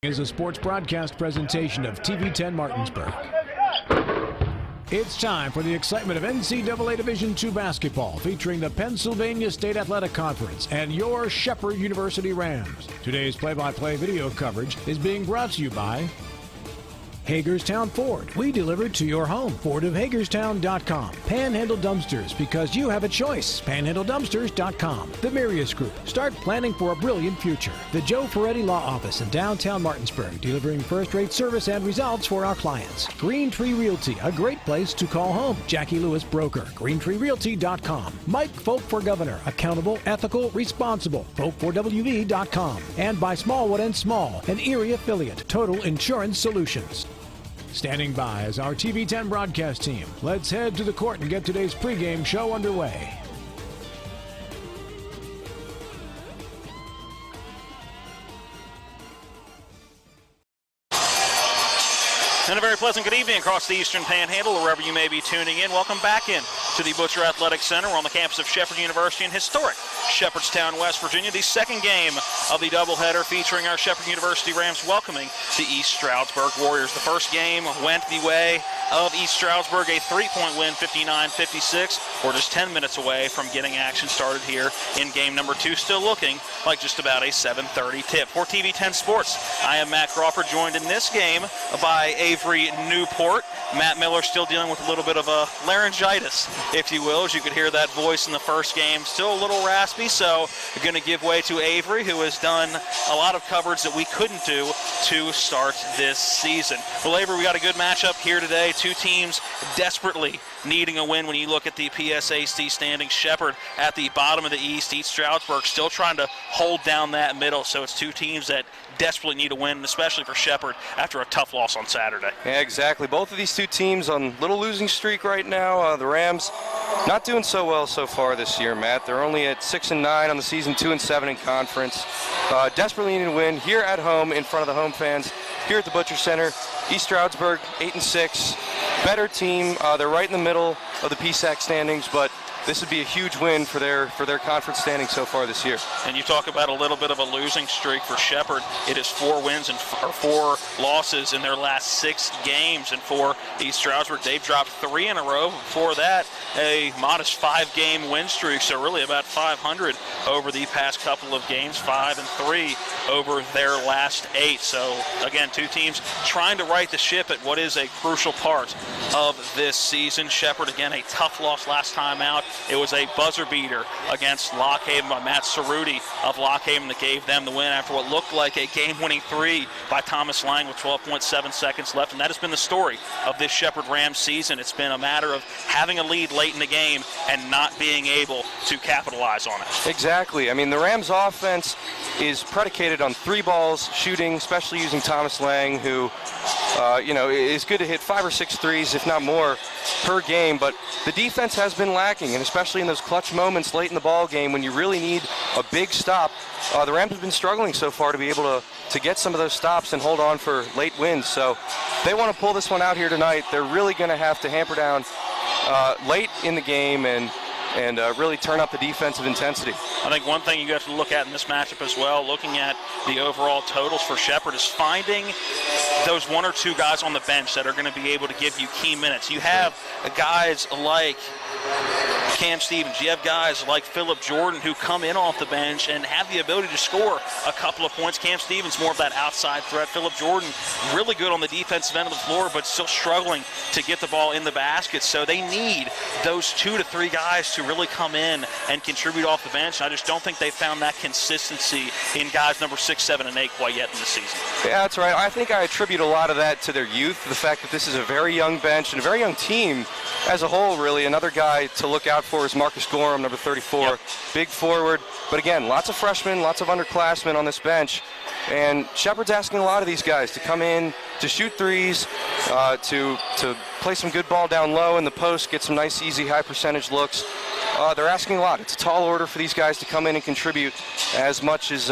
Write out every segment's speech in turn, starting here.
Is a sports broadcast presentation of TV 10 Martinsburg. It's time for the excitement of NCAA Division II basketball, featuring the Pennsylvania State Athletic Conference and your Shepherd University Rams. Today's play-by-play video coverage is being brought to you by Hagerstown Ford. We deliver to your home. Ford of Hagerstown.com. Panhandle Dumpsters, because you have a choice. PanhandleDumpsters.com. The Mirius Group. Start planning for a brilliant future. The Joe Ferretti Law Office in downtown Martinsburg, delivering first-rate service and results for our clients. Green Tree Realty, a great place to call home. Jackie Lewis Broker. GreenTreeRealty.com. Mike Folk for Governor. Accountable, ethical, responsible. Folk4WV.com. And by Smallwood & Small, an Erie affiliate. Total Insurance Solutions. Standing by is our TV 10 broadcast team. Let's head to the court and get today's pregame show underway. And a very pleasant good evening across the Eastern Panhandle, wherever you may be tuning in. Welcome back in to the Butcher Athletic Center. We're on the campus of Shepherd University in historic Shepherdstown, West Virginia. The second game of the doubleheader featuring our Shepherd University Rams welcoming the East Shroudsburg Warriors. The first game went the way of East Stroudsburg, a three-point win, 59-56. We're just 10 minutes away from getting action started here in game number 2. Still looking like just about a 7:30 tip. For TV 10 Sports, I am Matt Crawford, joined in this game by Avery Newport. Matt Miller still dealing with a little bit of a laryngitis, if you will, as you could hear that voice in the first game. Still a little raspy, so we're going to give way to Avery, who has done a lot of coverage that we couldn't do to start this season. Well, Avery, we got a good matchup here today. Two teams desperately needing a win when you look at the PSAC standings. Shepherd at the bottom of the East. East Stroudsburg still trying to hold down that middle, so it's two teams that desperately need a win, especially for Shepherd after a tough loss on Saturday. Yeah, exactly. Both of these two teams on a little losing streak right now. The Rams not doing so well so far this year, Matt. They're only at 6-9 on the season, 2-7 in conference. Desperately needing a win here at home in front of the home fans here at the Butcher Center. East Stroudsburg, 8-6. Better team. They're right in the middle of the PSAC standings, but this would be a huge win for their conference standing so far this year. And you talk about a little bit of a losing streak for Shepherd. It is 4 wins and 4 losses in their last 6 games. And for East Stroudsburg, they've dropped 3 in a row. Before that, a modest 5-game win streak. So really about 500 over the past couple of games, 5-3 over their last 8. So again, two teams trying to right the ship at what is a crucial part of this season. Shepherd, again, a tough loss last time out. It was a buzzer beater against Lock Haven by Matt Cerruti of Lock Haven that gave them the win after what looked like a game-winning 3 by Thomas Lang with 12.7 seconds left. And that has been the story of this Shepherd Rams season. It's been a matter of having a lead late in the game and not being able to capitalize on it. Exactly. I mean, the Rams offense is predicated on 3 balls shooting, especially using Thomas Lang, who is good to hit 5 or 6 threes, if not more, per game. But the defense has been lacking, and especially in those clutch moments late in the ball game when you really need a big stop. The Rams have been struggling so far to be able to get some of those stops and hold on for late wins. So they want to pull this one out here tonight. They're really going to have to hamper down late in the game and really turn up the defensive intensity. I think one thing you have to look at in this matchup as well, looking at the overall totals for Shepherd, is finding those 1 or 2 guys on the bench that are going to be able to give you key minutes. You have guys like Cam Stevens, you have guys like Phillip Jordan who come in off the bench and have the ability to score a couple of points. Cam Stevens more of that outside threat. Phillip Jordan really good on the defensive end of the floor, but still struggling to get the ball in the basket. So they need those 2 to 3 guys to really come in and contribute off the bench. And I just don't think they found that consistency in guys number 6, 7, and 8 quite yet in the season. Yeah, that's right. I think I attribute a lot of that to their youth, the fact that this is a very young bench and a very young team as a whole, really. Another guy to look out for is Marcus Gorham, number 34, yep. Big forward. But again, lots of freshmen, lots of underclassmen on this bench. And Shepherd's asking a lot of these guys to come in, to shoot threes, to play some good ball down low in the post, get some nice, easy, high percentage looks. They're asking a lot. It's a tall order for these guys to come in and contribute as much as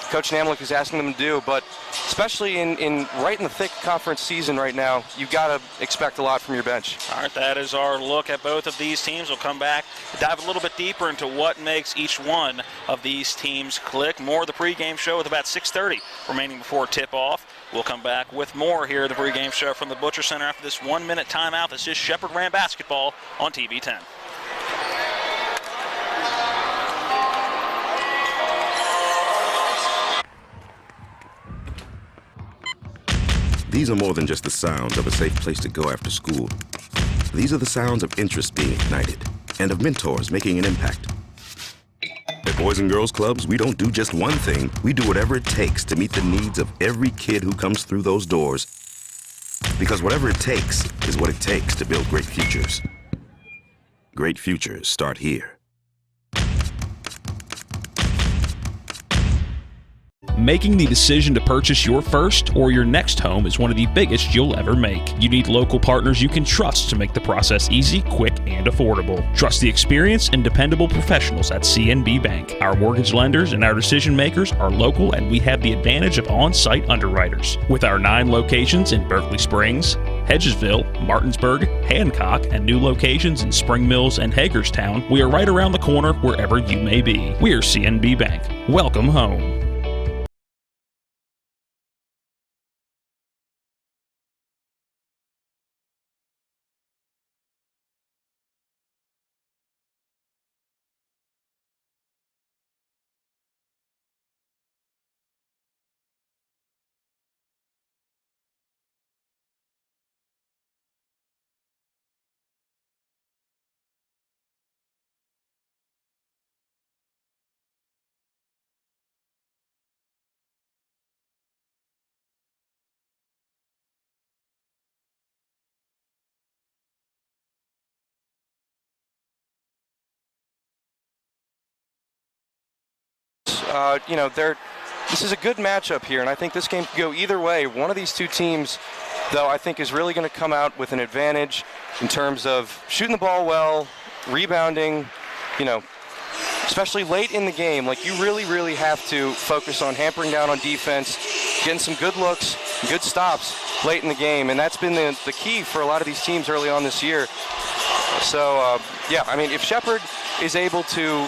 Coach Namlick is asking them to do. But especially right in the thick conference season right now, you've got to expect a lot from your bench. All right, that is our look at both of these teams. We'll come back, dive a little bit deeper into what makes each one of these teams click. More of the pregame show with about 6:30 remaining before tip-off. We'll come back with more here at the pregame show from the Butcher Center after this 1-minute timeout. This is Shepherd Ram basketball on TV 10. These are more than just the sounds of a safe place to go after school. These are the sounds of interest being ignited and of mentors making an impact. At Boys and Girls Clubs, we don't do just one thing. We do whatever it takes to meet the needs of every kid who comes through those doors. Because whatever it takes is what it takes to build great futures. Great futures start here. Making the decision to purchase your first or your next home is one of the biggest you'll ever make. You need local partners you can trust to make the process easy, quick, and affordable. Trust the experienced and dependable professionals at CNB Bank. Our mortgage lenders and our decision makers are local, and we have the advantage of on-site underwriters. With our 9 locations in Berkeley Springs, Hedgesville, Martinsburg, Hancock, and new locations in Spring Mills and Hagerstown, we are right around the corner wherever you may be. We are CNB Bank. Welcome home. This is a good matchup here, and I think this game could go either way. One of these two teams, though, I think is really going to come out with an advantage in terms of shooting the ball well, rebounding, especially late in the game. Like, you really, really have to focus on hampering down on defense, getting some good looks, good stops late in the game, and that's been the key for a lot of these teams early on this year. So, if Shepherd is able to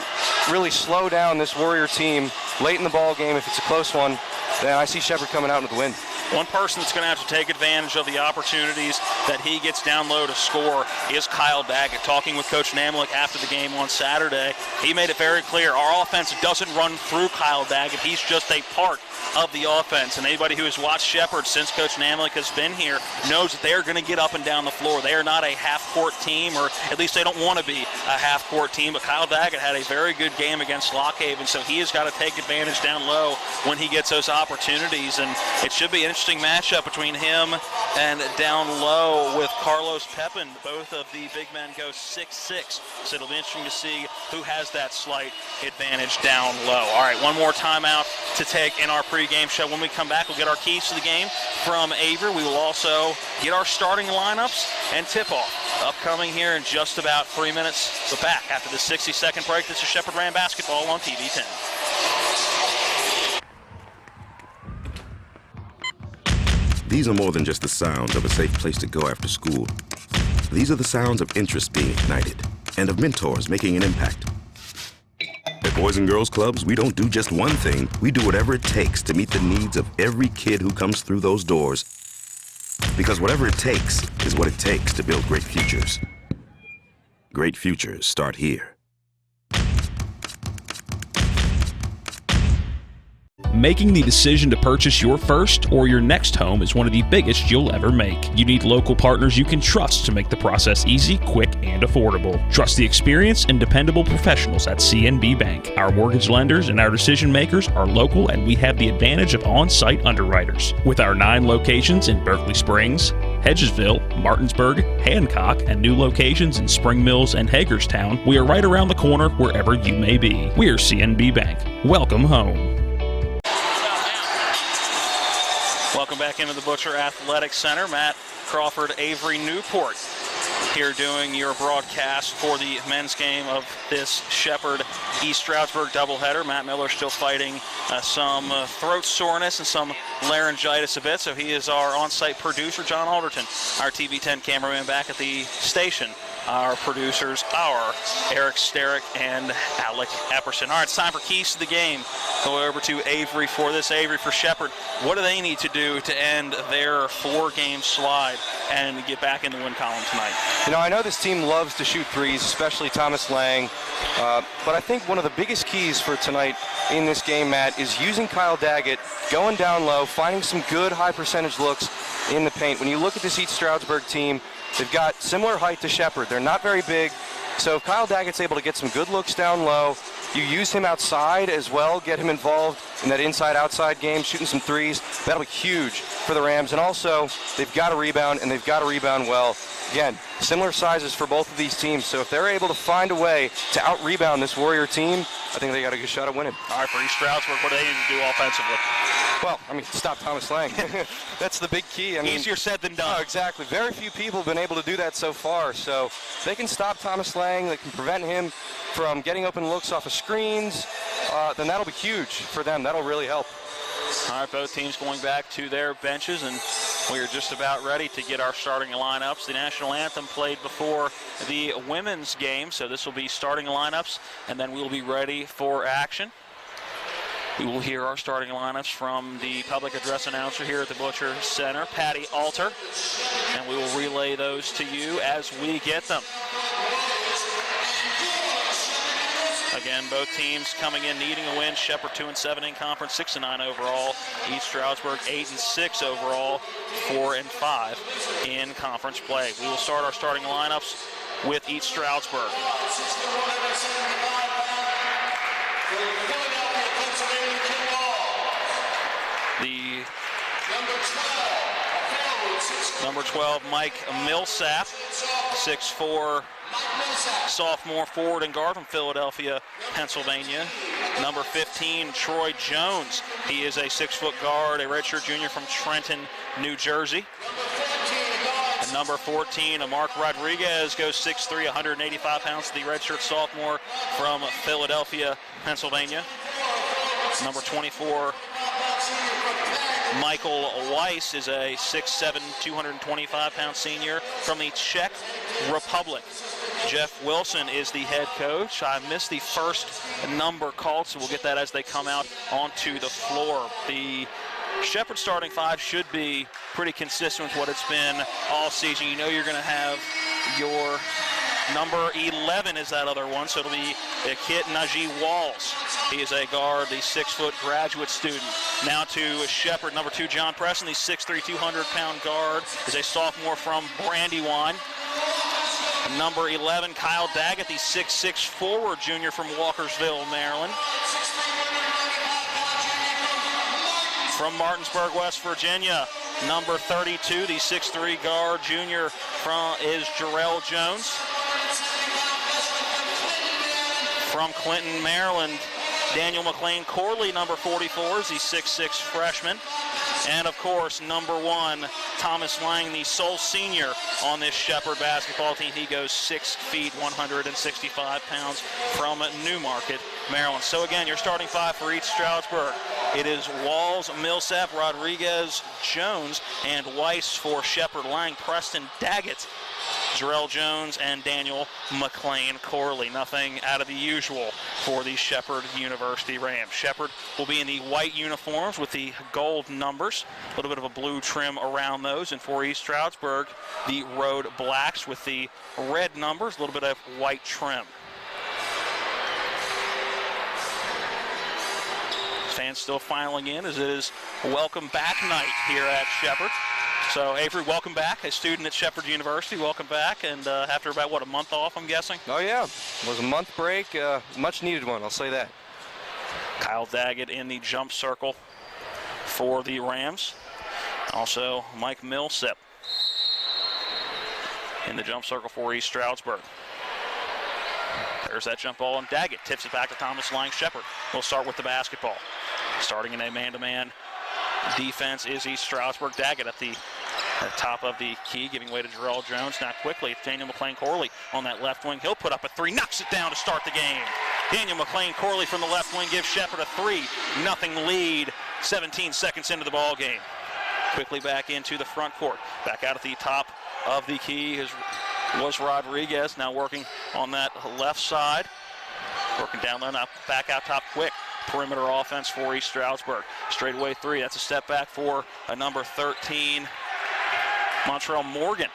really slow down this Warrior team late in the ball game, if it's a close one, then I see Shepherd coming out with the win. One person that's going to have to take advantage of the opportunities that he gets down low to score is Kyle Daggett. Talking with Coach Namlick after the game on Saturday, he made it very clear our offense doesn't run through Kyle Daggett. He's just a part of the offense, and anybody who has watched Shepherd since Coach Namlick has been here knows that they're going to get up and down the floor. They are not a half-court team, or at least they don't want to be a half-court team, but Kyle Daggett had a very good game against Lockhaven, so he has got to take advantage down low when he gets those opportunities, and it should be an interesting matchup between him and down low with Carlos Pepin. Both of the big men go 6'6", so it'll be interesting to see who has that slight advantage down low. All right, one more timeout to take in our pregame show. When we come back, we'll get our keys to the game from Avery. We will also get our starting lineups and tip-off upcoming here in just about 3 minutes. So back after the 60-second break. This is Shepherd Ram basketball on TV 10. These are more than just the sounds of a safe place to go after school. These are the sounds of interest being ignited and of mentors making an impact. At Boys and Girls Clubs, we don't do just one thing. We do whatever it takes to meet the needs of every kid who comes through those doors. Because whatever it takes is what it takes to build great futures. Great futures start here. Making the decision to purchase your first or your next home is one of the biggest you'll ever make. You need local partners you can trust to make the process easy, quick, and affordable. Trust the experienced and dependable professionals at CNB Bank. Our mortgage lenders and our decision makers are local, and we have the advantage of on-site underwriters. With our 9 locations in Berkeley Springs, Hedgesville, Martinsburg, Hancock, and new locations in Spring Mills and Hagerstown, we are right around the corner wherever you may be. We are CNB Bank. Welcome home. Welcome back into the Butcher Athletic Center. Matt Crawford, Avery Newport here doing your broadcast for the men's game of this Shepherd East Stroudsburg doubleheader. Matt Miller still fighting some throat soreness and some laryngitis a bit, so he is our on-site producer. John Alderton, our TV10 cameraman, back at the station. Our producers are Eric Sterick and Alec Epperson. All right, it's time for Keys to the Game. Go over to Avery for this. Avery, for Shepherd, what do they need to do to end their 4-game slide and get back in the win column tonight? You know, I know this team loves to shoot threes, especially Thomas Lang, but I think one of the biggest keys for tonight in this game, Matt, is using Kyle Daggett, going down low, finding some good high-percentage looks in the paint. When you look at this East Stroudsburg team, they've got similar height to Shepherd. They're not very big. So if Kyle Daggett's able to get some good looks down low, you use him outside as well, get him involved in that inside-outside game, shooting some threes. That'll be huge for the Rams. And also, they've got to rebound, and they've got to rebound well. Again, similar sizes for both of these teams. So if they're able to find a way to out-rebound this Warrior team, I think they got a good shot at winning. All right, for East Stroudsburg, what do they need to do offensively? Well, I mean, stop Thomas Lang. That's the big key. I mean, easier said than done. Oh, exactly. Very few people have been able to do that so far. So if they can stop Thomas Lang, they can prevent him from getting open looks off of screens, then that'll be huge for them. That'll really help. All right, both teams going back to their benches, and we are just about ready to get our starting lineups. The national anthem played before the women's game, so this will be starting lineups, and then we'll be ready for action. We will hear our starting lineups from the public address announcer here at the Butcher Center, Patty Alter, and we will relay those to you as we get them. Again, both teams coming in needing a win. Shepherd 2-7 in conference, 6-9 overall. East Stroudsburg 8-6 overall, 4-5 in conference play. We will start our starting lineups with East Stroudsburg. The number 12, Mike Millsap, 6'4", sophomore forward and guard from Philadelphia, Pennsylvania. Number 15, Troy Jones. He is a 6-foot guard, a redshirt junior from Trenton, New Jersey. And number 14, Mark Rodriguez, goes 6'3", 185 pounds, the redshirt sophomore from Philadelphia, Pennsylvania. Number 24, Michael Weiss, is a 6'7", 225-pound senior from the Czech Republic. Jeff Wilson is the head coach. I missed the first number called, so we'll get that as they come out onto the floor. The Shepherd starting 5 should be pretty consistent with what it's been all season. You know you're going to have your number 11 is that other one, so it'll be the kid Najee Walls. He is a guard, the 6-foot graduate student. Now to Shepherd, number 2, John Preston, the 6'3", 200-pound guard, is a sophomore from Brandywine. Number 11, Kyle Daggett, the 6'6" forward junior from Walkersville, Maryland. From Martinsburg, West Virginia, number 32, the 6'3" guard junior is Jarrell Jones. From Clinton, Maryland, Daniel McLean Corley, number 44, is the 6'6" freshman. And, of course, number 1, Thomas Lang, the sole senior on this Shepherd basketball team. He goes 6 feet, 165 pounds from Newmarket, Maryland. So, again, your starting 5 for East Stroudsburg. It is Walls, Millsap, Rodriguez, Jones, and Weiss for Shepherd. Lang, Preston, Daggett, Jarrell Jones, and Daniel McLean Corley. Nothing out of the usual for the Shepherd University Rams. Shepherd will be in the white uniforms with the gold numbers, a little bit of a blue trim around those. And for East Stroudsburg, the road blacks with the red numbers, a little bit of white trim. Fans still filing in as it is welcome back night here at Shepherd. So, Avery, welcome back. A student at Shepherd University, welcome back. And after about, what, a month off, I'm guessing? Oh, yeah. It was a month break. Much needed one, I'll say that. Kyle Daggett in the jump circle for the Rams. Also, Mike Millsap in the jump circle for East Stroudsburg. There's that jump ball, and Daggett tips it back to Thomas Lang. Shepherd will start with the basketball. Starting in a man-to-man defense is East Stroudsburg. Daggett at the top of the key, giving way to Jarrell Jones. Now quickly, Daniel McLean-Corley on that left wing. He'll put up a three, knocks it down to start the game. Daniel McLean-Corley from the left wing gives Shepherd a 3-0 lead, 17 seconds into the ball game. Quickly back into the front court. Back out at the top of the key was Rodriguez, now working on that left side. Working down low, now back out top quick. Perimeter offense for East Stroudsburg. Straightaway three, that's a step back for a number 13, Montreal Morgan.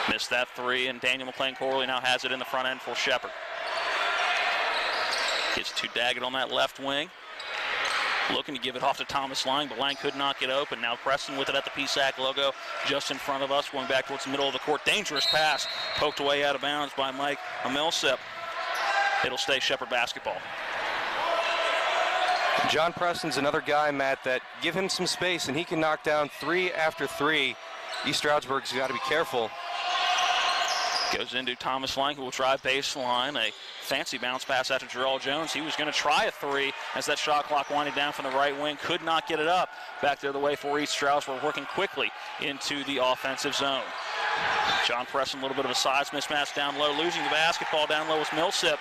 Missed that three, and Daniel McLean-Corley now has it in the front end for Shepherd. Gets to Daggett on that left wing. Looking to give it off to Thomas Lang, but Lang could not get open. Now Preston with it at the PSAC logo just in front of us, going back towards the middle of the court. Dangerous pass, poked away out of bounds by Mike Millsap. It'll stay Shepherd basketball. John Preston's another guy, Matt, that give him some space and he can knock down 3 after 3. East Stroudsburg's got to be careful. Goes into Thomas Lang, who will drive baseline. A fancy bounce pass out to Jarrell Jones. He was going to try a three as that shot clock winding down from the right wing. Could not get it up. Back the other way for East Stroudsburg, working quickly into the offensive zone. John Preston, a little bit of a size mismatch down low. Losing the basketball down low was Millsap,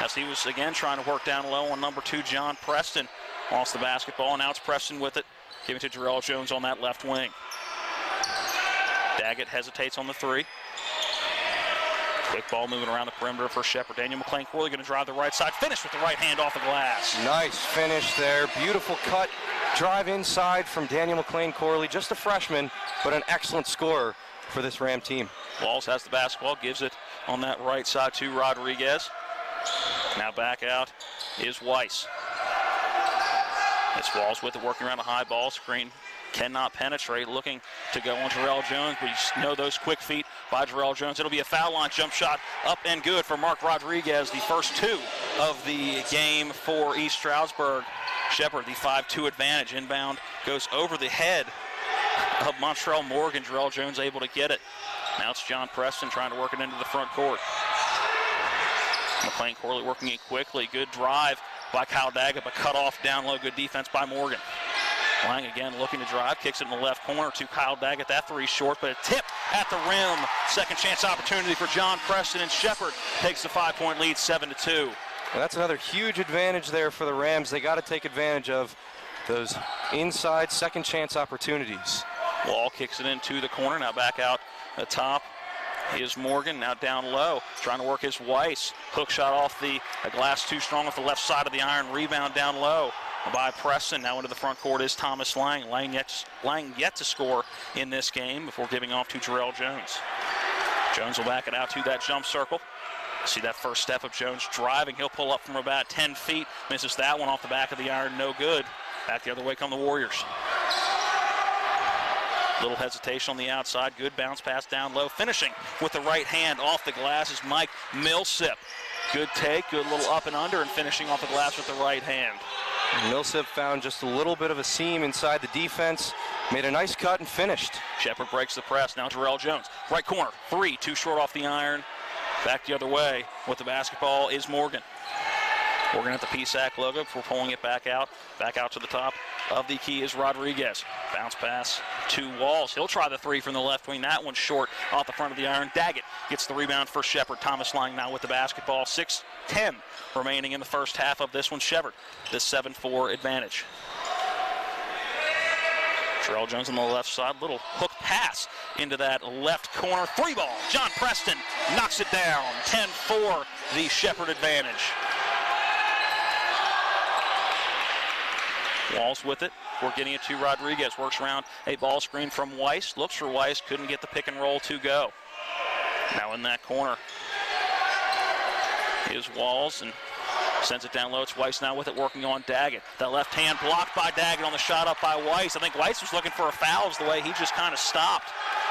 as he was again trying to work down low on number 2, John Preston. Lost the basketball, and now it's Preston with it. Giving to Jarrell Jones on that left wing. Daggett hesitates on the three. Quick ball moving around the perimeter for Shepherd. Daniel McLean-Corley going to drive the right side. Finish with the right hand off the glass. Nice finish there. Beautiful cut. Drive inside from Daniel McLean-Corley. Just a freshman, but an excellent scorer for this Ram team. Walls has the basketball. Gives it on that right side to Rodriguez. Now back out is Weiss. It's Walls with it, working around a high ball screen. Cannot penetrate, looking to go on Jarrell Jones, but you just know those quick feet by Jarrell Jones. It'll be a foul line jump shot up and good for Mark Rodriguez, the first 2 of the game for East Stroudsburg. Shepherd, the 5-2 advantage. Inbound goes over the head of Montreal Morgan. Jarrell Jones able to get it. Now it's John Preston trying to work it into the front court. McLean-Corley working it quickly. Good drive by Kyle Daggett, but cut off down low. Good defense by Morgan. Lang again looking to drive, kicks it in the left corner to Kyle Daggett. That three short, but a tip at the rim. Second chance opportunity for John Preston, and Shepherd takes the 5-point lead, 7-2. Well, that's another huge advantage there for the Rams. They got to take advantage of those inside second chance opportunities. Wall kicks it into the corner. Now back out the top is Morgan, now down low, trying to work his Weiss. Hook shot off the glass, too strong off the left side of the iron. Rebound down low by Preston. Now into the front court is Thomas Lang. Lang yet to score in this game before giving off to Jarrell Jones. Jones will back it out to that jump circle. See that first step of Jones driving. He'll pull up from about 10 feet. Misses that one off the back of the iron. No good. Back the other way come the Warriors. Little hesitation on the outside. Good bounce pass down low. Finishing with the right hand off the glass is Mike Millsap. Good take, good little up and under, and finishing off the glass with the right hand. Millsap found just a little bit of a seam inside the defense. Made a nice cut and finished. Shepherd breaks the press. Now Jarrell Jones. Right corner. 3, too short off the iron. Back the other way with the basketball is Morgan. Morgan at the PSAC logo before pulling it back out. Back out to the top of the key is Rodriguez. Bounce pass to Walls. He'll try the three from the left wing. That one's short off the front of the iron. Daggett gets the rebound for Shepherd. Thomas Lang now with the basketball. 6:10 remaining in the first half of this one. Shepherd, this 7-4 advantage. Jarrell Jones on the left side. Little hook pass into that left corner. 3 ball. John Preston knocks it down. 10-4, the Shepherd advantage. Walls with it. We're getting it to Rodriguez. Works around a ball screen from Weiss. Looks for Weiss. Couldn't get the pick and roll to go. Now in that corner is Walls and sends it down low. It's Weiss now with it, working on Daggett. That left hand blocked by Daggett on the shot up by Weiss. I think Weiss was looking for a foul, is the way he just kind of stopped.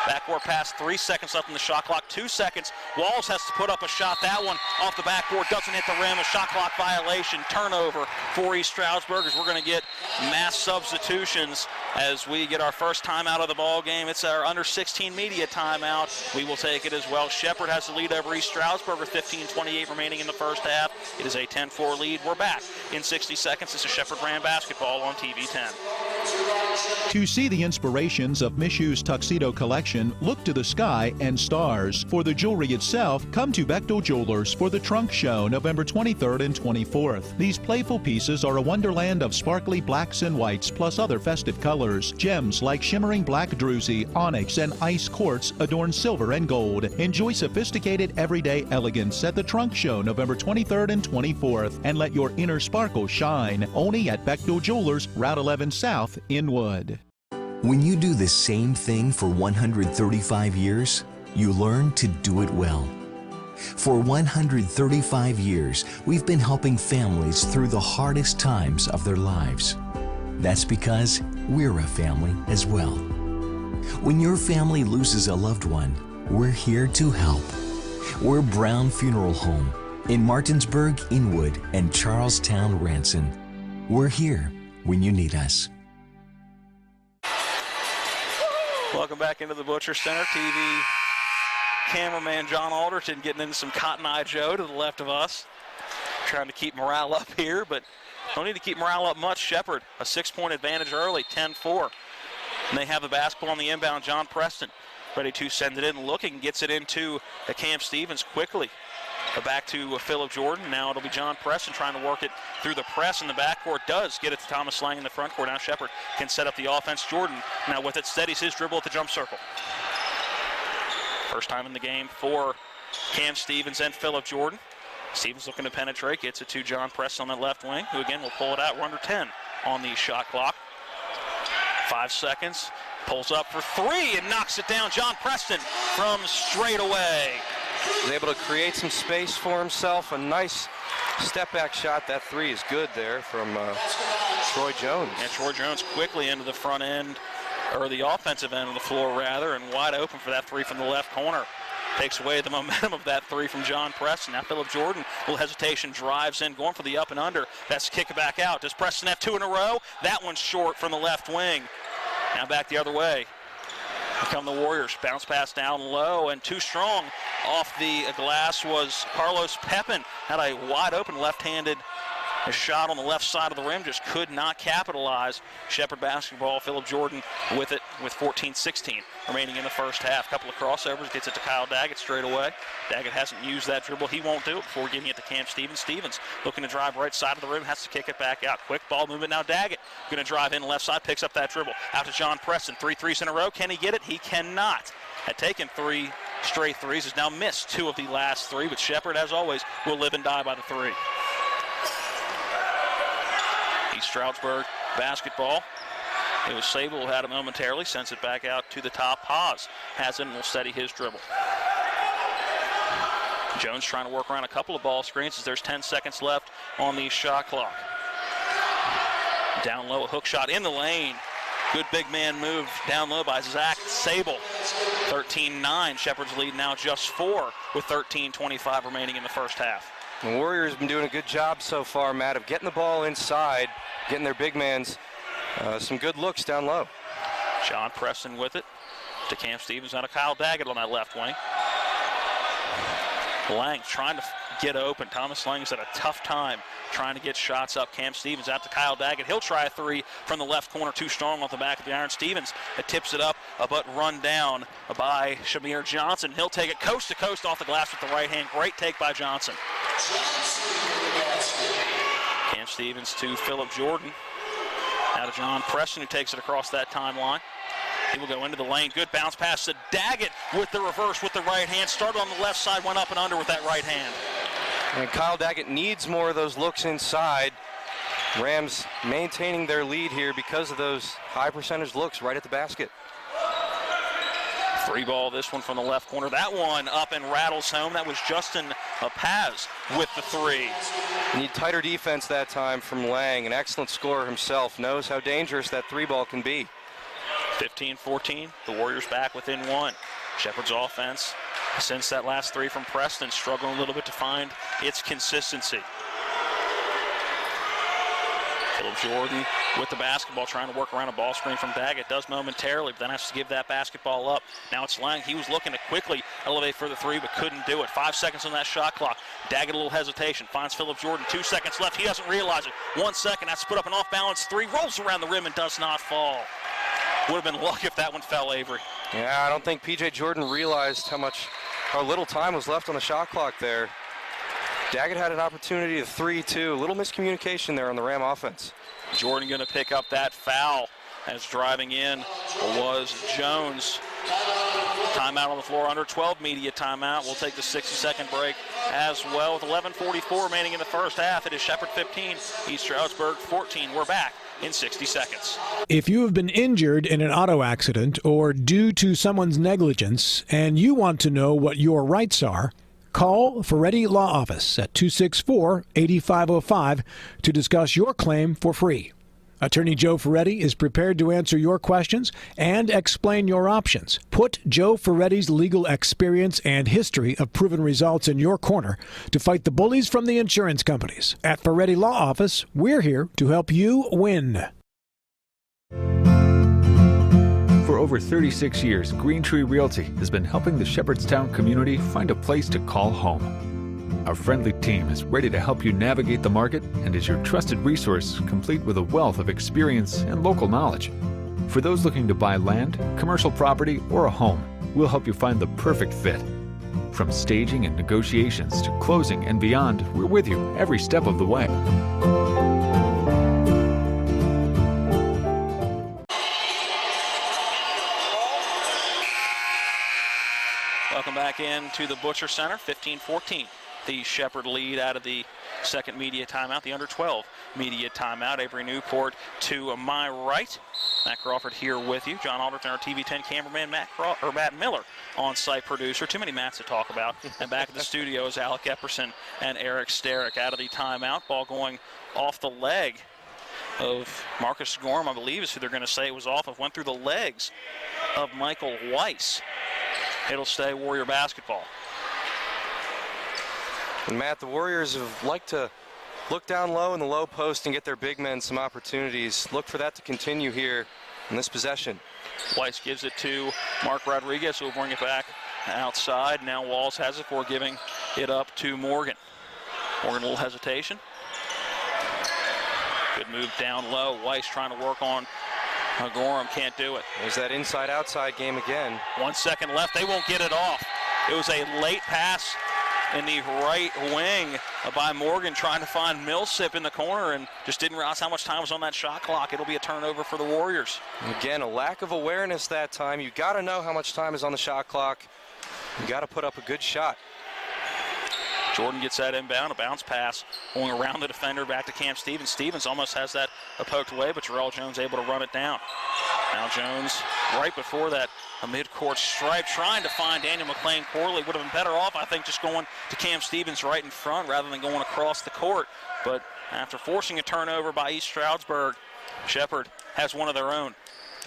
Backboard pass, 3 seconds left in the shot clock, 2 seconds. Walls has to put up a shot. That one off the backboard, doesn't hit the rim. A shot clock violation, turnover for East Stroudsburg, as we're going to get mass substitutions as we get our first timeout of the ball game. It's our under 16 media timeout. We will take it as well. Shepherd has the lead over East Stroudsburg with 15:28 remaining in the first half. It is a 10-4 lead. We're back in 60 seconds. This is Shepherd Ram basketball on TV 10. To see the inspirations of Mishu's tuxedo collection, look to the sky and stars. For the jewelry itself, come to Bechtel Jewelers for the Trunk Show, November 23rd and 24th. These playful pieces are a wonderland of sparkly blacks and whites, plus other festive colors. Gems like shimmering black druzy, onyx, and ice quartz adorn silver and gold. Enjoy sophisticated everyday elegance at the Trunk Show, November 23rd and 24th, and let your inner sparkle shine. Only at Bechtel Jewelers, Route 11 South, in Wood. When you do the same thing for 135 years, you learn to do it well. For 135 years, we've been helping families through the hardest times of their lives. That's because we're a family as well. When your family loses a loved one, we're here to help. We're Brown Funeral Home in Martinsburg, Inwood, and Charlestown, Ranson. We're here when you need us. Welcome back into the Butcher Center. TV cameraman John Alderton getting into some Cotton Eye Joe to the left of us. Trying to keep morale up here, but don't need to keep morale up much. Shepherd, a 6-point advantage early, 10-4. And they have the basketball on the inbound. John Preston ready to send it in, looking, gets it into Cam Stevens quickly. Back to Phillip Jordan. Now it'll be John Preston trying to work it through the press in the backcourt. Does get it to Thomas Lang in the front court. Now Shepherd can set up the offense. Jordan now with it, steadies his dribble at the jump circle. First time in the game for Cam Stevens and Phillip Jordan. Stevens looking to penetrate, gets it to John Preston on that left wing, who again will pull it out. We're under 10 on the shot clock. 5 seconds, pulls up for 3 and knocks it down. John Preston from straight away. Was able to create some space for himself. A nice step-back shot. That 3 is good there from Troy Jones. And Troy Jones quickly into the front end, or the offensive end of the floor rather, and wide open for that 3 from the left corner. Takes away the momentum of that 3 from John Preston. Now Phillip Jordan, a little hesitation, drives in, going for the up and under. That's kick it back out. Does Preston have 2 in a row? That one's short from the left wing. Now back the other way. Here come the Warriors. Bounce pass down low and too strong. Off the glass was Carlos Pepin. Had a wide open left-handed shot on the left side of the rim. Just could not capitalize. Shepherd basketball. Phillip Jordan with it with 14-16 remaining in the first half. Couple of crossovers. Gets it to Kyle Daggett straight away. Daggett hasn't used that dribble. He won't do it before giving it to Cam Stevens. Stevens looking to drive right side of the rim. Has to kick it back out. Quick ball movement now. Daggett going to drive in left side. Picks up that dribble. Out to John Preston. 3 threes in a row. Can he get it? He cannot. Had taken 3 straight threes. Has now missed 2 of the last 3. But Shepherd, as always, will live and die by the 3. East Stroudsburg basketball. It was Sable who had it momentarily, sends it back out to the top. Haas has it and will steady his dribble. Jones trying to work around a couple of ball screens as there's 10 seconds left on the shot clock. Down low, a hook shot in the lane. Good big man move down low by Zach Sable. 13-9. Shepherd's lead now just 4 with 13:25 remaining in the first half. The Warriors have been doing a good job so far, Matt, of getting the ball inside, getting their big mans some good looks down low. John Preston with it to Cam Stevens. Now to Kyle Daggett on that left wing. Lang trying to get open. Thomas Lang's had a tough time trying to get shots up. Cam Stevens out to Kyle Daggett. He'll try a 3 from the left corner. Too strong off the back of the iron. Stevens tips it up, but run down by Shamir Johnson. He'll take it coast to coast off the glass with the right hand. Great take by Johnson. Cam Stevens to Phillip Jordan. Now to John Preston, who takes it across that timeline. He will go into the lane. Good bounce pass to Daggett with the reverse with the right hand. Started on the left side, went up and under with that right hand. And Kyle Daggett needs more of those looks inside. Rams maintaining their lead here because of those high percentage looks right at the basket. 3 ball, this one from the left corner. That one up and rattles home. That was Justin Paz with the 3. Need tighter defense that time from Lang. An excellent scorer himself. Knows how dangerous that 3 ball can be. 15-14, the Warriors back within one. Shepherd's offense, since that last three from Preston, struggling a little bit to find its consistency. Philip Jordan with the basketball, trying to work around a ball screen from Daggett. Does momentarily, but then has to give that basketball up. Now it's Lang. He was looking to quickly elevate for the three, but couldn't do it. 5 seconds on that shot clock. Daggett a little hesitation. Finds Philip Jordan. 2 seconds left. He doesn't realize it. 1 second. That's put up an off-balance three. Rolls around the rim and does not fall. Would have been lucky if that one fell, Avery. Yeah, I don't think P.J. Jordan realized how little time was left on the shot clock there. Daggett had an opportunity to 3-2. A little miscommunication there on the Ram offense. Jordan going to pick up that foul as driving in was Jones. Timeout on the floor, under 12 media timeout. We'll take the 60-second break as well with 11:44 remaining in the first half. It is Shepherd 15, East Stroudsburg 14. We're back in 60 seconds. If you have been injured in an auto accident or due to someone's negligence and you want to know what your rights are, call Ferretti Law Office at 264-8505 to discuss your claim for free. Attorney Joe Ferretti is prepared to answer your questions and explain your options. Put Joe Ferretti's legal experience and history of proven results in your corner to fight the bullies from the insurance companies. At Ferretti Law Office, we're here to help you win. For over 36 years, Green Tree Realty has been helping the Shepherdstown community find a place to call home. Our friendly team is ready to help you navigate the market and is your trusted resource, complete with a wealth of experience and local knowledge. For those looking to buy land, commercial property, or a home, we'll help you find the perfect fit. From staging and negotiations to closing and beyond, we're with you every step of the way. Welcome back into the Butcher Center, 15-14. The Shepherd lead out of the second media timeout, the under 12 media timeout. Avery Newport to my right. Matt Crawford here with you. John Alderton, our TV 10 cameraman. Matt Miller, on-site producer. Too many Matts to talk about. And back at the studio is Alec Epperson and Eric Sterick out of the timeout. Ball going off the leg of Marcus Gorham, I believe is who they're going to say it was off of. Went through the legs of Michael Weiss. It'll stay Warrior basketball. And Matt, the Warriors have liked to look down low in the low post and get their big men some opportunities. Look for that to continue here in this possession. Weiss gives it to Mark Rodriguez, who will bring it back outside. Now Walls has it for giving it up to Morgan. Morgan, a little hesitation. Good move down low. Weiss trying to work on Gorham, can't do it. There's that inside-outside game again. 1 second left. They won't get it off. It was a late pass in the right wing by Morgan, trying to find Millsip in the corner and just didn't realize how much time was on that shot clock. It'll be a turnover for the Warriors. Again, a lack of awareness that time. You got to know how much time is on the shot clock. You got to put up a good shot. Jordan gets that inbound, a bounce pass going around the defender back to Cam Stevens. Stevens almost has that poked away, but Jarrell Jones able to run it down. Now Jones, right before that, a mid-court stripe, trying to find Daniel McLean Corley. Would have been better off, I think, just going to Cam Stevens right in front rather than going across the court. But after forcing a turnover by East Stroudsburg, Shepherd has one of their own.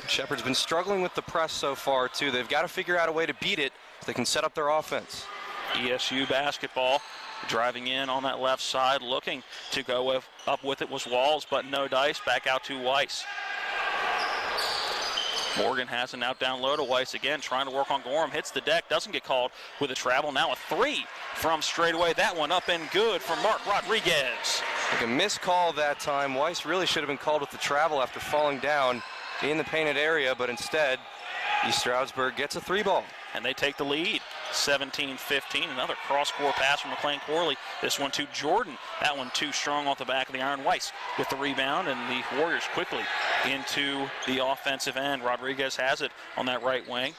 Shepherd's been struggling with the press so far, too. They've got to figure out a way to beat it so they can set up their offense. ESU basketball. Driving in on that left side, looking to go up with it was Walls, but no dice. Back out to Weiss. Morgan has it out down low to Weiss again, trying to work on Gorham. Hits the deck, doesn't get called with a travel. Now a three from straightaway. That one up and good for Mark Rodriguez. Like a missed call that time. Weiss really should have been called with the travel after falling down in the painted area, but instead, East Stroudsburg gets a three ball. And they take the lead, 17-15. Another cross-court pass from McLean Corley. This one to Jordan. That one too strong off the back of the iron. Weiss with the rebound, and the Warriors quickly into the offensive end. Rodriguez has it on that right wing.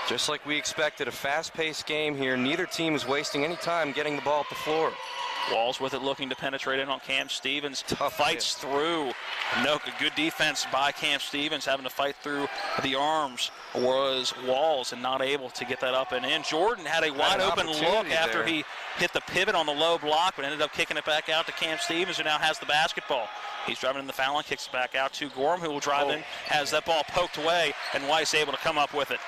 Just like we expected, a fast-paced game here. Neither team is wasting any time getting the ball at the floor. Walls with it, looking to penetrate in on Cam Stevens. Fights hit. through. No good defense by Cam Stevens, having to fight through the arms was Walls and not able to get that up and in. Jordan had a wide open look after he hit the pivot on the low block, but ended up kicking it back out to Cam Stevens, who now has the basketball. He's driving in the foul line, kicks it back out to Gorham, who will drive in, has that ball poked away, and Weiss able to come up with it.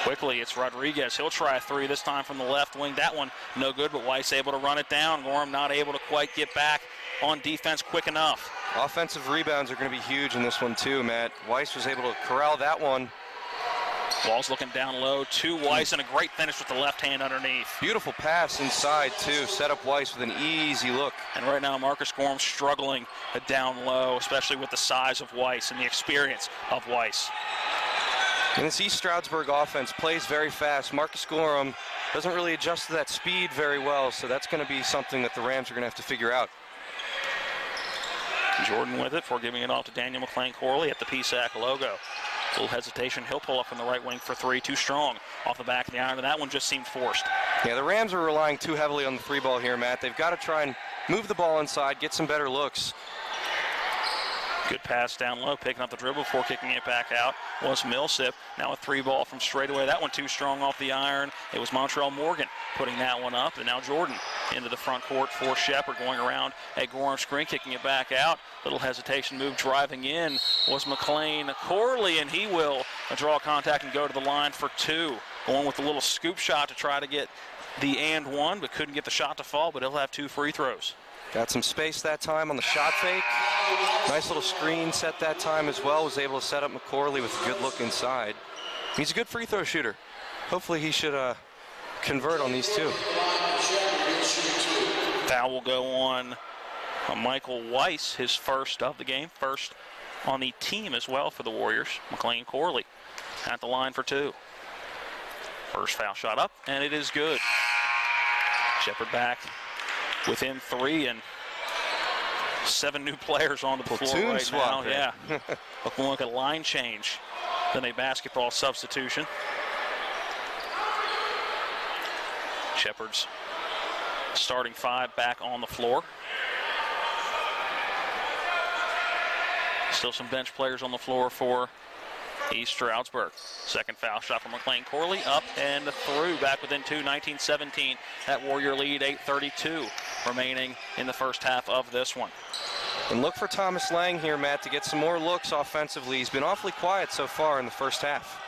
Quickly, it's Rodriguez. He'll try a three, this time from the left wing. That one no good, but Weiss able to run it down. Gorham not able to quite get back on defense quick enough. Offensive rebounds are going to be huge in this one too, Matt. Weiss was able to corral that one. Walls looking down low to Weiss, and a great finish with the left hand underneath. Beautiful pass inside too. Set up Weiss with an easy look. And right now Marcus Gorham struggling down low, especially with the size of Weiss and the experience of Weiss. And this East Stroudsburg offense plays very fast. Marcus Gorham doesn't really adjust to that speed very well, so that's going to be something that the Rams are going to have to figure out. Jordan with it for giving it off to Daniel McLean-Corley at the PSAC logo. A little hesitation. He'll pull up from the right wing for three. Too strong off the back of the iron, and that one just seemed forced. Yeah, the Rams are relying too heavily on the three ball here, Matt. They've got to try and move the ball inside, get some better looks. Good pass down low, picking up the dribble before kicking it back out was Millsip. Now a three ball from straightaway. That one too strong off the iron. It was Montreal Morgan putting that one up, and now Jordan into the front court for Shepherd, going around a Gorham screen, kicking it back out. Little hesitation move, driving in was McLean-Corley, and he will draw contact and go to the line for two. Going with a little scoop shot to try to get the and one, but couldn't get the shot to fall, but he'll have two free throws. Got some space that time on the shot fake. Nice little screen set that time as well. Was able to set up McCorley with a good look inside. He's a good free throw shooter. Hopefully he should convert on these two. Foul will go on Michael Weiss, his first of the game. First on the team as well for the Warriors. McLean-Corley at the line for two. First foul shot up, and it is good. Shepherd back within three, and 7 new players onto the floor right now. Yeah. Look at a line change, then a basketball substitution. Shepherd's starting five back on the floor. Still some bench players on the floor for East Stroudsburg. Second foul shot from McLean-Corley, up and through, back within two, 19-17. That Warrior lead, 8:32 remaining in the first half of this one. And look for Thomas Lang here, Matt, to get some more looks offensively. He's been awfully quiet so far in the first half.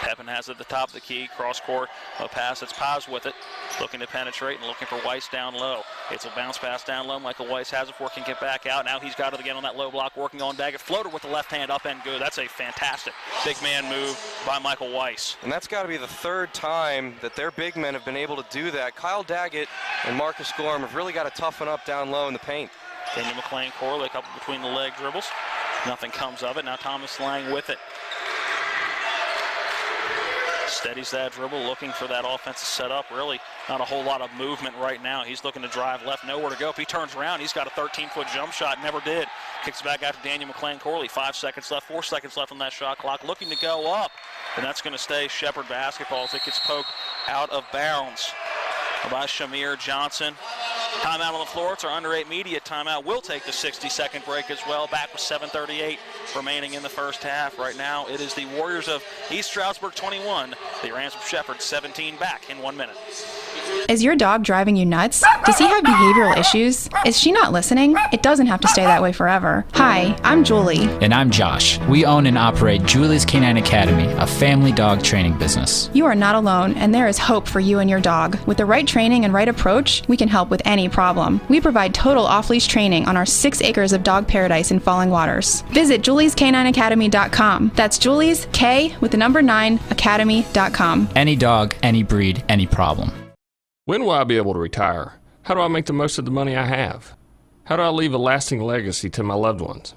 Pepin has it at the top of the key, cross court, a pass. It's Paz with it, looking to penetrate and looking for Weiss down low. It's a bounce pass down low. Michael Weiss has it before he can get back out. Now he's got it again on that low block, working on Daggett. Floater with the left hand, up and good. That's a fantastic big man move by Michael Weiss. And that's got to be the third time that their big men have been able to do that. Kyle Daggett and Marcus Gorham have really got to toughen up down low in the paint. Daniel McLean-Corley, a couple between the leg dribbles. Nothing comes of it. Now Thomas Lang with it. Steadies that dribble, looking for that offensive setup. Really not a whole lot of movement right now. He's looking to drive left, nowhere to go. If he turns around, he's got a 13-foot jump shot, never did. Kicks back out to Daniel McLean-Corley. 5 seconds left, 4 seconds left on that shot clock. Looking to go up, and that's going to stay Shepherd basketball as it gets poked out of bounds by Shamir Johnson. Timeout on the floor. It's our under 8 media timeout. We'll take the 60-second break as well. Back with 7:38 remaining in the first half. Right now, it is the Warriors of East Stroudsburg 21. The Rams of Shepherd 17 back in 1 minute. Is your dog driving you nuts? Does he have behavioral issues? Is she not listening? It doesn't have to stay that way forever. Hi, I'm Julie. And I'm Josh. We own and operate Julie's Canine Academy, a family dog training business. You are not alone, and there is hope for you and your dog. With the right training and right approach, we can help with any problem. We provide total off-leash training on our 6 acres of dog paradise in Falling Waters. Visit juliescanineacademy.com. That's Julie's, K with the number 9, academy.com. Any dog, any breed, any problem. When will I be able to retire? How do I make the most of the money I have? How do I leave a lasting legacy to my loved ones?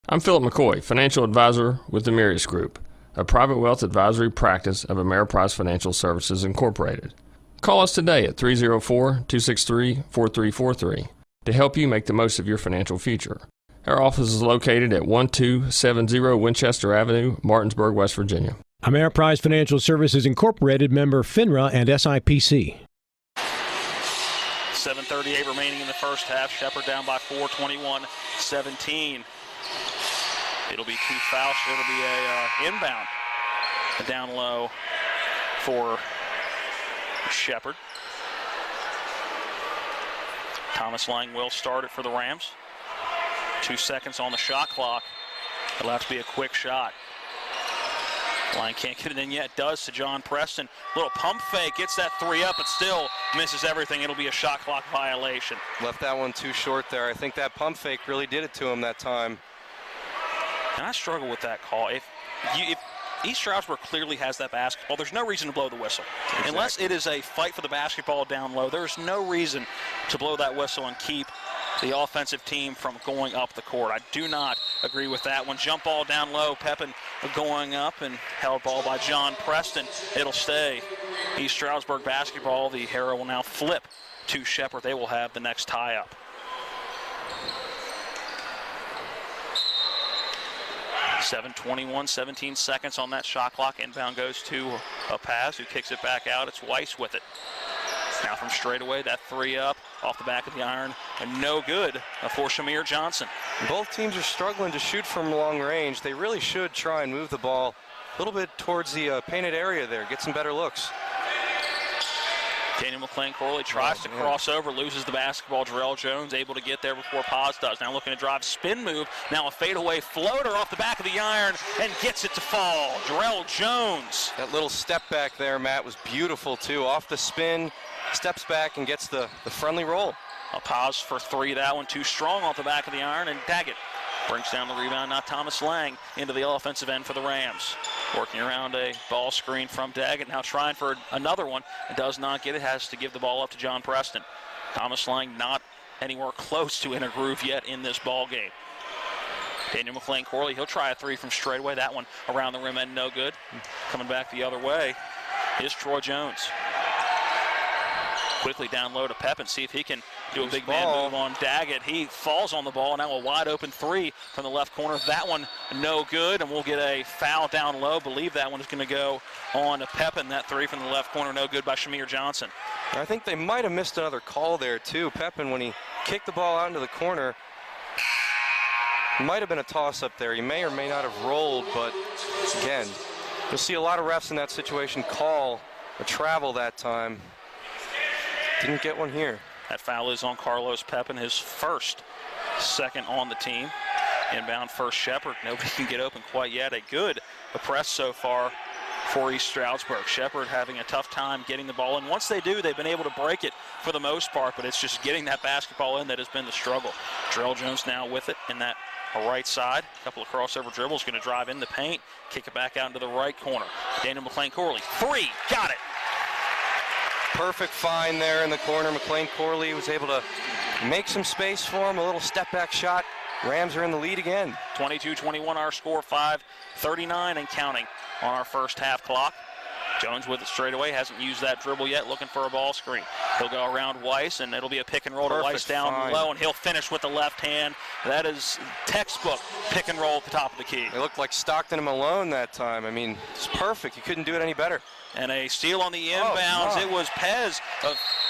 I'm Philip McCoy, financial advisor with the Mirius Group, a private wealth advisory practice of Ameriprise Financial Services Incorporated. Call us today at 304-263-4343 to help you make the most of your financial future. Our office is located at 1270 Winchester Avenue, Martinsburg, West Virginia. Ameriprise Financial Services Incorporated, member FINRA and SIPC. 7:38 remaining in the first half. Shepherd down by 4, 21-17. It'll be two fouls. It'll be a inbound down low for Shepherd. Thomas Lang will start it for the Rams. 2 seconds on the shot clock. It'll have to be a quick shot. Lang can't get it in yet. Does to John Preston. Little pump fake. Gets that three up, but still misses everything. It'll be a shot clock violation. Left that one too short there. I think that pump fake really did it to him that time. And I struggle with that call. If East Stroudsburg clearly has that basketball, there's no reason to blow the whistle. Exactly. Unless it is a fight for the basketball down low, there's no reason to blow that whistle and keep the offensive team from going up the court. I do not agree with that one. Jump ball down low. Pepin going up and held ball by John Preston. It'll stay East Stroudsburg basketball. The arrow will now flip to Shepherd. They will have the next tie up. .21, 17 seconds on that shot clock. Inbound goes to a pass who kicks it back out. It's Weiss with it. Now from straightaway, that three up off the back of the iron, and no good for Shamir Johnson. Both teams are struggling to shoot from long range. They really should try and move the ball a little bit towards the painted area there, get some better looks. Daniel McLean-Corley tries to cross over, loses the basketball. Jarrell Jones able to get there before Paz does. Now looking to drive, spin move. Now a fadeaway floater off the back of the iron and gets it to fall. Jarrell Jones. That little step back there, Matt, was beautiful too. Off the spin, steps back and gets the friendly roll. A pause for three. That one too strong off the back of the iron, and Daggett brings down the rebound. Now Thomas Lang into the offensive end for the Rams. Working around a ball screen from Daggett. Now trying for another one. It does not get it. Has to give the ball up to John Preston. Thomas Lang not anywhere close to in a groove yet in this ball game. Daniel McLean-Corley, he'll try a three from straightaway. That one around the rim and no good. Coming back the other way is Troy Jones. Quickly down low to Pepin, see if he can do a big man move on Daggett. He falls on the ball. Now a wide open three from the left corner. That one no good, and we'll get a foul down low. Believe that one is going to go on to Pepin. That three from the left corner, no good by Shamir Johnson. I think they might have missed another call there too. Pepin, when he kicked the ball out into the corner, might have been a toss up there. He may or may not have rolled, but again, you'll see a lot of refs in that situation call a travel that time. Didn't get one here. That foul is on Carlos Pepin, his second on the team. Inbound first Shepherd. Nobody can get open quite yet. A good press so far for East Stroudsburg. Shepherd having a tough time getting the ball in. Once they do, they've been able to break it for the most part, but it's just getting that basketball in that has been the struggle. Jarrell Jones now with it in that right side. A couple of crossover dribbles, going to drive in the paint, kick it back out into the right corner. Daniel McLean-Corley, three, got it. Perfect find there in the corner. McLean-Corley was able to make some space for him, a little step back shot. Rams are in the lead again. 22-21 our score, 5:39 and counting on our first half clock. Jones with it straight away, hasn't used that dribble yet, looking for a ball screen. He'll go around Weiss, and it'll be a pick and roll to Weiss down low, and he'll finish with the left hand. That is textbook pick and roll at the top of the key. It looked like Stockton and Malone that time. I mean, it's perfect. You couldn't do it any better. And a steal on the inbounds. It was Pez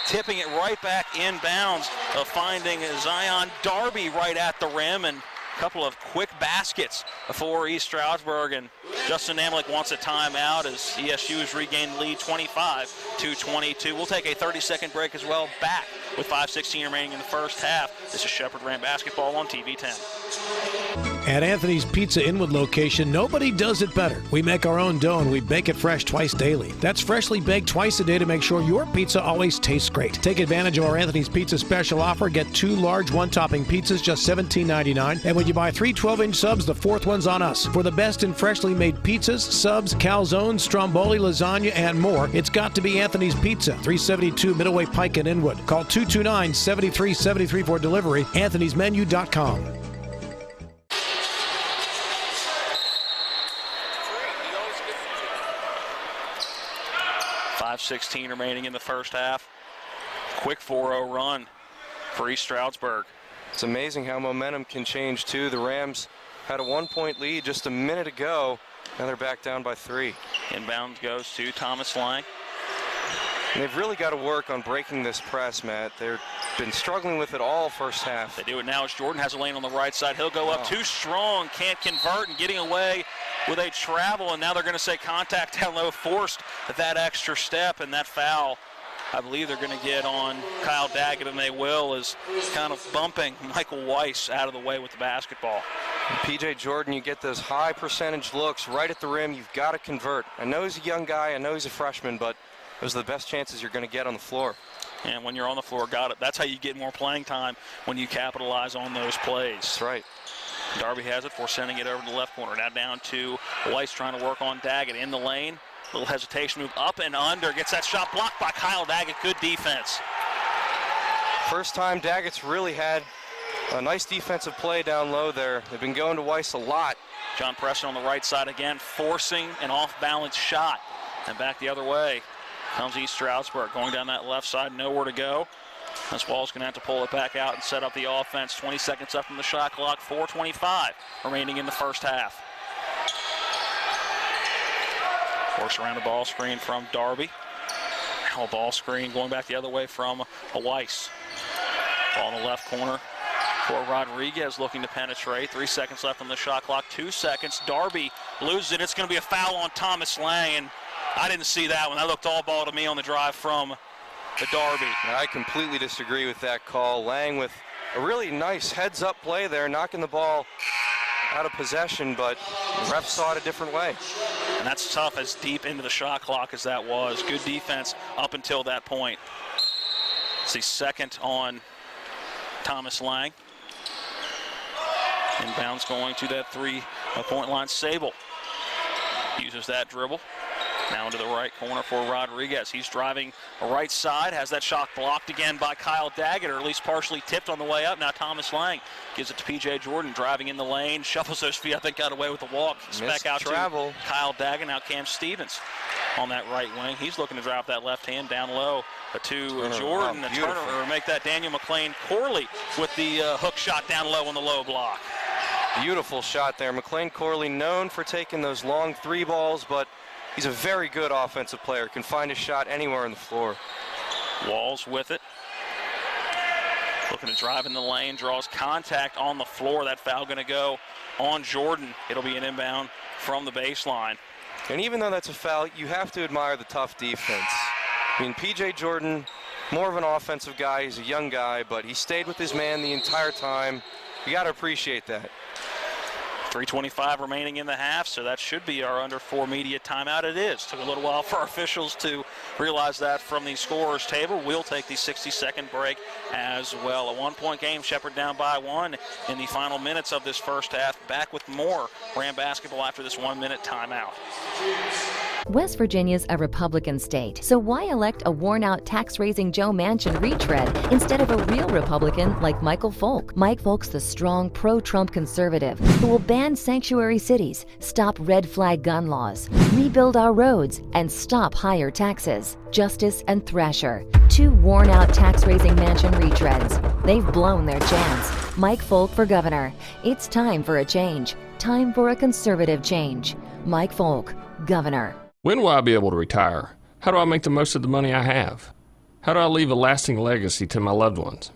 tipping it right back inbounds, finding Zion Darby right at the rim, and a couple of quick baskets for East Stroudsburg. And Justin Namlick wants a timeout as ESU has regained the lead 25-22. We'll take a 30-second break as well. Back with 5:16 remaining in the first half. This is Shepherd Ram basketball on TV 10. At Anthony's Pizza Inwood location, nobody does it better. We make our own dough and we bake it fresh twice daily. That's freshly baked twice a day to make sure your pizza always tastes great. Take advantage of our Anthony's Pizza special offer. Get 2 large one-topping pizzas, just $17.99. And when you buy 3 12-inch subs, the 4th one's on us. For the best in freshly made pizzas, subs, calzones, stromboli, lasagna, and more, it's got to be Anthony's Pizza, 372 Middleway Pike in Inwood. Call 229-7373 for delivery. Anthony'sMenu.com. 5:16 remaining in the first half. Quick 4-0 run for East Stroudsburg. It's amazing how momentum can change too. The Rams had a 1-point lead just a minute ago. Now they're back down by 3. Inbound goes to Thomas Lang. And they've really got to work on breaking this press, Matt. They're been struggling with it all first half. They do it now as Jordan has a lane on the right side. He'll go up too strong, can't convert, and getting away with a travel, and now they're going to say contact down low, forced that extra step, and that foul I believe they're going to get on Kyle Daggett, and they will, is kind of bumping Michael Weiss out of the way with the basketball. And P.J. Jordan, you get those high percentage looks right at the rim. You've got to convert. I know he's a young guy. I know he's a freshman, but those are the best chances you're going to get on the floor. And when you're on the floor, got it. That's how you get more playing time, when you capitalize on those plays. That's right. Darby has it for sending it over to the left corner. Now down to Weiss, trying to work on Daggett in the lane. Little hesitation, move up and under. Gets that shot blocked by Kyle Daggett. Good defense. First time Daggett's really had a nice defensive play down low there. They've been going to Weiss a lot. John Preston on the right side again, forcing an off-balance shot. And back the other way comes East Stroudsburg. Going down that left side, nowhere to go. This Wall's going to have to pull it back out and set up the offense. 20 seconds up from the shot clock, 4:25 remaining in the first half. Force around a ball screen from Darby. Now a ball screen going back the other way from Weiss. Ball in the left corner for Rodriguez, looking to penetrate. 3 seconds left on the shot clock, 2 seconds. Darby loses it. It's going to be a foul on Thomas Lang, and I didn't see that one. That looked all ball to me on the drive from the Darby. I completely disagree with that call. Lang with a really nice heads-up play there, knocking the ball out of possession, but the ref saw it a different way. And that's tough, as deep into the shot clock as that was. Good defense up until that point. It's the second on Thomas Lang. Inbounds going to that three-point line. Sable uses that dribble. Now into the right corner for Rodriguez. He's driving right side, has that shot blocked again by Kyle Daggett, or at least partially tipped on the way up. Now Thomas Lang gives it to P.J. Jordan, driving in the lane, shuffles those feet, I think got away with the walk. It's back out travel to Kyle Daggett. Now Cam Stevens on that right wing. He's looking to drop that left hand down low to Jordan. The turnover, make that Daniel McLean Corley with the hook shot down low on the low block. Beautiful shot there. McLean Corley known for taking those long three balls, but he's a very good offensive player. Can find a shot anywhere on the floor. Walls with it. Looking to drive in the lane, draws contact on the floor. That foul going to go on Jordan. It'll be an inbound from the baseline. And even though that's a foul, you have to admire the tough defense. I mean, P.J. Jordan, more of an offensive guy. He's a young guy, but he stayed with his man the entire time. You got to appreciate that. 3:25 remaining in the half, so that should be our under 4 media timeout. It is. Took a little while for our officials to realize that from the scorer's table. We'll take the 60-second break as well. A 1-point game, Shepherd down by 1 in the final minutes of this first half. Back with more Ram basketball after this 1-minute timeout. West Virginia's a Republican state, so why elect a worn-out tax-raising Joe Manchin retread instead of a real Republican like Michael Folk? Mike Folk's the strong, pro-Trump conservative who will ban sanctuary cities, stop red flag gun laws, rebuild our roads, and stop higher taxes. Justice and Thrasher, 2 worn-out tax-raising Manchin retreads. They've blown their chance. Mike Folk for governor. It's time for a change. Time for a conservative change. Mike Folk, governor. When will I be able to retire? How do I make the most of the money I have? How do I leave a lasting legacy to my loved ones?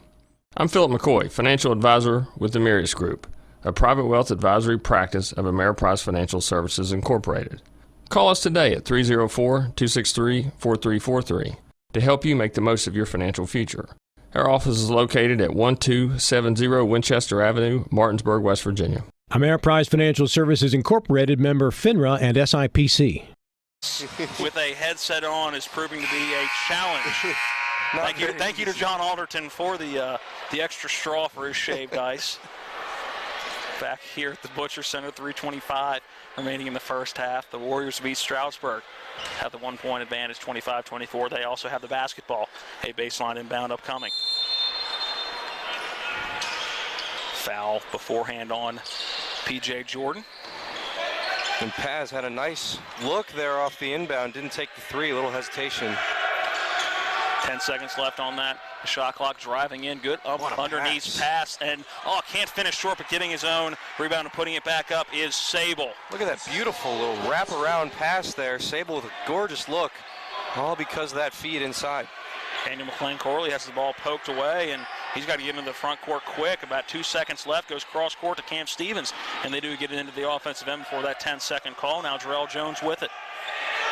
I'm Philip McCoy, financial advisor with the Mirius Group, a private wealth advisory practice of Ameriprise Financial Services Incorporated. Call us today at 304-263-4343 to help you make the most of your financial future. Our office is located at 1270 Winchester Avenue, Martinsburg, West Virginia. Ameriprise Financial Services Incorporated, member FINRA and SIPC. With a headset on is proving to be a challenge. Thank you to John Alderton for the extra straw for his shaved ice. Back here at the Butcher Center, 3:25 remaining in the first half. The Warriors beat Stroudsburg, have the 1-point advantage, 25-24. They also have the basketball, a baseline inbound upcoming. Foul beforehand on P.J. Jordan. And Paz had a nice look there off the inbound, didn't take the three, a little hesitation. 10 seconds left on that shot clock, driving in, good up underneath pass, and can't finish short, but getting his own rebound and putting it back up is Sable. Look at that beautiful little wraparound pass there. Sable with a gorgeous look, all because of that feed inside. Daniel McLean Corley has the ball poked away, and he's got to get into the front court quick. About 2 seconds left, goes cross court to Cam Stevens, and they do get it into the offensive end before that 10-second call. Now Jarrell Jones with it.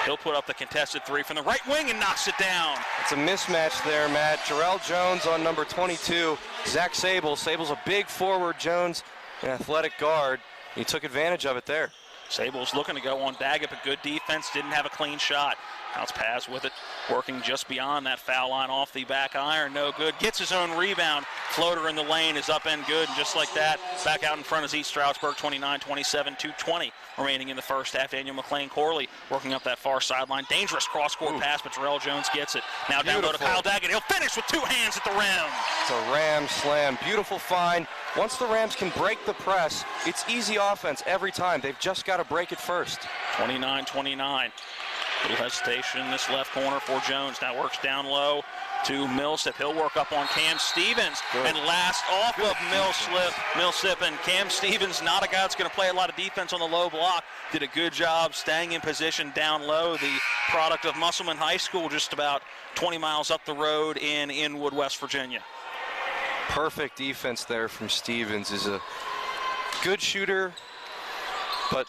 He'll put up the contested three from the right wing and knocks it down. It's a mismatch there, Matt. Jarrell Jones on number 22. Zach Sable. Sable's a big forward. Jones an athletic guard. He took advantage of it there. Sable's looking to go on Daggett, but good defense. Didn't have a clean shot. Bounce pass with it, working just beyond that foul line off the back iron. No good. Gets his own rebound. Floater in the lane is up and good. And just like that, back out in front is East Stroudsburg, 29-27, 2:20 remaining in the first half. Daniel McLean Corley working up that far sideline. Dangerous cross-court pass, but Jarrell Jones gets it. Now down low to Kyle Daggett. He'll finish with 2 hands at the rim. It's a Ram slam. Beautiful find. Once the Rams can break the press, it's easy offense every time. They've just got to break it first. 29-29. Little hesitation in this left corner for Jones. Now works down low to Millsip. He'll work up on Cam Stevens. Good. And last off of Millsip. And Cam Stevens, not a guy that's going to play a lot of defense on the low block. Did a good job staying in position down low. The product of Musselman High School, just about 20 miles up the road in Inwood, West Virginia. Perfect defense there from Stevens. Is a good shooter, but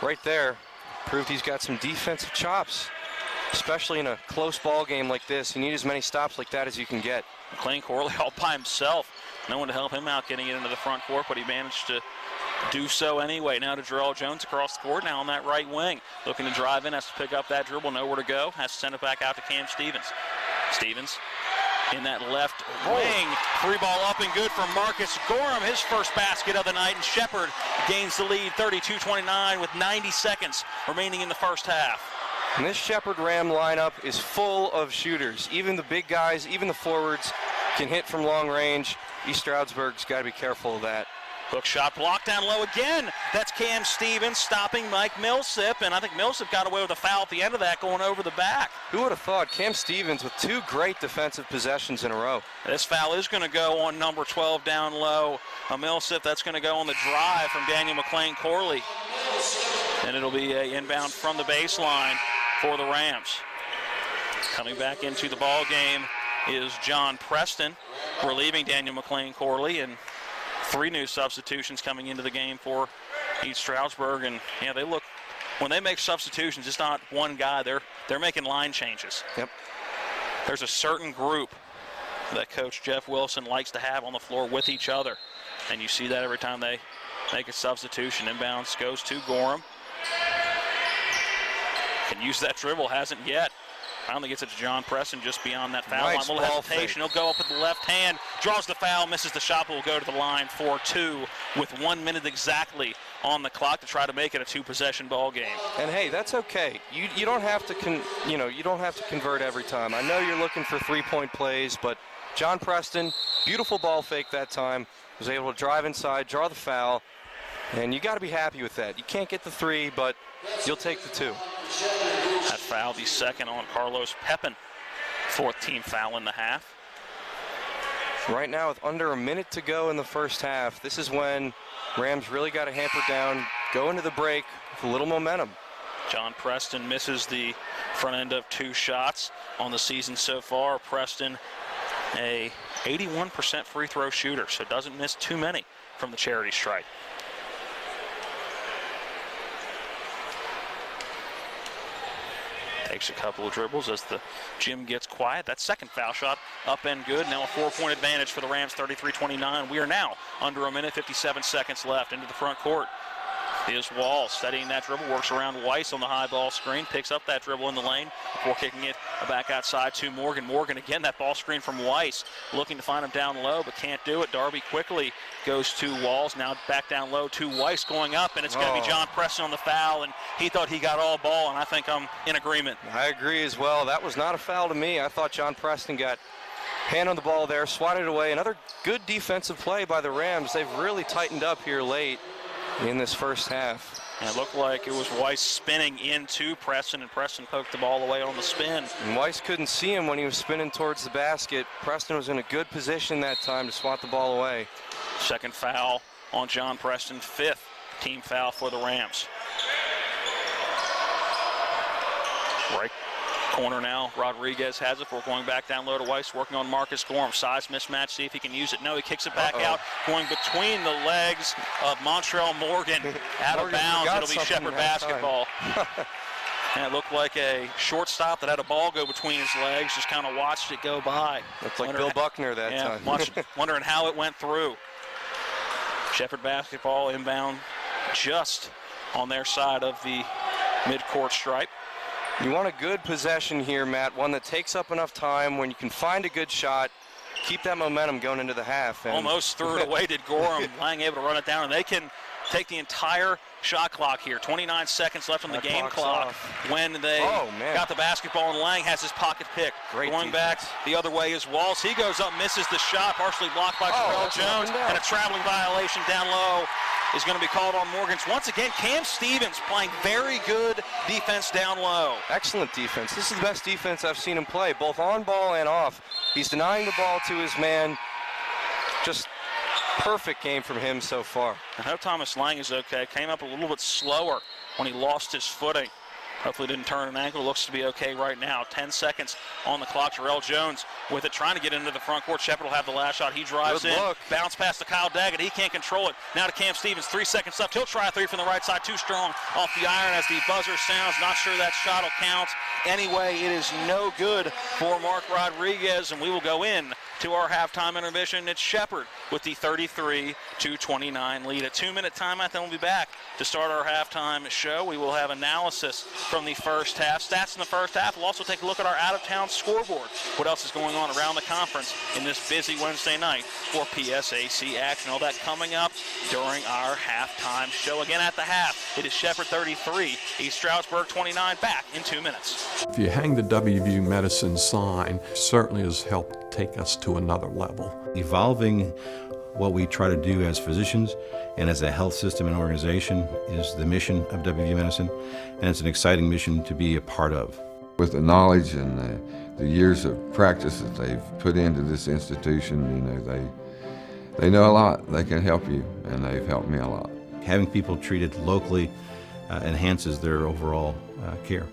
right there proved he's got some defensive chops, especially in a close ball game like this. You need as many stops like that as you can get. McLean Corley all by himself. No one to help him out getting it into the front court, but he managed to do so anyway. Now to Jarrell Jones across the court, now on that right wing. Looking to drive in, has to pick up that dribble, nowhere to go. Has to send it back out to Cam Stevens. Stevens in that left wing. Free ball up and good for Marcus Gorham. His first basket of the night, and Shepherd gains the lead 32-29 with 90 seconds remaining in the first half. And this Shepherd Ram lineup is full of shooters. Even the big guys, even the forwards can hit from long range. East Stroudsburg's got to be careful of that. Hook shot blocked down low again. That's Cam Stevens stopping Mike Millsip, and I think Millsip got away with a foul at the end of that going over the back. Who would have thought? Cam Stevens with 2 great defensive possessions in a row. This foul is going to go on number 12 down low. Millsip, that's going to go on the drive from Daniel McLean Corley. And it'll be an inbound from the baseline for the Rams. Coming back into the ball game is John Preston, relieving Daniel McLean Corley, and 3 new substitutions coming into the game for East Stroudsburg. And yeah, they look, when they make substitutions, it's not one guy. They're making line changes. Yep. There's a certain group that Coach Jeff Wilson likes to have on the floor with each other, and you see that every time they make a substitution. Inbounds goes to Gorham. Can use that dribble, hasn't yet. Finally gets it to John Preston just beyond that foul line. A little hesitation. He'll go up with the left hand, draws the foul, misses the shot, but will go to the line for 2 with 1 minute exactly on the clock to try to make it a 2-possession ball game. And hey, that's okay. You don't have to you don't have to convert every time. I know you're looking for 3-point plays, but John Preston, beautiful ball fake that time, was able to drive inside, draw the foul, and you got to be happy with that. You can't get the 3, but you'll take the 2. That foul, the second on Carlos Pepin. 4th team foul in the half. Right now, with under a minute to go in the first half, this is when Rams really got to hamper down, go into the break with a little momentum. John Preston misses the front end of 2 shots on the season so far. Preston, a 81% free throw shooter, so doesn't miss too many from the charity stripe. Takes a couple of dribbles as the gym gets quiet. That second foul shot up and good. Now a 4-point advantage for the Rams, 33-29. We are now under a minute, 57 seconds left. Into the front court is Wall, studying that dribble, works around Weiss on the high ball screen, picks up that dribble in the lane before kicking it back outside to Morgan. Morgan again, that ball screen from Weiss, looking to find him down low, but can't do it. Darby quickly goes to Walls, now back down low to Weiss going up, and it's going to be John Preston on the foul, and he thought he got all ball, and I think I'm in agreement. I agree as well. That was not a foul to me. I thought John Preston got hand on the ball there, swatted away. Another good defensive play by the Rams. They've really tightened up here late in this first half. And it looked like it was Weiss spinning into Preston, and Preston poked the ball away on the spin. And Weiss couldn't see him when he was spinning towards the basket. Preston was in a good position that time to swat the ball away. Second foul on John Preston, 5th team foul for the Rams. Right Corner now, Rodriguez has it. We're going back down low to Weiss, working on Marcus Gorham. Size mismatch, see if he can use it. No, he kicks it back out, going between the legs of Montrell Morgan. Out of bounds, it'll be Shepherd basketball. And it looked like a shortstop that had a ball go between his legs, just kind of watched it go by. Looked like Bill Buckner that time. Wondering how it went through. Shepherd basketball inbound just on their side of the midcourt stripe. You want a good possession here, Matt, one that takes up enough time when you can find a good shot, keep that momentum going into the half. And almost threw it away, did Gorham. Lang able to run it down, and they can take the entire shot clock here. 29 seconds left on the game clock when they got the basketball, and Lang has his pocket pick. Going back the other way is Walls. He goes up, misses the shot, partially blocked by Terrell Jones, and a traveling violation down low is going to be called on Morgans. Once again, Cam Stevens playing very good defense down low. Excellent defense. This is the best defense I've seen him play, both on ball and off. He's denying the ball to his man. Just perfect game from him so far. I hope Thomas Lang is okay. Came up a little bit slower when he lost his footing. Hopefully didn't turn an ankle. Looks to be okay right now. 10 seconds on the clock. Terrell Jones with it, trying to get into the front court. Shepherd will have the last shot. He drives in. Bounce pass to Kyle Daggett. He can't control it. Now to Cam Stevens. 3 seconds left. He'll try a three from the right side. Too strong off the iron as the buzzer sounds. Not sure that shot will count. Anyway, it is no good for Mark Rodriguez, and we will go in to our halftime intermission. It's Shepherd with the 33-29 lead. A 2-minute timeout, then we'll be back to start our halftime show. We will have analysis from the first half, stats in the first half. We'll also take a look at our out-of-town scoreboard. What else is going on around the conference in this busy Wednesday night for PSAC action? All that coming up during our halftime show. Again at the half, it is Shepherd 33, East Stroudsburg 29, back in 2 minutes. If you hang the WVU Medicine sign, certainly has helped take us to another level. Evolving what we try to do as physicians and as a health system and organization is the mission of WVU Medicine, and it's an exciting mission to be a part of. With the knowledge and the years of practice that they've put into this institution, you know, they know a lot. They can help you, and they've helped me a lot. Having people treated locally enhances their overall care.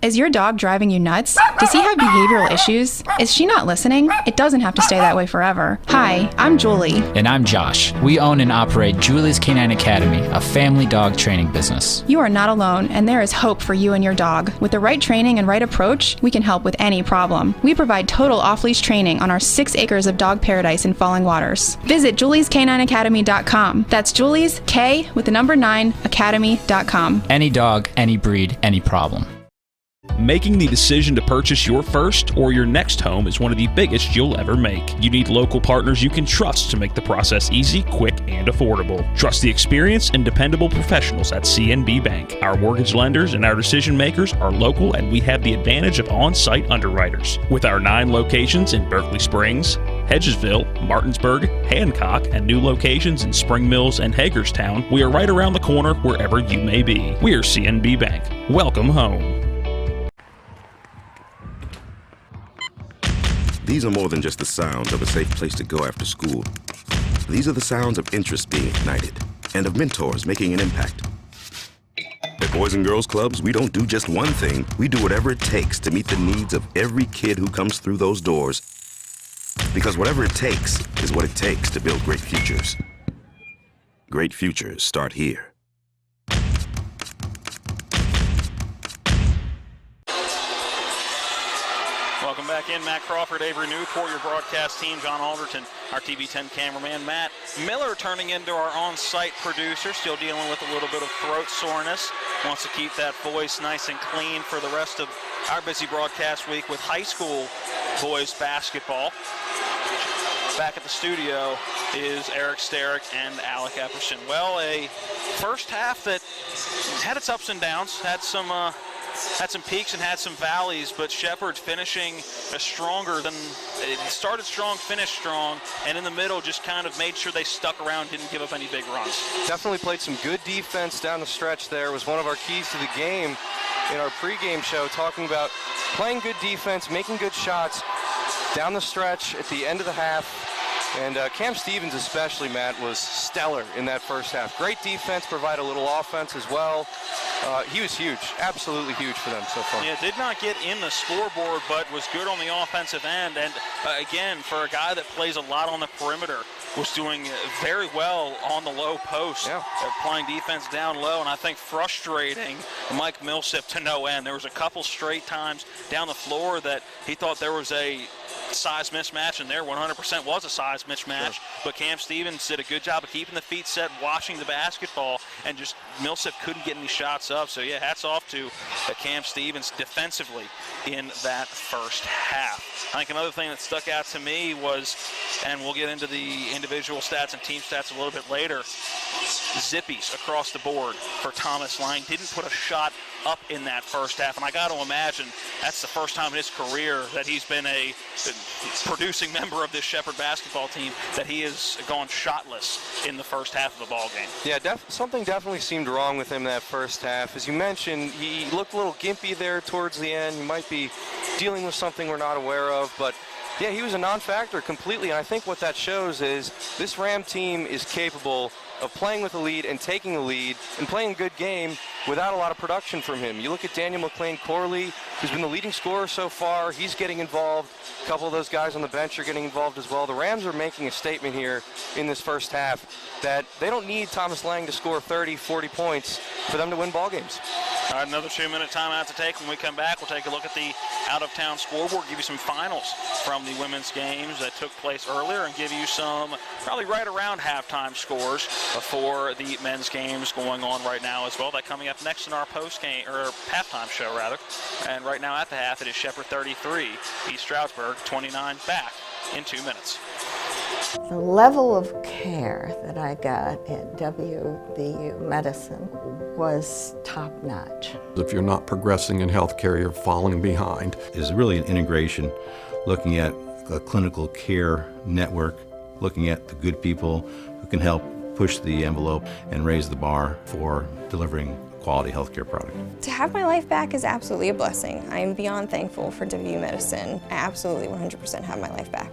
Is your dog driving you nuts? Does he have behavioral issues? Is she not listening? It doesn't have to stay that way forever. Hi, I'm Julie. And I'm Josh. We own and operate Julie's Canine Academy, a family dog training business. You are not alone, and there is hope for you and your dog. With the right training and right approach, we can help with any problem. We provide total off-leash training on our 6 acres of dog paradise in Falling Waters. Visit juliescanineacademy.com. That's Julie's, K with the number 9, academy.com. Any dog, any breed, any problem. Making the decision to purchase your first or your next home is one of the biggest you'll ever make. You need local partners you can trust to make the process easy, quick, and affordable. Trust the experience and dependable professionals at CNB Bank. Our mortgage lenders and our decision makers are local, and we have the advantage of on-site underwriters. With our 9 locations in Berkeley Springs, Hedgesville, Martinsburg, Hancock, and new locations in Spring Mills and Hagerstown, we are right around the corner wherever you may be. We are CNB Bank. Welcome home. These are more than just the sounds of a safe place to go after school. These are the sounds of interest being ignited and of mentors making an impact. At Boys and Girls Clubs, we don't do just one thing. We do whatever it takes to meet the needs of every kid who comes through those doors. Because whatever it takes is what it takes to build great futures. Great futures start here. Welcome back in. Matt Crawford, Avery Newport, your broadcast team, John Alderton, our TV10 cameraman, Matt Miller turning into our on-site producer, still dealing with a little bit of throat soreness. Wants to keep that voice nice and clean for the rest of our busy broadcast week with high school boys basketball. Back at the studio is Eric Starrick and Alec Epperson. Well, a first half that had its ups and downs, had some peaks and had some valleys, but Shepherd finishing stronger than it started strong, finished strong, and in the middle just kind of made sure they stuck around, didn't give up any big runs. Definitely played some good defense down the stretch there. Was one of our keys to the game in our pregame show, talking about playing good defense, making good shots down the stretch at the end of the half. And Cam Stevens especially, Matt, was stellar in that first half. Great defense, provided a little offense as well. He was huge, absolutely huge for them so far. Yeah, did not get in the scoreboard, but was good on the offensive end. And again, for a guy that plays a lot on the perimeter, was doing very well on the low post, applying defense down low, and I think frustrating Mike Millsap to no end. There was a couple straight times down the floor that he thought there was a size mismatch, and there 100% was a size mismatch. Sure. But Cam Stevens did a good job of keeping the feet set, watching the basketball, and just Millsap couldn't get any shots up. So, yeah, hats off to Cam Stevens defensively in that first half. I think another thing that stuck out to me was, and we'll get into the individual stats and team stats a little bit later, zippies across the board for Thomas Lang. Didn't put a shot up in that first half, and I got to imagine that's the first time in his career that he's been a producing member of this Shepherd basketball team that he has gone shotless in the first half of the ball game. Yeah, something definitely seemed wrong with him that first half. As you mentioned, he looked a little gimpy there towards the end. He might be dealing with something we're not aware of, but yeah, he was a non-factor completely, and I think what that shows is this Ram team is capable of playing with a lead and taking a lead and playing a good game without a lot of production from him. You look at Daniel McLean-Corley, who's been the leading scorer so far. He's getting involved. A couple of those guys on the bench are getting involved as well. The Rams are making a statement here in this first half that they don't need Thomas Lang to score 30, 40 points for them to win ball games. All right, another 2-minute timeout to take. When we come back, we'll take a look at the out-of-town scoreboard, give you some finals from the women's games that took place earlier, and give you some probably right around halftime scores for the men's games going on right now as well. That coming up next in our post-game, or halftime show, rather. And right now at the half, it is Shepherd 33, East Stroudsburg 29, back in 2 minutes. The level of care that I got at WVU Medicine was top-notch. If you're not progressing in healthcare, you're falling behind. It's really an integration, looking at a clinical care network, looking at the good people who can help push the envelope and raise the bar for delivering quality healthcare product. To have my life back is absolutely a blessing. I am beyond thankful for WVU Medicine. I absolutely 100% have my life back.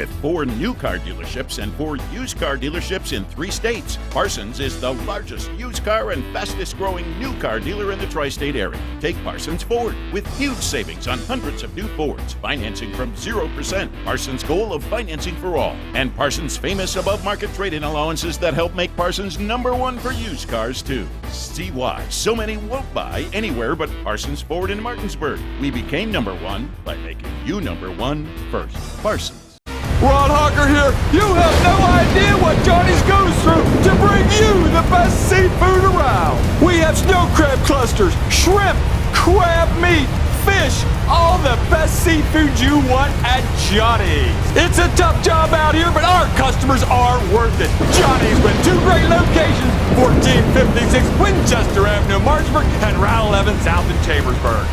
At 4 new car dealerships and 4 used car dealerships in 3 states, Parsons is the largest used car and fastest growing new car dealer in the tri-state area. Take Parsons Ford with huge savings on hundreds of new Fords, financing from 0%, Parsons' goal of financing for all, and Parsons' famous above-market trade-in allowances that help make Parsons #1 for used cars too. See why so many won't buy anywhere but Parsons Ford in Martinsburg. We became #1 by making you #1 first. Parsons. Ron Hawker here. You have no idea what Johnny's goes through to bring you the best seafood around. We have snow crab clusters, shrimp, crab meat, fish, all the best seafood you want at Johnny's. It's a tough job out here, but our customers are worth it. Johnny's with 2 great locations, 1456 Winchester Avenue, Martinsburg, and Route 11 South in Chambersburg.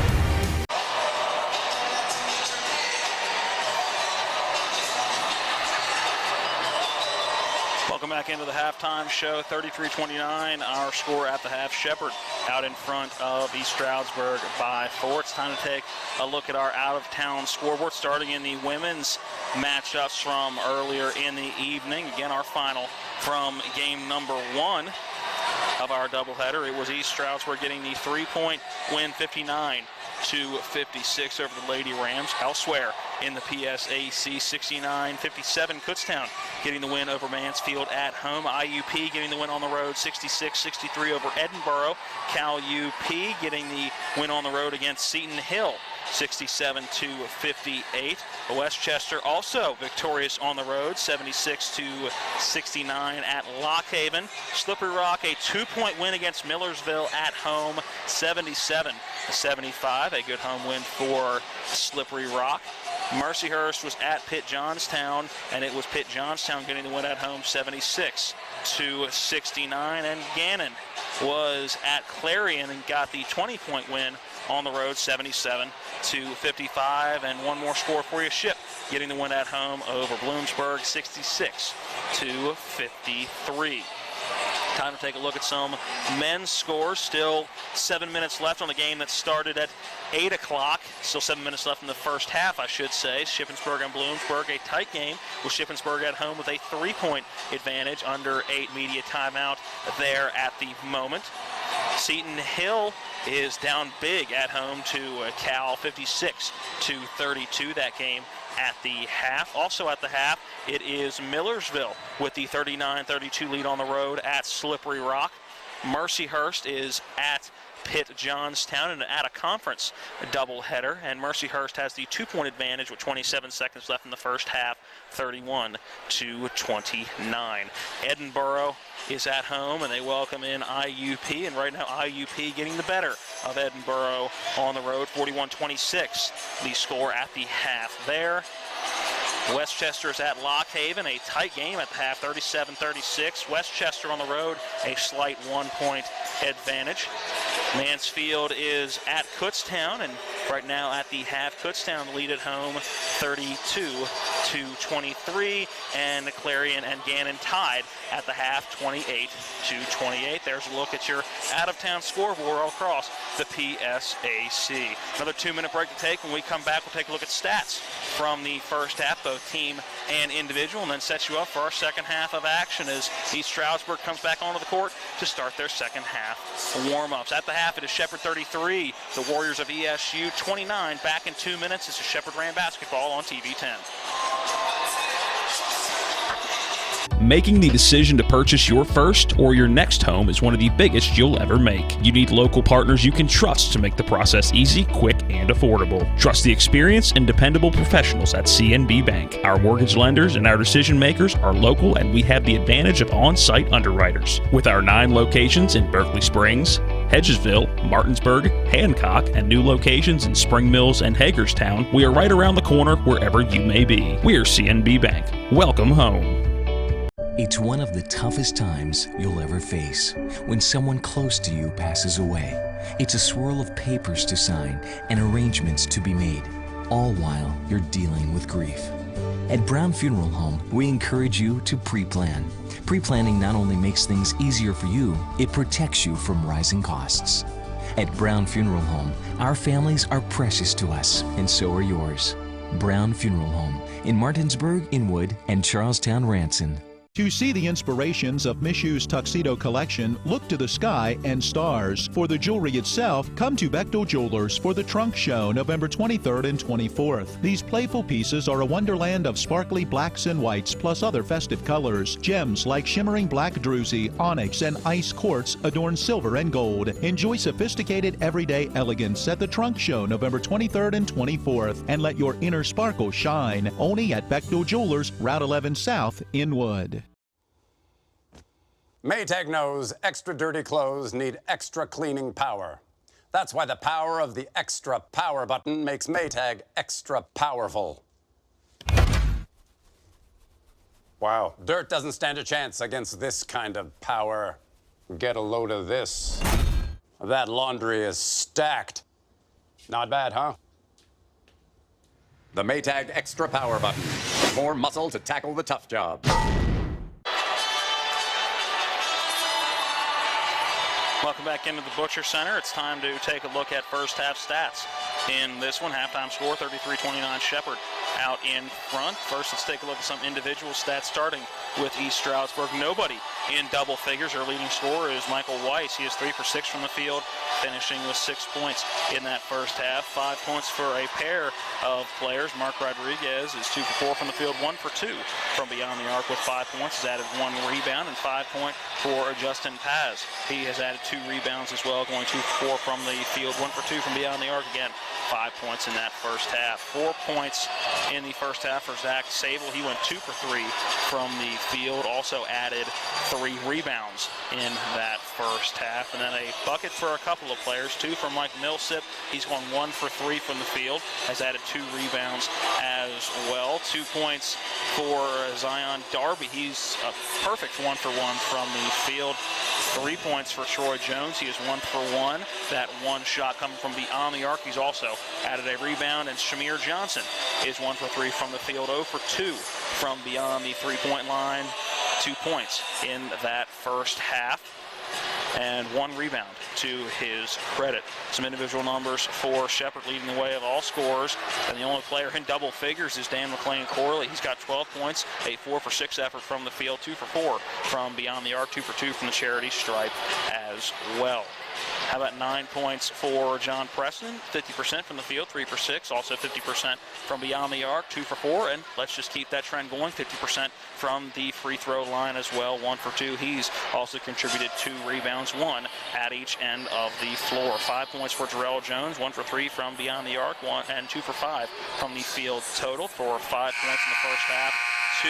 Welcome back into the halftime show, 33-29, our score at the half. Shepherd out in front of East Stroudsburg by 4. It's time to take a look at our out-of-town scoreboard, starting in the women's matchups from earlier in the evening. Again, our final from game number 1 of our doubleheader. It was East Stroudsburg getting the 3-point win, 59-56 over the Lady Rams. Elsewhere in the PSAC, 69-57, Kutztown getting the win over Mansfield at home. IUP getting the win on the road, 66-63 over Edinburgh. Cal UP getting the win on the road against Seton Hill, 67-58. Westchester also victorious on the road, 76-69 at Lock Haven. Slippery Rock a 2-point win against Millersville at home, 77-75. A good home win for Slippery Rock. Mercyhurst was at Pitt Johnstown, and it was Pitt Johnstown getting the win at home 76-69. And Gannon was at Clarion and got the 20-point win on the road, 77-55. And one more score for you, Ship getting the win at home over Bloomsburg, 66-53. Time to take a look at some men's scores. Still 7 minutes left on the game that started at 8 o'clock. Still 7 minutes left in the first half, I should say. Shippensburg and Bloomsburg, a tight game with Shippensburg at home with a 3-point advantage under 8 media timeout there at the moment. Seton Hill is down big at home to Cal, 56-32, that game at the half. Also at the half, it is Millersville with the 39-32 lead on the road at Slippery Rock. Mercyhurst is at Pitt Johnstown and at a conference doubleheader, and Mercyhurst has the 2-point advantage with 27 seconds left in the first half, 31-29. Edinboro is at home, and they welcome in IUP, and right now IUP getting the better of Edinboro on the road, 41-26, the score at the half there. Westchester is at Lock Haven, a tight game at the half, 37-36. Westchester on the road, a slight 1-point advantage. Mansfield is at Kutztown, and right now at the half, Kutztown lead at home 32-23, and Clarion and Gannon tied at the half, 28-28. There's a look at your out-of-town scoreboard all across the PSAC. Another 2-minute break to take. When we come back, we'll take a look at stats from the first half, both team and individual, and then set you up for our second half of action as East Shroudsburg comes back onto the court to start their second half warm-ups. At the half, it is Shepherd 33, the Warriors of ESU 29. Back in 2 minutes. This is Shepherd Ram Basketball on TV 10. Making the decision to purchase your first or your next home is one of the biggest you'll ever make. You need local partners you can trust to make the process easy, quick, and affordable. Trust the experience and dependable professionals at CNB Bank. Our mortgage lenders and our decision makers are local, and we have the advantage of on-site underwriters. With our 9 locations in Berkeley Springs, Hedgesville, Martinsburg, Hancock, and new locations in Spring Mills and Hagerstown, we are right around the corner wherever you may be. We are CNB Bank. Welcome home. It's one of the toughest times you'll ever face when someone close to you passes away. It's a swirl of papers to sign and arrangements to be made, all while you're dealing with grief. At Brown Funeral Home, we encourage you to pre-plan. Pre-planning not only makes things easier for you, it protects you from rising costs. At Brown Funeral Home, our families are precious to us, and so are yours. Brown Funeral Home in Martinsburg, Inwood, and Charlestown, Ranson. To see the inspirations of Mishu's tuxedo collection, look to the sky and stars. For the jewelry itself, come to Bechtel Jewelers for the Trunk Show, November 23rd and 24th. These playful pieces are a wonderland of sparkly blacks and whites, plus other festive colors. Gems like shimmering black druzy, onyx, and ice quartz adorn silver and gold. Enjoy sophisticated everyday elegance at the Trunk Show, November 23rd and 24th, and let your inner sparkle shine. Only at Bechtel Jewelers, Route 11 South, Inwood. Maytag knows extra dirty clothes need extra cleaning power. That's why the power of the extra power button makes Maytag extra powerful. Wow, dirt doesn't stand a chance against this kind of power. Get a load of this. That laundry is stacked. Not bad, huh? The Maytag extra power button. More muscle to tackle the tough job. Welcome back into the Butcher Center. It's time to take a look at first half stats. In this one, halftime score 33-29 Shepherd out in front. First, let's take a look at some individual stats, starting with East Stroudsburg. Nobody in double figures. Our leading scorer is Michael Weiss. He is 3 for 6 from the field, finishing with 6 points in that first half. 5 points for a pair of players. Mark Rodriguez is 2 for 4 from the field, 1 for 2 from beyond the arc with 5 points. He's added 1 rebound, and 5 points for Justin Paz. He has added 2 rebounds as well, going 2 for 4 from the field, 1 for 2 from beyond the arc. Again, 5 points in that first half. 4 points in the first half for Zach Sable. He went 2 for 3 from the field, also added 3 rebounds in that first half. And then a bucket for a couple of players, 2 from Mike Millsip. He's gone 1 for 3 from the field, has added 2 rebounds as well. 2 points for Zion Darby. He's a perfect 1 for 1 from the field. 3 points for Troy Jones. He is 1 for 1. That one shot coming from beyond the arc. He's also added a rebound. And Shamir Johnson is 1 for 3 from the field, 0 for 2 from beyond the three-point line. 2 points in that first half, and 1 rebound to his credit. Some individual numbers for Shepherd leading the way of all scorers, and the only player in double figures is Dan McLean-Corley. He's got 12 points, a 4 for 6 effort from the field, 2 for 4 from beyond the arc, 2 for 2 from the charity stripe as well. How about 9 points for John Preston? 50% from the field, 3 for 6, also 50% from beyond the arc, 2 for 4, and let's just keep that trend going. 50% from the free throw line as well, 1 for 2. He's also contributed 2 rebounds, 1 at each end of the floor. 5 points for Jarrell Jones, 1 for 3 from beyond the arc, 1 and 2 for 5 from the field total for 5 points in the first half. 2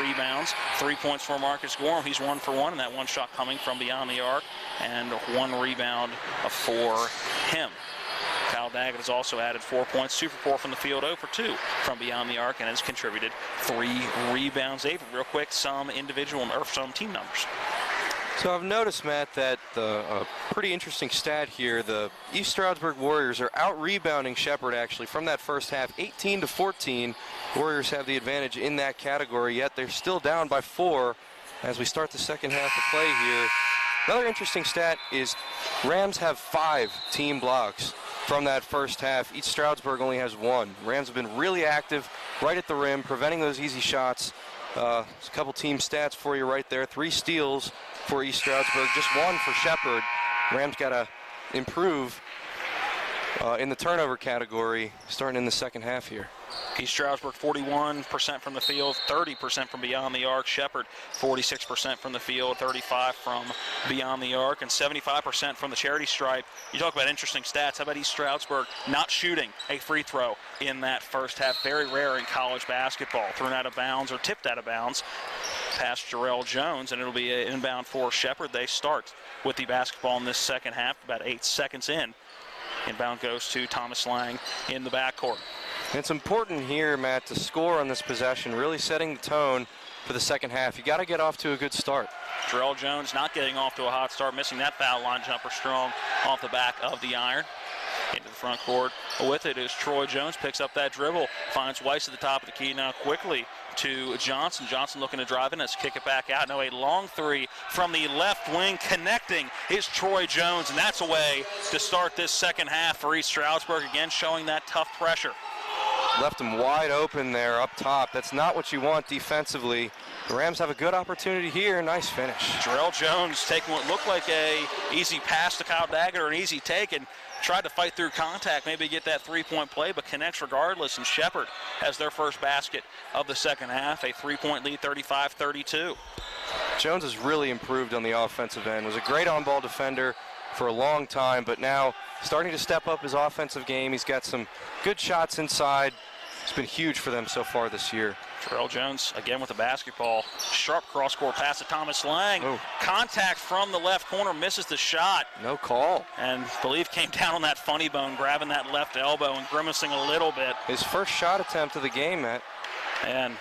rebounds, 3 points for Marcus Gorham. He's 1 for 1, and that one shot coming from beyond the arc, and 1 rebound for him. Kyle Daggett has also added 4 points, 2 for 4 from the field, 0 for 2 from beyond the arc, and has contributed 3 rebounds. Avery, real quick, some individual or some team numbers. So I've noticed, Matt, that a pretty interesting stat here. The East Stroudsburg Warriors are out-rebounding Shepherd, actually, from that first half, 18-14. Warriors have the advantage in that category, yet they're still down by 4 as we start the second half of play here. Another interesting stat is Rams have 5 team blocks from that first half. East Stroudsburg only has 1. Rams have been really active right at the rim, preventing those easy shots. There's a couple team stats for you right there. 3 steals for East Stroudsburg, just 1 for Shepherd. Rams got to improve in the turnover category starting in the second half here. East Stroudsburg 41% from the field, 30% from beyond the arc. Shepherd 46% from the field, 35% from beyond the arc, and 75% from the charity stripe. You talk about interesting stats. How about East Stroudsburg not shooting a free throw in that first half? Very rare in college basketball. Thrown out of bounds or tipped out of bounds past Jarrell Jones, and it'll be an inbound for Shepherd. They start with the basketball in this second half, about 8 seconds in. Inbound goes to Thomas Lang in the backcourt. And it's important here, Matt, to score on this possession, really setting the tone for the second half. You got to get off to a good start. Jarrell Jones not getting off to a hot start, missing that foul line jumper strong off the back of the iron. Into the front court with it is Troy Jones, picks up that dribble, finds Weiss at the top of the key now quickly to Johnson. Johnson looking to drive in, let's kick it back out. Now a long 3 from the left wing, connecting is Troy Jones, and that's a way to start this second half for East Stroudsburg, again showing that tough pressure. Left him wide open there up top. That's not what you want defensively. The Rams have a good opportunity here. Nice finish. Jarrell Jones taking what looked like a easy pass to Kyle Daggett, or an easy take, and tried to fight through contact, maybe get that 3-point play, but connects regardless, and Shepherd has their first basket of the second half, a 3-point lead, 35-32. Jones has really improved on the offensive end. Was a great on-ball defender for a long time, but now starting to step up his offensive game. He's got some good shots inside. It's been huge for them so far this year. Jarrell Jones again with the basketball. Sharp cross-court pass to Thomas Lang. Ooh. Contact from the left corner, misses the shot. No call. And I believe came down on that funny bone, grabbing that left elbow and grimacing a little bit. His first shot attempt of the game, Matt. And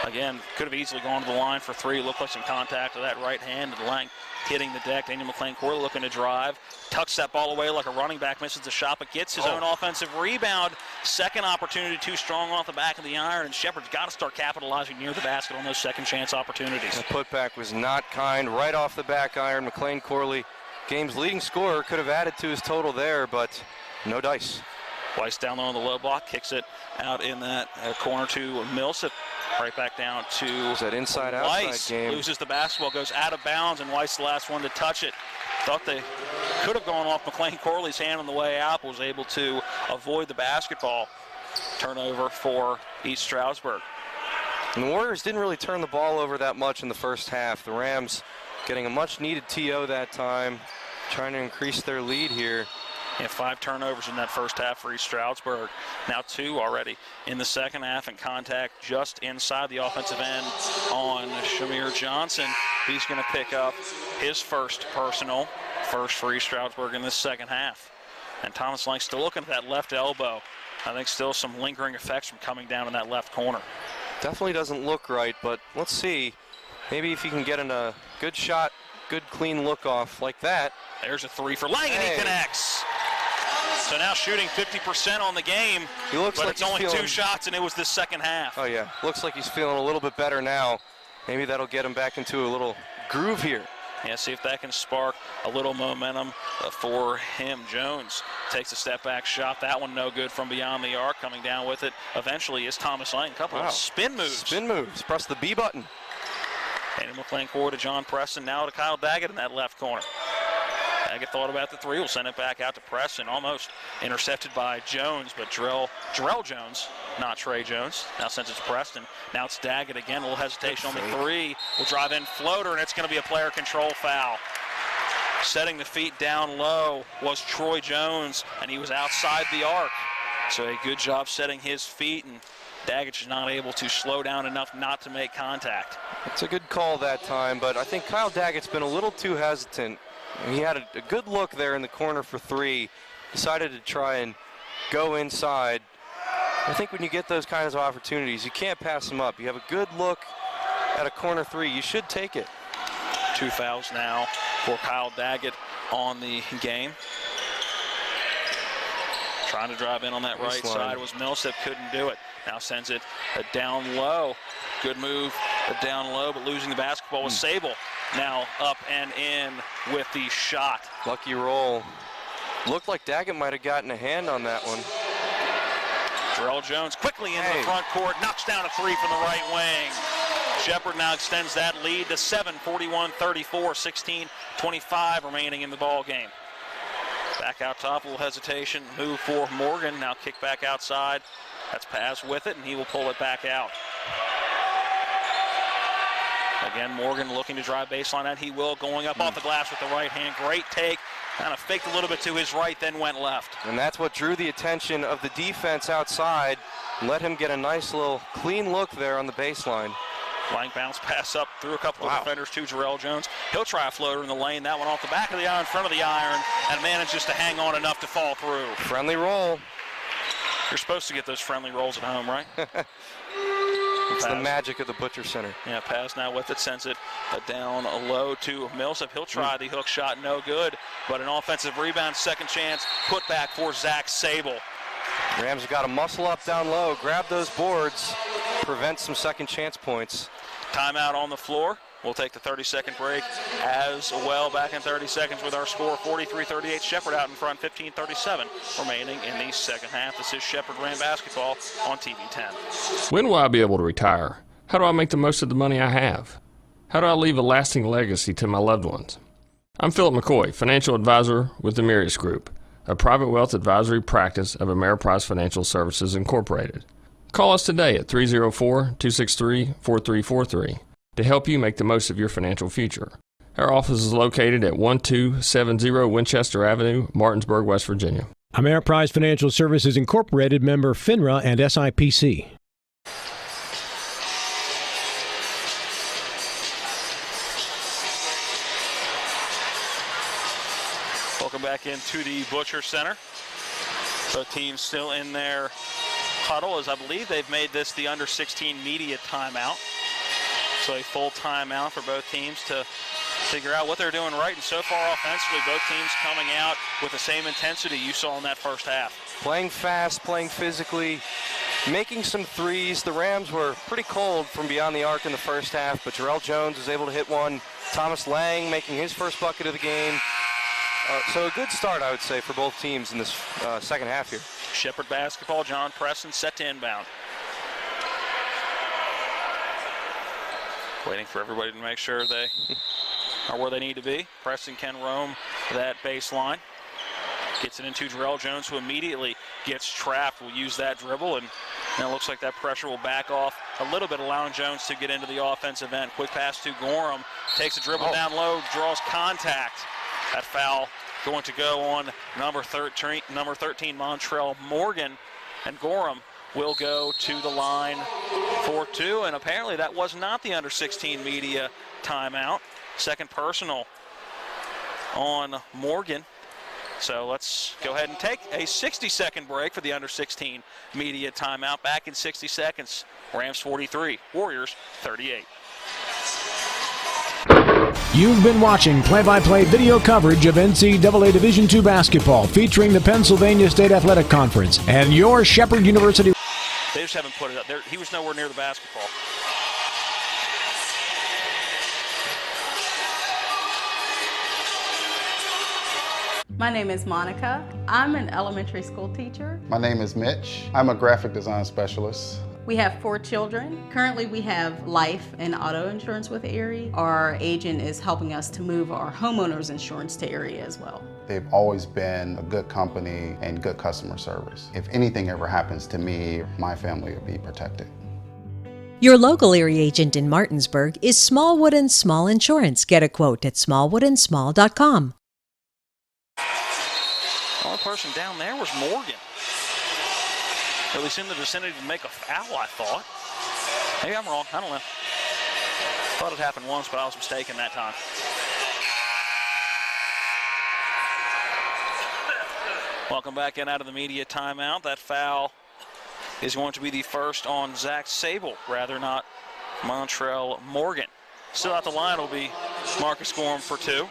again, could have easily gone to the line for 3. Looked like some contact with that right hand, and Lang hitting the deck. Daniel McLean-Corley looking to drive. Tucks that ball away like a running back, misses the shot, but gets his own offensive rebound. Second opportunity, too strong off the back of the iron, and Shepherd's got to start capitalizing near the basket on those second chance opportunities. The putback was not kind. Right off the back iron, McLean-Corley, game's leading scorer, could have added to his total there, but no dice. Weiss down low on the low block, kicks it out in that corner to Millsap. Right back down to that inside-outside Weiss. game. Loses the basketball, goes out of bounds, and Weiss the last one to touch it. Thought they could have gone off McLean-Corley's hand on the way out, but was able to avoid the basketball. Turnover for East Stroudsburg. And the Warriors didn't really turn the ball over that much in the first half. The Rams getting a much-needed TO that time, trying to increase their lead here Yeah, 5 turnovers in that first half for East Stroudsburg. Now 2 already in the second half, and contact just inside the offensive end on Shamir Johnson. He's going to pick up his first personal, first for East Stroudsburg in this second half. And Thomas Lang still looking at that left elbow. I think still some lingering effects from coming down in that left corner. Definitely doesn't look right, but let's see. Maybe if he can get in a good shot, good clean look off like that. There's a 3 for Lang, and he connects. So now shooting 50% on the game, He looks but like it's he's only feeling... 2 shots, and it was the second half. Oh, yeah. Looks like he's feeling a little bit better now. Maybe that'll get him back into a little groove here. Yeah, see if that can spark a little momentum for him. Jones takes a step-back shot. That one no good from beyond the arc. Coming down with it eventually is Thomas Lang. A couple of spin moves. Spin moves. Press the B button. And McLean forward to John Preston. Now to Kyle Daggett in that left corner. Daggett thought about the 3. Will send it back out to Preston. Almost intercepted by Jones, but Jarrell Jones, not Trey Jones, now sends it to Preston. Now it's Daggett again. A little hesitation on the 3. Will drive in floater, and it's going to be a player control foul. Setting the feet down low was Troy Jones, and he was outside the arc. So a good job setting his feet, and Daggett is not able to slow down enough not to make contact. It's a good call that time, but I think Kyle Daggett's been a little too hesitant. He had a good look there in the corner for 3. Decided to try and go inside. I think when you get those kinds of opportunities, you can't pass them up. You have a good look at a corner 3. You should take it. 2 fouls now for Kyle Daggett on the game. Trying to drive in on that right side was Millsap, couldn't do it. Now sends it down low. Good move down low, but losing the basketball was Sable. Now up and in with the shot. Lucky roll. Looked like Daggett might have gotten a hand on that one. Jarrell Jones quickly into the front court, knocks down a 3 from the right wing. Shepherd now extends that lead to 7, 41-34, 16-25 remaining in the ball game. Back out top, a little hesitation, move for Morgan. Now kick back outside. That's Paz with it, and he will pull it back out. Again, Morgan looking to drive baseline, and he will, going up off the glass with the right hand. Great take. Kind of faked a little bit to his right, then went left. And that's what drew the attention of the defense outside. Let him get a nice little clean look there on the baseline. Lang bounce pass up through a couple of defenders to Jarrell Jones. He'll try a floater in the lane. That one off the back of the iron, front of the iron, and manages to hang on enough to fall through. Friendly roll. You're supposed to get those friendly rolls at home, right? It's the magic of the Butcher Center. Yeah, Paz now with it, sends it down low to Millsap. He'll try the hook shot, no good, but an offensive rebound, second chance, put back for Zach Sable. Rams have got to muscle up down low, grab those boards, prevent some second chance points. Timeout on the floor. We'll take the 30-second break as well. Back in 30 seconds with our score, 43-38. Shepherd out in front, 15-37 remaining in the second half. This is Shepherd Ram basketball on TV 10. When will I be able to retire? How do I make the most of the money I have? How do I leave a lasting legacy to my loved ones? I'm Philip McCoy, financial advisor with the Mirius Group, a private wealth advisory practice of Ameriprise Financial Services Incorporated. Call us today at 304-263-4343 to help you make the most of your financial future. Our office is located at 1270 Winchester Avenue, Martinsburg, West Virginia. Ameriprise Financial Services Incorporated, member FINRA and SIPC. Welcome back into the Butcher Center. Both teams still in their huddle, as I believe they've made this the under-16 media timeout. So a full timeout for both teams to figure out what they're doing right. And so far offensively, both teams coming out with the same intensity you saw in that first half. Playing fast, playing physically, making some threes. The Rams were pretty cold from beyond the arc in the first half, but Jarrell Jones was able to hit one. Thomas Lang making his first bucket of the game. So a good start, I would say, for both teams in this second half here. Shepherd basketball, John Preston set to inbound. Waiting for everybody to make sure they are where they need to be. Preston can roam that baseline. Gets it into Jarrell Jones, who immediately gets trapped. Will use that dribble, and it looks like that pressure will back off a little bit, allowing Jones to get into the offensive end. Quick pass to Gorham. Takes a dribble down low, draws contact. That foul going to go on number 13 Montrell Morgan, and Gorham will go to the line for 2, and apparently that was not the under-16 media timeout. Second personal on Morgan. So let's go ahead and take a 60-second break for the under-16 media timeout. Back in 60 seconds. Rams 43, Warriors 38. You've been watching play-by-play video coverage of NCAA Division II basketball featuring the Pennsylvania State Athletic Conference and your Shepherd University. They just haven't put it up there. He was nowhere near the basketball. My name is Monica. I'm an elementary school teacher. My name is Mitch. I'm a graphic design specialist. We have 4 children. Currently we have life and auto insurance with Erie. Our agent is helping us to move our homeowners insurance to Erie as well. They've always been a good company and good customer service. If anything ever happens to me, my family will be protected. Your local Erie agent in Martinsburg is Smallwood & Small Insurance. Get a quote at smallwoodandsmall.com. The only person down there was Morgan. At least in the vicinity to make a foul, I thought. Maybe I'm wrong. I don't know. Thought it happened once, but I was mistaken that time. Welcome back in out of the media timeout. That foul is going to be the first on Zach Sable, rather not Montrell Morgan. Still at the line will be Marcus Gorham for 2.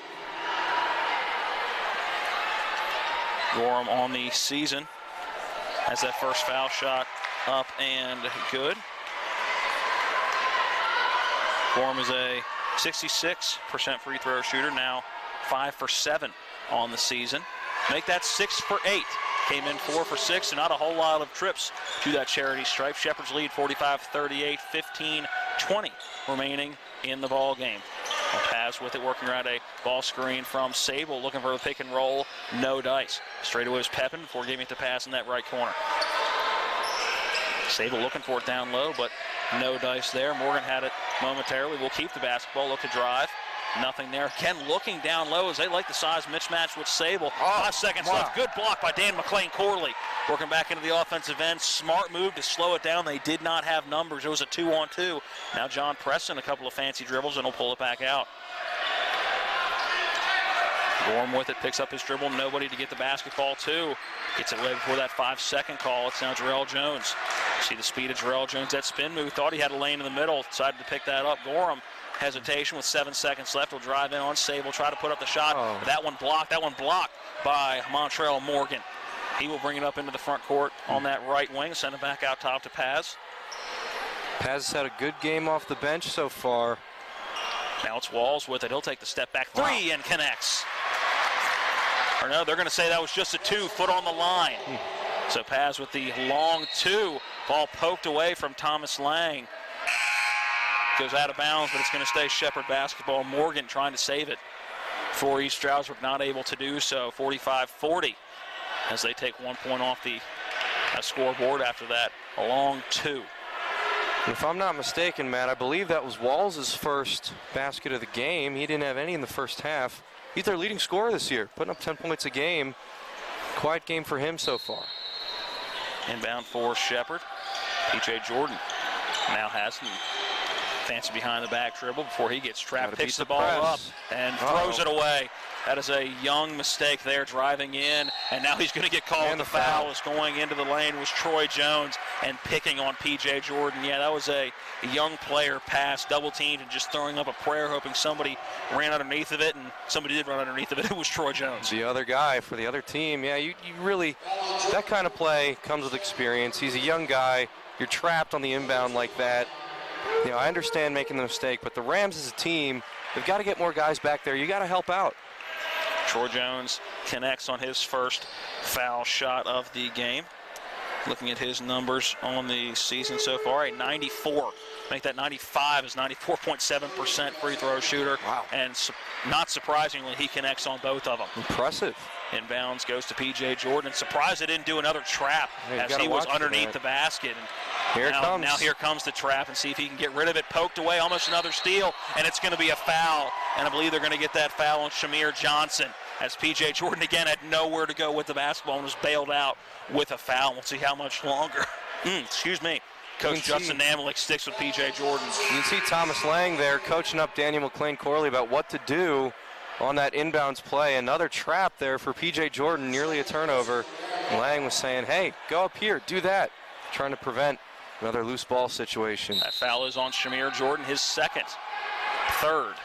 Gorham on the season has that first foul shot up and good. Gorham is a 66% free throw shooter, now 5 for 7 on the season. Make that 6 for 8. Came in 4 for 6, and not a whole lot of trips to that charity stripe. Shepherd's lead 45-38, 15-20 remaining in the ball game. Paz with it, working around a ball screen from Sable, looking for the pick and roll, no dice. Straight away was Pepin before giving it to Paz in that right corner. Sable looking for it down low, but no dice there. Morgan had it momentarily. Will keep the basketball, look to drive. Nothing there. Ken looking down low as they like the size mismatch with Sable. 5 seconds left. Good block by Dan McLean-Corley. Working back into the offensive end. Smart move to slow it down. They did not have numbers. It was a 2-on-2. Now John Preston, a couple of fancy dribbles, and he'll pull it back out. Gorham with it, picks up his dribble. Nobody to get the basketball to. Gets it away before that 5-second call. It's now Jarrell Jones. See the speed of Jarrell Jones. That spin move. Thought he had a lane in the middle. Decided to pick that up. Gorham. Hesitation with 7 seconds left. Will drive in on Sable, try to put up the shot. That one blocked by Montrell Morgan. He will bring it up into the front court on that right wing, send it back out top to Paz. Paz has had a good game off the bench so far. Now it's Walls with it. He'll take the step back 3 and connects. Or no, they're going to say that was just a 2, foot on the line. So Paz with the long 2. Ball poked away from Thomas Lang. Goes out of bounds, but it's going to stay Shepherd basketball. Morgan trying to save it for East Stroudsburg, not able to do so. 45-40 as they take 1 point off the scoreboard after that. A long 2. If I'm not mistaken, Matt, I believe that was Walls' first basket of the game. He didn't have any in the first half. He's their leading scorer this year, putting up 10 points a game. Quiet game for him so far. Inbound for Shepherd. P.J. Jordan now has him. Fancy behind the back dribble before he gets trapped, picks the ball up and throws it away. That is a young mistake there, driving in, and now he's going to get called. The foul is going into the lane was Troy Jones and picking on P.J. Jordan. Yeah, that was a young player pass, double teamed, and just throwing up a prayer, hoping somebody ran underneath of it, and somebody did run underneath of it. It was Troy Jones. The other guy for the other team. Yeah, you really, that kind of play comes with experience. He's a young guy. You're trapped on the inbound like that. You know, I understand making the mistake, but the Rams as a team, they've got to get more guys back there. You got to help out. Troy Jones connects on his first foul shot of the game. Looking at his numbers on the season so far, a 94. Make that 95 is 94.7% free throw shooter. Wow. And not surprisingly, he connects on both of them. Impressive. Inbounds goes to P.J. Jordan. Surprised they didn't do another trap as he was underneath the basket. And now here comes the trap, and see if he can get rid of it. Poked away, almost another steal, and it's going to be a foul. And I believe they're going to get that foul on Shamir Johnson. as P.J. Jordan again had nowhere to go with the basketball and was bailed out with a foul. We'll see how much longer. Excuse me. Coach Justin Namelick sticks with P.J. Jordan. You can see Thomas Lang there coaching up Daniel McLean-Corley about what to do on that inbounds play. Another trap there for P.J. Jordan, nearly a turnover. Lang was saying, hey, go up here, do that. Trying to prevent another loose ball situation. That foul is on Shamir Jordan, his third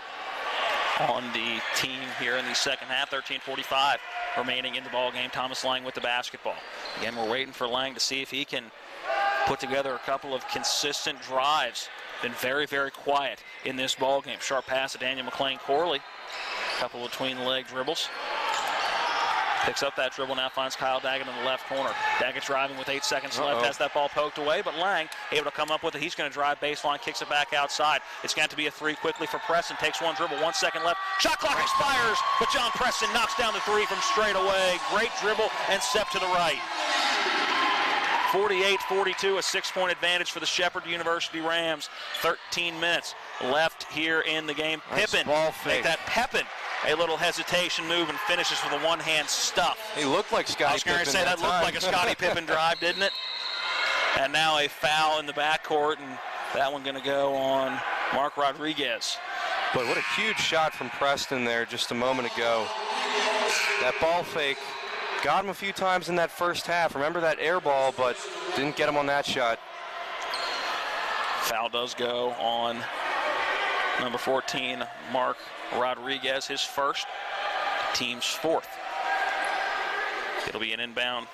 on the team here in the second half. 13:45 remaining in the ball game. Thomas Lang with the basketball. Again, we're waiting for Lang to see if he can put together a couple of consistent drives. Been very, very quiet in this ball game. Sharp pass to Daniel McLean-Corley. Couple of between-leg dribbles. Picks up that dribble, now finds Kyle Daggett in the left corner. Daggett driving with 8 seconds left, has that ball poked away, but Lang able to come up with it. He's going to drive baseline, kicks it back outside. It's going to be a three quickly for Preston. Takes one dribble, 1 second left. Shot clock expires, but John Preston knocks down the three from straight away. Great dribble and step to the right. 48-42, a 6-point advantage for the Shepherd University Rams. 13 minutes left here in the game. Nice Pippen, ball fake. make that Pippen. A little hesitation move and finishes with a one-hand stuff. He looked like Scottie Pippen. I was going to say that looked like a Scottie Pippen drive, didn't it? And now a foul in the backcourt, and that one going to go on Mark Rodriguez. But what a huge shot from Preston there just a moment ago. That ball fake got him a few times in that first half. Remember that air ball, but didn't get him on that shot. Foul does go on number 14, Mark Rodriguez, his first, team's fourth. It'll be an inbound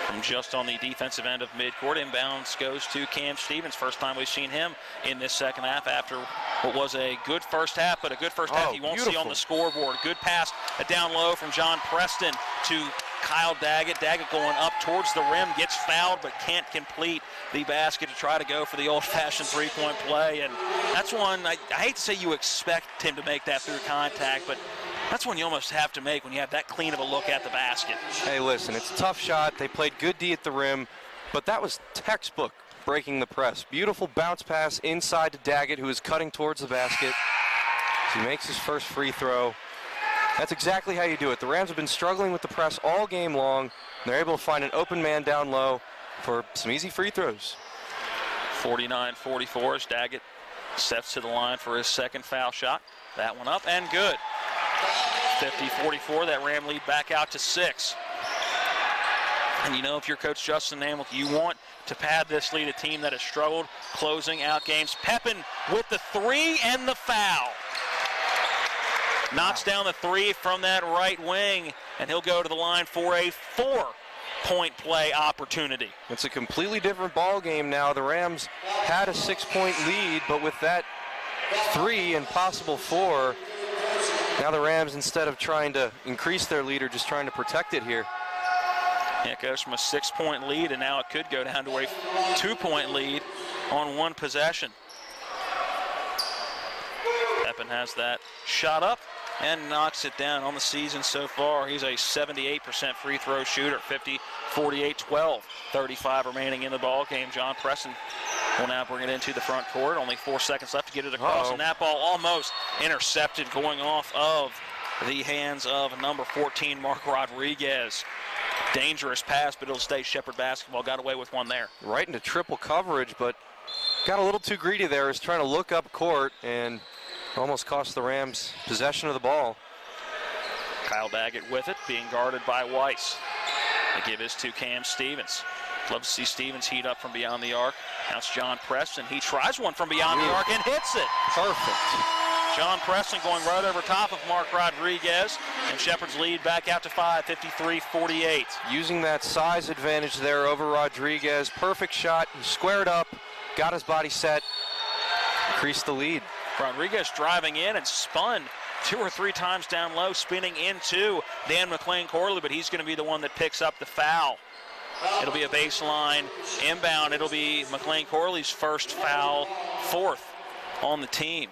from just on the defensive end of midcourt. Inbounds goes to Cam Stevens. First time we've seen him in this second half after what was a good first half, but a good first half you won't see on the scoreboard. Good pass down low from John Preston to Kyle Daggett. Daggett going up towards the rim, gets fouled, but can't complete the basket to try to go for the old-fashioned three-point play. And that's one, I hate to say you expect him to make that through contact, but that's one you almost have to make when you have that clean of a look at the basket. Hey, listen, it's a tough shot. They played good D at the rim, but that was textbook breaking the press. Beautiful bounce pass inside to Daggett, who is cutting towards the basket. He makes his first free throw. That's exactly how you do it. The Rams have been struggling with the press all game long. They're able to find an open man down low for some easy free throws. 49-44 as Daggett steps to the line for his second foul shot. That one up and good. 50-44, that Ram lead back out to 6. And you know, if you're Coach Justin Namelick, you want to pad this lead, a team that has struggled closing out games. Pepin with the three and the foul. Knocks down the three from that right wing, and he'll go to the line for a 4-point play opportunity. It's a completely different ball game now. The Rams had a 6-point lead, but with that 3 and possible 4, now the Rams, instead of trying to increase their lead, are just trying to protect it here. Yeah, it goes from a 6-point lead, and now it could go down to a 2-point lead on one possession. Pepin has that shot up and knocks it down. On the season so far, he's a 78% free throw shooter. 50, 48, 12, 35 remaining in the ball game. John Preston will now bring it into the front court. Only 4 seconds left to get it across, and that ball almost intercepted, going off of the hands of number 14, Mark Rodriguez. Dangerous pass, but it'll stay Shepherd basketball. Got away with one there. Right into triple coverage, but got a little too greedy there. Was trying to look up court and almost cost the Rams possession of the ball. Kyle Daggett with it, being guarded by Weiss. They give this to Cam Stevens. Love to see Stevens heat up from beyond the arc. Now it's John Preston. He tries one from beyond the arc and hits it. Perfect. John Preston going right over top of Mark Rodriguez, and Shepherd's lead back out to 5, 53-48. Using that size advantage there over Rodriguez. Perfect shot. He squared up, got his body set, increased the lead. Rodriguez driving in and spun 2 or 3 times down low, spinning into Dan McLean-Corley, but he's going to be the one that picks up the foul. It'll be a baseline inbound. It'll be McLean-Corley's first foul, 4th on the team.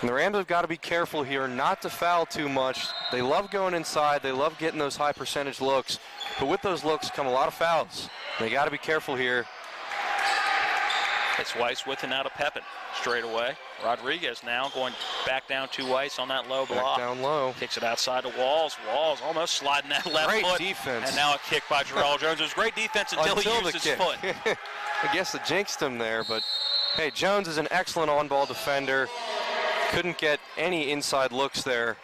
And the Rams have got to be careful here not to foul too much. They love going inside. They love getting those high percentage looks. But with those looks come a lot of fouls. They got to be careful here. It's Weiss with and out of Pepin. Straight away. Rodriguez now going back down to Weiss on that low block. Back down low. Kicks it outside to Walls. Walls almost sliding that left foot. Great defense. And now a kick by Jarrell Jones. It was great defense until he used his foot. I guess it jinxed him there, but hey, Jones is an excellent on-ball defender. Couldn't get any inside looks there.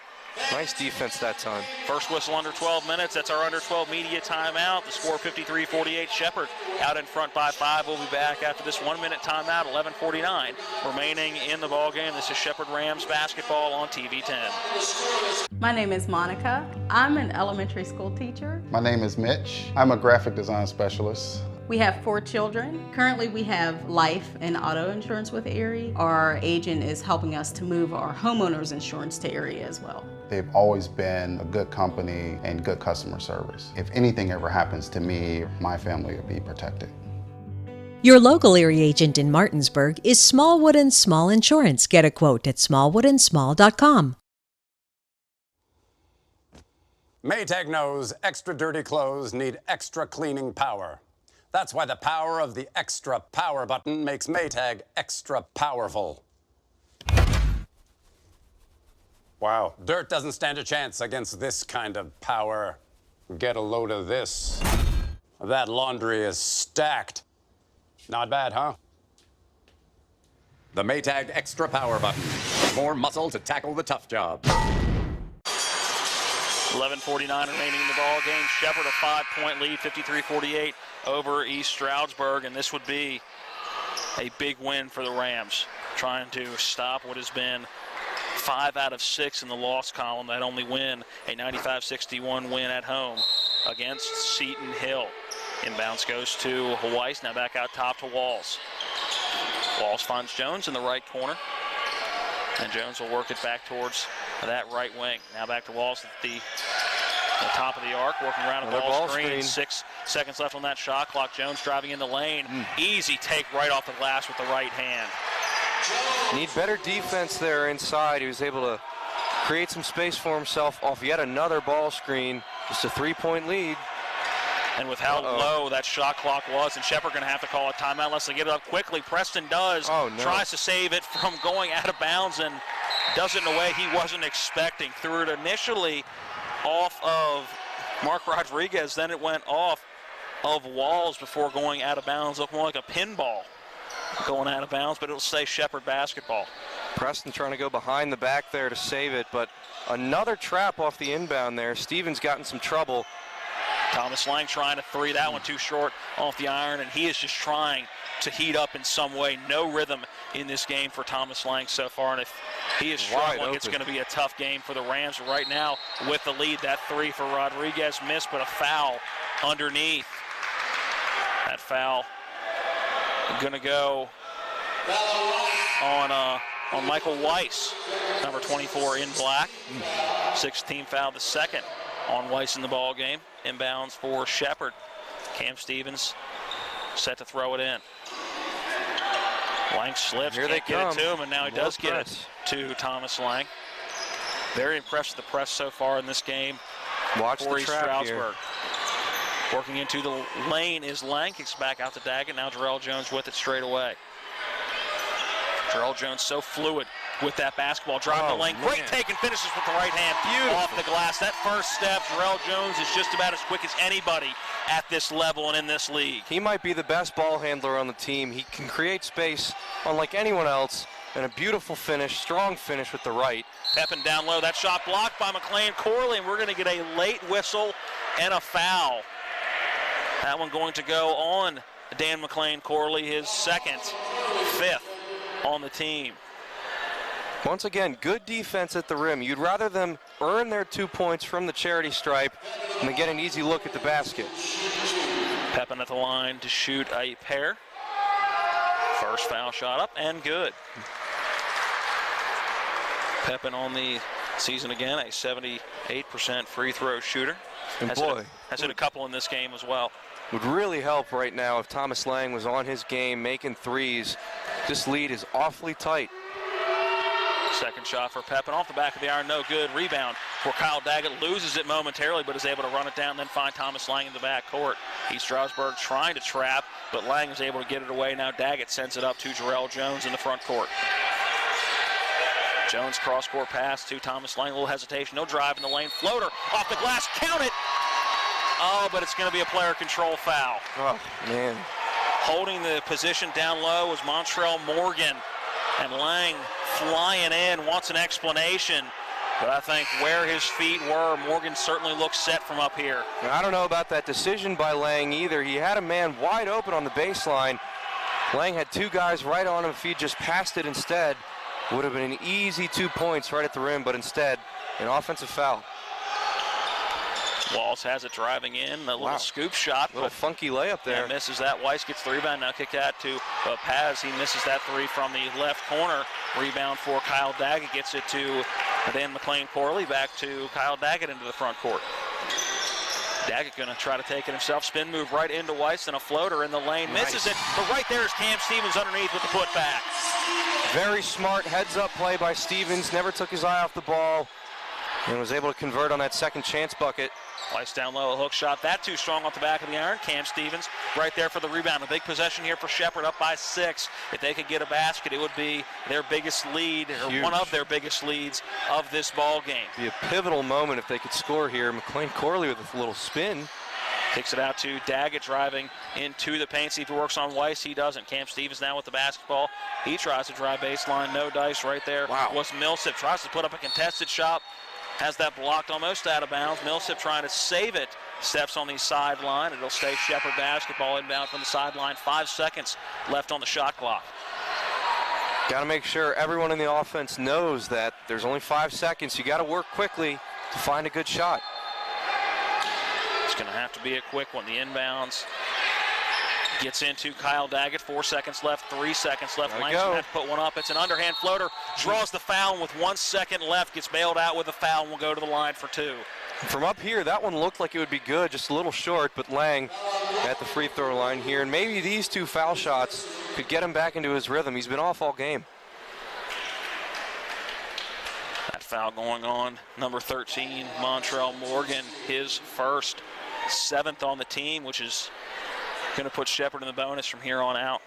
Nice defense that time. First whistle under 12 minutes. That's our under 12 media timeout. The score 53-48. Shepherd out in front by 5. We'll be back after this 1-minute timeout. 11:49 remaining in the ball game. This is Shepherd Rams basketball on TV 10. My name is Monica. I'm an elementary school teacher. My name is Mitch. I'm a graphic design specialist. We have 4 children. Currently we have life and auto insurance with Erie. Our agent is helping us to move our homeowners insurance to Erie as well. They've always been a good company and good customer service. If anything ever happens to me, my family will be protected. Your local Erie agent in Martinsburg is Smallwood & Small Insurance. Get a quote at smallwoodandsmall.com. Maytag knows extra dirty clothes need extra cleaning power. That's why the power of the extra power button makes Maytag extra powerful. Wow. Dirt doesn't stand a chance against this kind of power. Get a load of this. That laundry is stacked. Not bad, huh? The Maytag extra power button. More muscle to tackle the tough job. 11:49 remaining in the ball game. Shepherd a 5-point lead, 53-48 over East Stroudsburg, and this would be a big win for the Rams, trying to stop what has been 5 out of 6 in the loss column. That only win, a 95-61 win at home against Seton Hill. Inbounds goes to Weiss, now back out top to Walls. Walls finds Jones in the right corner, and Jones will work it back towards that right wing. Now back to Walls at the top of the arc, working around a ball screen. 6 seconds left on that shot clock. Jones driving in the lane. Easy take right off the glass with the right hand. Need better defense there inside. He was able to create some space for himself off yet another ball screen. Just a 3-point lead. And with how low that shot clock was, and Shepherd going to have to call a timeout unless they get it up quickly. Preston does. Tries to save it from going out of bounds and does it in a way he wasn't expecting. Threw it initially off of Mark Rodriguez, then it went off of Walls before going out of bounds. Looked more like a pinball going out of bounds, but it'll stay Shepherd basketball. Preston trying to go behind the back there to save it, but another trap off the inbound there. Stevens got in some trouble. Thomas Lang trying to three, that one too short off the iron, and he is just trying to heat up in some way. No rhythm in this game for Thomas Lang so far, and if he is struggling, it's going to be a tough game for the Rams right now with the lead. That 3 for Rodriguez missed, but a foul underneath. That foul going to go on Michael Weiss, number 24 in black. 16th foul, the second on Weiss in the ball game. Inbounds for Shepherd. Cam Stevens set to throw it in. Lang slips, Here they get come. it to him, and now he does get it to Thomas Lang. Very impressed with the press so far in this game. Watch the East trap Stroudsburg. Working into the lane is Lang, kicks back out to Daggett. Now Jarrell Jones with it straight away. Jarrell Jones so fluid with that basketball. Driving the lane. Great take and finishes with the right hand off the glass. That first step, Jarrell Jones is just about as quick as anybody at this level and in this league. He might be the best ball handler on the team. He can create space unlike anyone else, and a beautiful finish, strong finish with the right. Pepin down low. That shot blocked by McLean Corley, and we're going to get a late whistle and a foul. That one going to go on Dan McLean Corley, his second, 5th on the team. Once again, good defense at the rim. You'd rather them earn their 2 points from the charity stripe than get an easy look at the basket. Pepin at the line to shoot a pair. First foul shot up and good. Pepin on the season again, a 78% free throw shooter. And has hit a couple in this game as well. Would really help right now if Thomas Lang was on his game, making threes. This lead is awfully tight. Second shot for Pepin off the back of the iron, no good. Rebound for Kyle Daggett, loses it momentarily, but is able to run it down, then find Thomas Lang in the back court. East Stroudsburg trying to trap, but Lang is able to get it away. Now Daggett sends it up to Jarrell Jones in the front court. Jones cross-court pass to Thomas Lang, a little hesitation, no drive in the lane, floater off the glass, count it! Oh, but it's going to be a player control foul. Oh, man. Holding the position down low was Montrell Morgan, and Lang flying in, wants an explanation, but I think where his feet were, Morgan certainly looks set from up here. I don't know about that decision by Lang either. He had a man wide open on the baseline. Lang had two guys right on him. If he just passed it instead, would have been an easy 2 points right at the rim, but instead, an offensive foul. Walls has it driving in, a little scoop shot. Little funky layup there. Yeah, misses that. Weiss gets the rebound, now kick that to Paz. He misses that three from the left corner. Rebound for Kyle Daggett, gets it to Dan McLean-Corley, back to Kyle Daggett into the front court. Daggett going to try to take it himself. Spin move right into Weiss and a floater in the lane. Misses it, but right there is Cam Stevens underneath with the putback. Very smart heads-up play by Stevens. Never took his eye off the ball and was able to convert on that second chance bucket. Weiss down low, a hook shot. That too strong off the back of the iron. Cam Stevens right there for the rebound. A big possession here for Shepherd, up by 6. If they could get a basket, it would be their biggest lead, or Huge. one of their biggest leads of this ball game. Be a pivotal moment if they could score here. McLean-Corley with a little spin. Kicks it out to Daggett, driving into the paint. See if he works on Weiss. He doesn't. Cam Stevens now with the basketball. He tries to drive baseline. No dice right there. Wow. Was Millsip. Tries to put up a contested shot. Has that blocked almost out of bounds. Millsip trying to save it. Steps on the sideline. It'll stay Shepherd basketball inbound from the sideline. 5 seconds left on the shot clock. Got to make sure everyone in the offense knows that there's only 5 seconds. You got to work quickly to find a good shot. It's going to have to be a quick one. The inbounds gets into Kyle Daggett. 4 seconds left, 3 seconds left. Langston has to put one up. It's an underhand floater. Draws the foul, and with 1 second left, gets bailed out with a foul and will go to the line for 2. From up here, that one looked like it would be good, just a little short, but Lang at the free throw line here. And maybe these 2 foul shots could get him back into his rhythm. He's been off all game. That foul going on. Number 13, Montrell Morgan, his first, 7th on the team, which is going to put Shepherd in the bonus from here on out.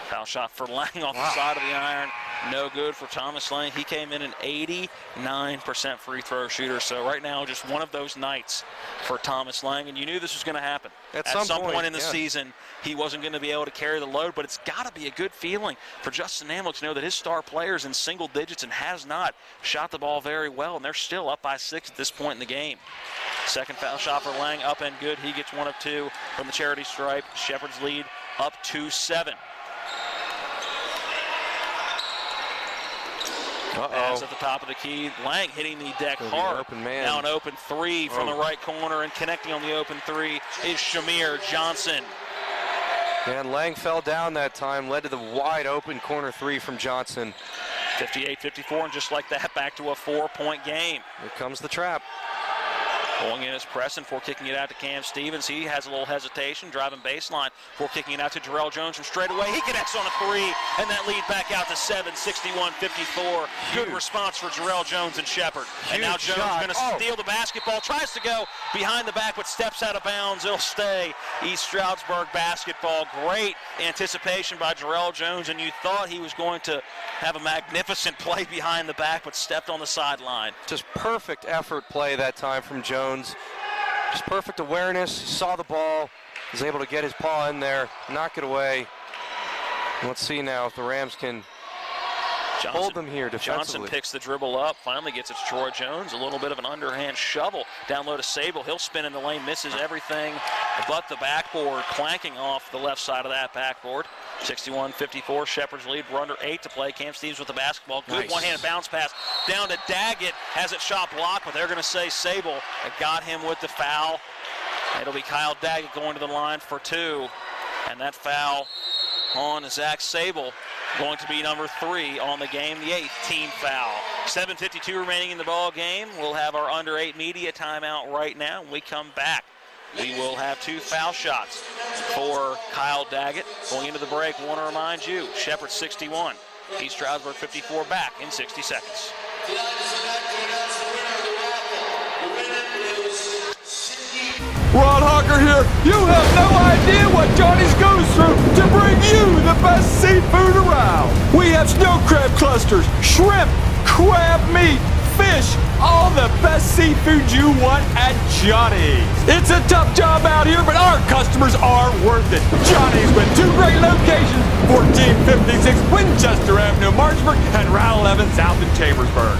Foul shot for Lang off the side of the iron. No good for Thomas Lang. He came in an 89% free throw shooter. So right now, just one of those nights for Thomas Lang. And you knew this was going to happen. At some point in the season, he wasn't going to be able to carry the load. But it's got to be a good feeling for Justin Amlich to know that his star player is in single digits and has not shot the ball very well. And they're still up by 6 at this point in the game. Second foul shot for Lang, up and good. He gets 1 of 2 from the charity stripe. Shepherd's lead up to 7. Pass at the top of the key. Lang hitting the deck hard. Open man. Now an open 3 from the right corner, and connecting on the open 3 is Shamir Johnson. And Lang fell down that time, led to the wide open corner 3 from Johnson. 58-54, and just like that, back to a 4-point game. Here comes the trap. Going in is Preston for kicking it out to Cam Stevens. He has a little hesitation, driving baseline for kicking it out to Jarrell Jones from straight away. He connects on a 3, and that lead back out to 7, 61-54. Good response for Jarrell Jones and Shepherd. And now Jones going to steal the basketball, tries to go behind the back, but steps out of bounds. It'll stay East Stroudsburg basketball. Great anticipation by Jarrell Jones, and you thought he was going to have a magnificent play behind the back, but stepped on the sideline. Just perfect effort play that time from Jones. Just perfect awareness, saw the ball, was able to get his paw in there, knock it away. Let's see now if the Rams can hold them here defensively. Johnson picks the dribble up, finally gets it to Troy Jones. A little bit of an underhand shovel down low to Sable. He'll spin in the lane, misses everything but the backboard, clanking off the left side of that backboard. 61-54, Shepherd's lead. We're under 8 to play. Cam Stevens with the basketball. Good one-hand bounce pass down to Daggett. Has it shot blocked, but they're going to say Sable got him with the foul. It'll be Kyle Daggett going to the line for 2. And that foul on Zach Sable going to be number 3 on the game, the 8th team foul. 7:52 remaining in the ball game. We'll have our under 8 media timeout right now. When we come back, we will have 2 foul shots for Kyle Daggett. Going into the break, want to remind you, Shepherd 61, East Stroudsburg 54 back in 60 seconds. Ron Hawker here. You have no idea what Johnny's goes through to bring you the best seafood around. We have snow crab clusters, shrimp, crab meat, fish, all the best seafood you want at Johnny's. It's a tough job out here, but our customers are worth it. Johnny's with 2 great locations, 1456 Winchester Avenue, Martinsburg, and Route 11 south in Chambersburg.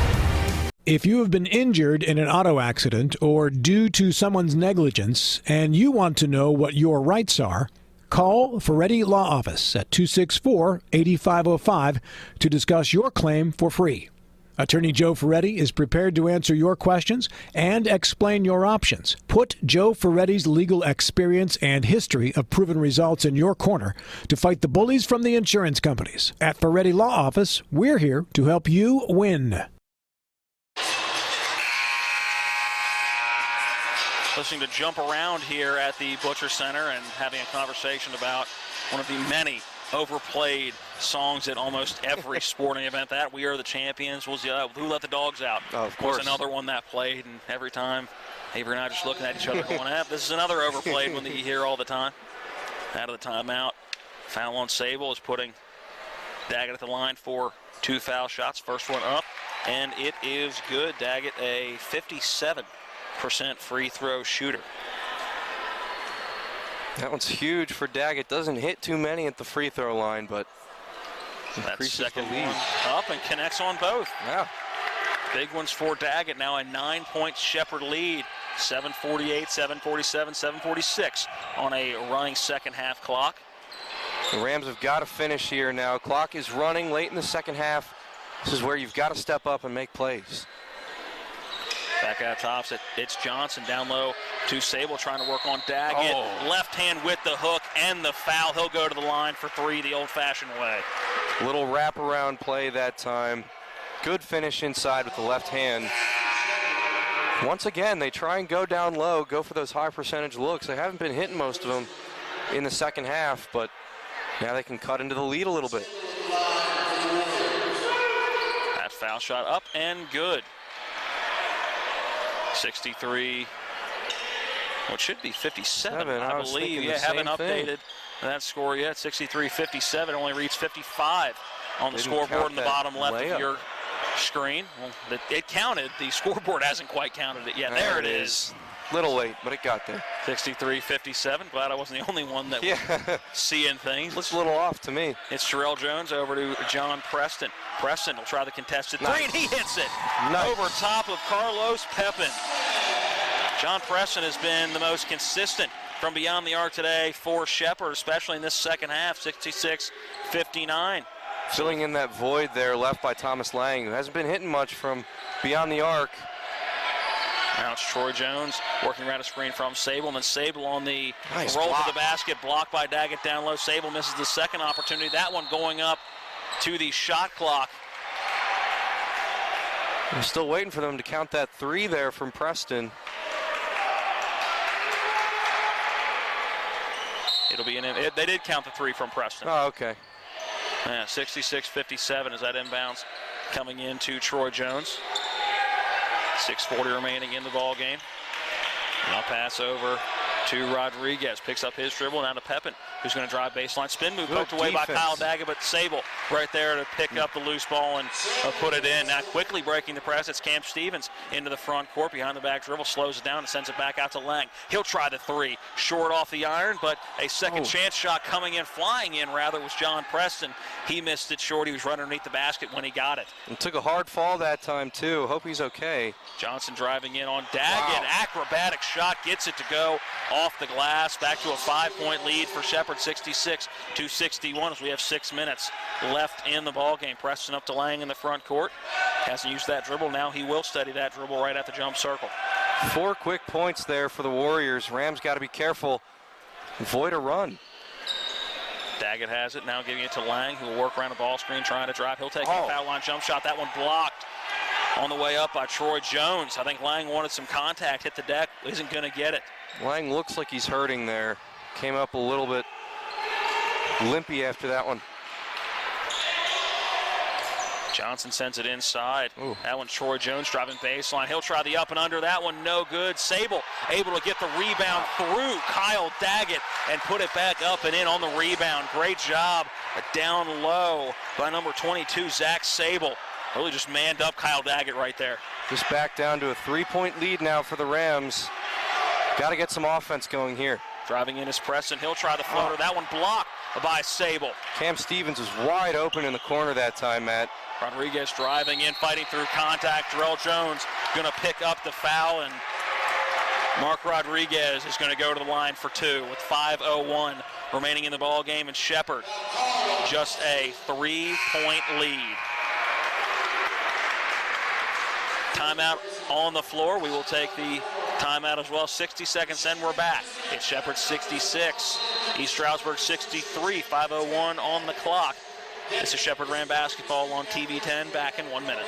If you have been injured in an auto accident or due to someone's negligence and you want to know what your rights are, call Ferretti Law Office at 264-8505 to discuss your claim for free. Attorney Joe Ferretti is prepared to answer your questions and explain your options. Put Joe Ferretti's legal experience and history of proven results in your corner to fight the bullies from the insurance companies. At Ferretti Law Office, we're here to help you win. Listening to Jump Around here at the Butcher Center and having a conversation about one of the many overplayed songs at almost every sporting event. That We Are the Champions was Who Let the Dogs Out. Oh, of course. Was another one that played, and every time Avery and I are just looking at each other going, this is another overplayed one that you hear all the time. Out of the timeout. Foul on Sable is putting Daggett at the line for 2 foul shots. First one up, and it is good. Daggett a 57% free throw shooter. That one's huge for Daggett. Doesn't hit too many at the free throw line, but that second one up and connects on both. Yeah. Big ones for Daggett. Now a 9-point Shepherd lead. 7:48, 7:47, 7:46 on a running second half clock. The Rams have got to finish here now. Clock is running late in the second half. This is where you've got to step up and make plays. Back out tops, it's Johnson down low to Sable trying to work on Daggett. Left hand with the hook and the foul. He'll go to the line for 3 the old-fashioned way. Little wraparound play that time. Good finish inside with the left hand. Once again, they try and go down low, go for those high percentage looks. They haven't been hitting most of them in the second half, but now they can cut into the lead a little bit. That foul shot up and good. 63, what should be 57, I believe. Yeah, haven't updated that score yet. 63-57, only reads 55 on the scoreboard in the bottom left of your screen. Well, it counted. The scoreboard hasn't quite counted it yet. There it is. Little late, but it got there. 63-57. Glad I wasn't the only one that was seeing things. Looks a little off to me. It's Sherrell Jones over to John Preston. Preston will try the contested three, and he hits it. Nice. Over top of Carlos Pepin. John Preston has been the most consistent from beyond the arc today for Shepherd, especially in this second half, 66-59. Filling in that void there left by Thomas Lang, who hasn't been hitting much from beyond the arc. Now it's Troy Jones working around a screen from Sable, and then Sable on the roll block to the basket, blocked by Daggett down low. Sable misses the second opportunity. That one going up to the shot clock. I'm still waiting for them to count that 3 there from Preston. It'll be they did count the 3 from Preston. Oh, okay. Yeah, 66-57 as that inbounds coming into Troy Jones. 6:40 remaining in the ball game. Now pass over to Rodriguez. Picks up his dribble. Now to Pepin, who's going to drive baseline. Spin move poked away by Kyle Daggett, but Sable right there to pick up the loose ball and put it in. Now quickly breaking the press. It's Cam Stevens into the front court. Behind the back dribble. Slows it down and sends it back out to Lang. He'll try the 3. Short off the iron, but a second chance shot coming in, flying in rather, was John Preston. He missed it short. He was running underneath the basket when he got it. And took a hard fall that time too. Hope he's okay. Johnson driving in on Daggett. Wow. Acrobatic shot. Gets it to go off the glass. Back to a 5-point lead for Shepherd, 66-61 as we have 6 minutes left in the ball game. Preston up to Lang in the front court. Hasn't used that dribble. Now he will study that dribble right at the jump circle. 4 quick points there for the Warriors. Rams got to be careful. Avoid a run. Daggett has it. Now giving it to Lang, who will work around a ball screen, trying to drive. He'll take a foul line jump shot. That one blocked on the way up by Troy Jones. I think Lang wanted some contact, hit the deck, isn't going to get it. Lang looks like he's hurting there. Came up a little bit limpy after that one. Johnson sends it inside. Ooh. That one, Troy Jones driving baseline. He'll try the up and under. That one, no good. Sable able to get the rebound through Kyle Daggett and put it back up and in on the rebound. Great job down low by number 22, Zach Sable. Really just manned up Kyle Daggett right there. Just back down to a 3-point lead now for the Rams. Got to get some offense going here. Driving in is Preston. He'll try the floater. That one blocked by Sable. Cam Stevens was wide open in the corner that time, Matt. Rodriguez driving in, fighting through contact. Jarrell Jones going to pick up the foul, and Mark Rodriguez is going to go to the line for 2 with 5:01 remaining in the ball game, and Shepherd just a 3-point lead. Timeout on the floor. We will take the timeout as well. 60 seconds, and we're back. It's Shepherd 66, East Stroudsburg 63, 5:01 on the clock. This is Shepherd Ram basketball on TV 10. Back in 1 minute.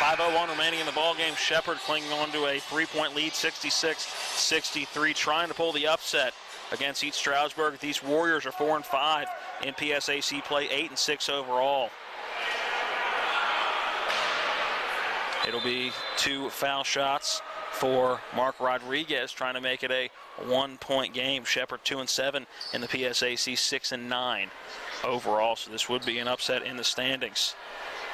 .501 remaining in the ballgame. Shepherd clinging on to a 3-point lead, 66-63, trying to pull the upset against East Stroudsburg. These Warriors are 4-5 in PSAC play, 8-6 overall. It'll be 2 foul shots for Mark Rodriguez, trying to make it a 1-point game. Shepherd 2-7 in the PSAC, 6-9 overall. So this would be an upset in the standings.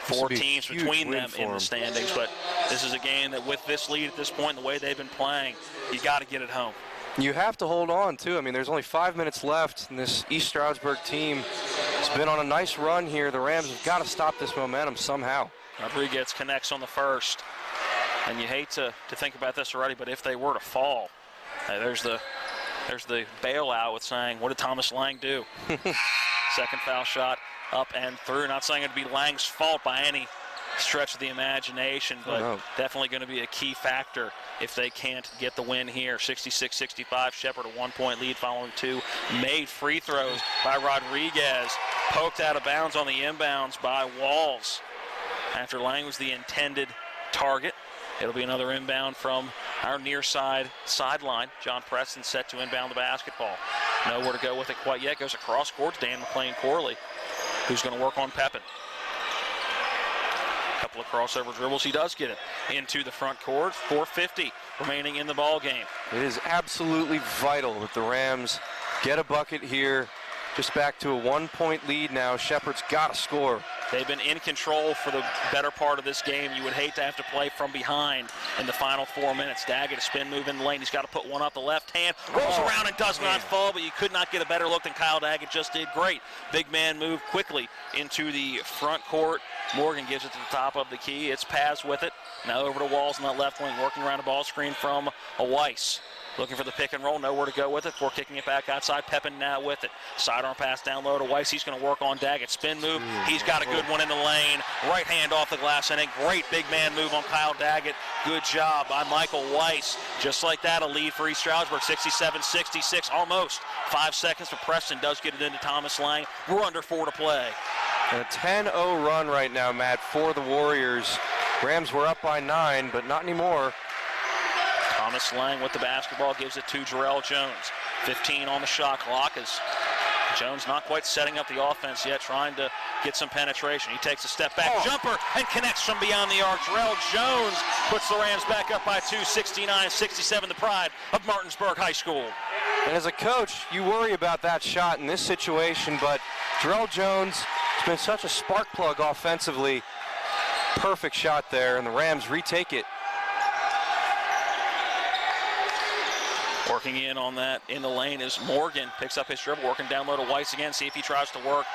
4 teams between them in the standings, but this is a game that with this lead at this point, the way they've been playing, you got to get it home. You have to hold on, too. I mean, there's only 5 minutes left, and this East Stroudsburg team has been on a nice run here. The Rams have got to stop this momentum somehow. Rodriguez connects on the first, and you hate to think about this already, but if they were to fall, there's the bailout with saying, what did Thomas Lang do? Second foul shot up and through. Not saying it'd be Lang's fault by any stretch of the imagination, but definitely going to be a key factor if they can't get the win here. 66-65, Shepherd a 1-point lead following 2 made free throws by Rodriguez. Poked out of bounds on the inbounds by Walls after Lang was the intended target. It'll be another inbound from our near side sideline. John Preston set to inbound the basketball. Nowhere to go with it quite yet. Goes across court to Dan McLean-Corley, who's going to work on Pepin. Couple of crossover dribbles. He does get it into the front court. 4:50 remaining in the ball game. It is absolutely vital that the Rams get a bucket here. Just back to a 1-point lead now. Shepherd's got to score. They've been in control for the better part of this game. You would hate to have to play from behind in the final 4 minutes. Daggett, a spin move in the lane. He's got to put one up the left hand. Rolls around and does not fall, but you could not get a better look than Kyle Daggett just did. Great. Big man move quickly into the front court. Morgan gives it to the top of the key. It's Paz with it. Now over to Walls on that left wing, working around a ball screen from a Weiss. Looking for the pick and roll, nowhere to go with it. Before kicking it back outside, Pepin now with it. Sidearm pass down low to Weiss. He's going to work on Daggett. Spin move. He's got a good one in the lane. Right hand off the glass, and a great big man move on Kyle Daggett. Good job by Michael Weiss. Just like that, a lead for East Stroudsburg, 67-66, almost. 5 seconds, but Preston does get it into Thomas Lang. We're under 4 to play. And a 10-0 run right now, Matt, for the Warriors. Rams were up by 9, but not anymore. Thomas Lang with the basketball gives it to Jarrell Jones. 15 on the shot clock as Jones not quite setting up the offense yet, trying to get some penetration. He takes a step back, jumper, and connects from beyond the arc. Jarrell Jones puts the Rams back up by 2, 69-67, the pride of Martinsburg High School. And as a coach, you worry about that shot in this situation, but Jarrell Jones has been such a spark plug offensively. Perfect shot there, and the Rams retake it. Working in on that in the lane is Morgan. Picks up his dribble, working down low to Weiss again. See if he tries to work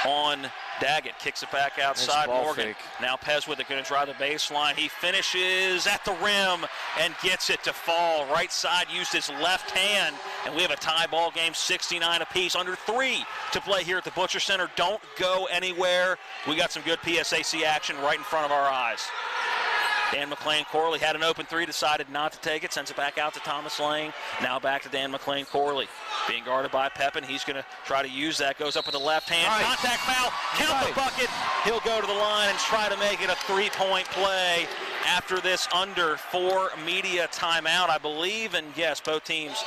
on Daggett. Kicks it back outside. Nice Morgan. fake. Now Pez with it, going to drive the baseline. He finishes at the rim and gets it to fall. Right side used his left hand, and we have a tie ball game, 69 apiece. Under 3 to play here at the Butcher Center. Don't go anywhere. We got some good PSAC action right in front of our eyes. Dan McLean-Corley had an open 3, decided not to take it, sends it back out to Thomas Lang. Now back to Dan McLean-Corley. Being guarded by Pepin. He's going to try to use that. Goes up with the left hand. Nice. Contact foul. Count the bucket. He'll go to the line and try to make it a 3-point play after this under 4 media timeout, I believe. And yes, both teams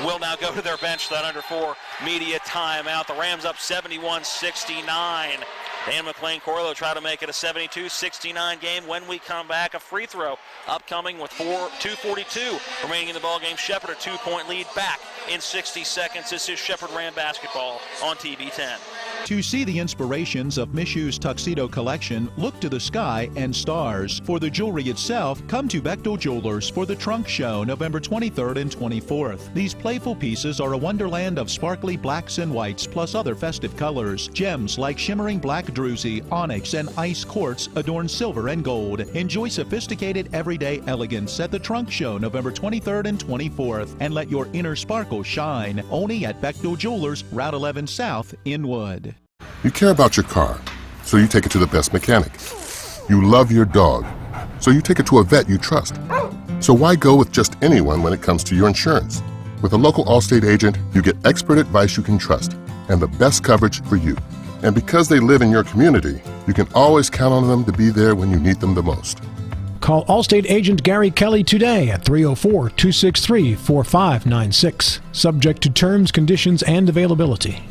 will now go to their bench for that under 4 media timeout. The Rams up 71-69. Dan McLean-Corley will try to make it a 72-69 game. When we come back, a free throw upcoming with 2:42 remaining in the ballgame. Shepherd a 2-point lead back in 60 seconds. This is Shepherd Ram basketball on TV 10. To see the inspirations of Mishu's tuxedo collection, look to the sky and stars. For the jewelry itself, come to Bechtel Jewelers for the Trunk Show, November 23rd and 24th. These playful pieces are a wonderland of sparkly blacks and whites, plus other festive colors. Gems like shimmering black druzy, onyx, and ice quartz adorn silver and gold. Enjoy sophisticated everyday elegance at the Trunk Show, November 23rd and 24th, and let your inner sparkle shine. Only at Bechtel Jewelers, Route 11 South, Inwood. You care about your car, so you take it to the best mechanic. You love your dog, so you take it to a vet you trust. So why go with just anyone when it comes to your insurance? With a local Allstate agent, you get expert advice you can trust and the best coverage for you. And because they live in your community, you can always count on them to be there when you need them the most. Call Allstate agent Gary Kelly today at 304-263-4596. Subject to terms, conditions, and availability.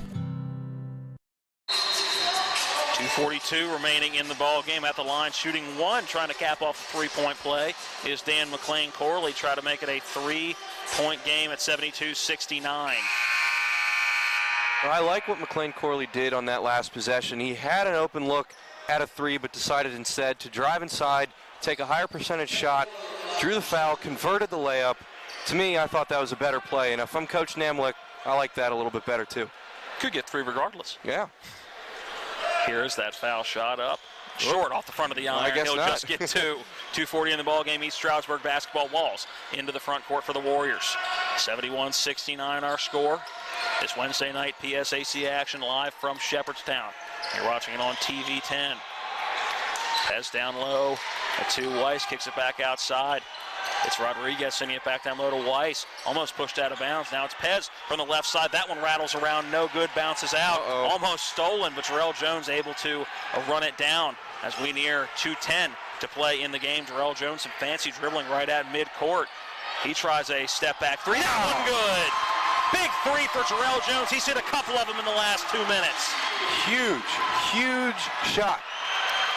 2:42 remaining in the ball game at the line, shooting 1, trying to cap off a 3-point play is Dan McLean-Corley. Try to make it a 3-point game at 72-69. Well, I like what McLean-Corley did on that last possession. He had an open look at a 3, but decided instead to drive inside, take a higher percentage shot, drew the foul, converted the layup. To me, I thought that was a better play, and if I'm Coach Namlick, I like that a little bit better too. Could get 3 regardless. Yeah. Here's that foul shot up. Short off the front of the iron. He'll just get 2. 2:40 in the ball game. East Stroudsburg basketball. Walls into the front court for the Warriors. 71-69 our score. This Wednesday night PSAC action live from Shepherdstown. You're watching it on TV 10. Pez down low to Weiss. Kicks it back outside. It's Rodriguez sending it back down low to Weiss. Almost pushed out of bounds. Now it's Pez from the left side. That one rattles around. No good. Bounces out. Almost stolen, but Jarrell Jones able to run it down as we near 2:10 to play in the game. Jarrell Jones, some fancy dribbling right at midcourt. He tries a step back 3. That one good. Big 3 for Jarrell Jones. He's hit a couple of them in the last 2 minutes. Huge shot.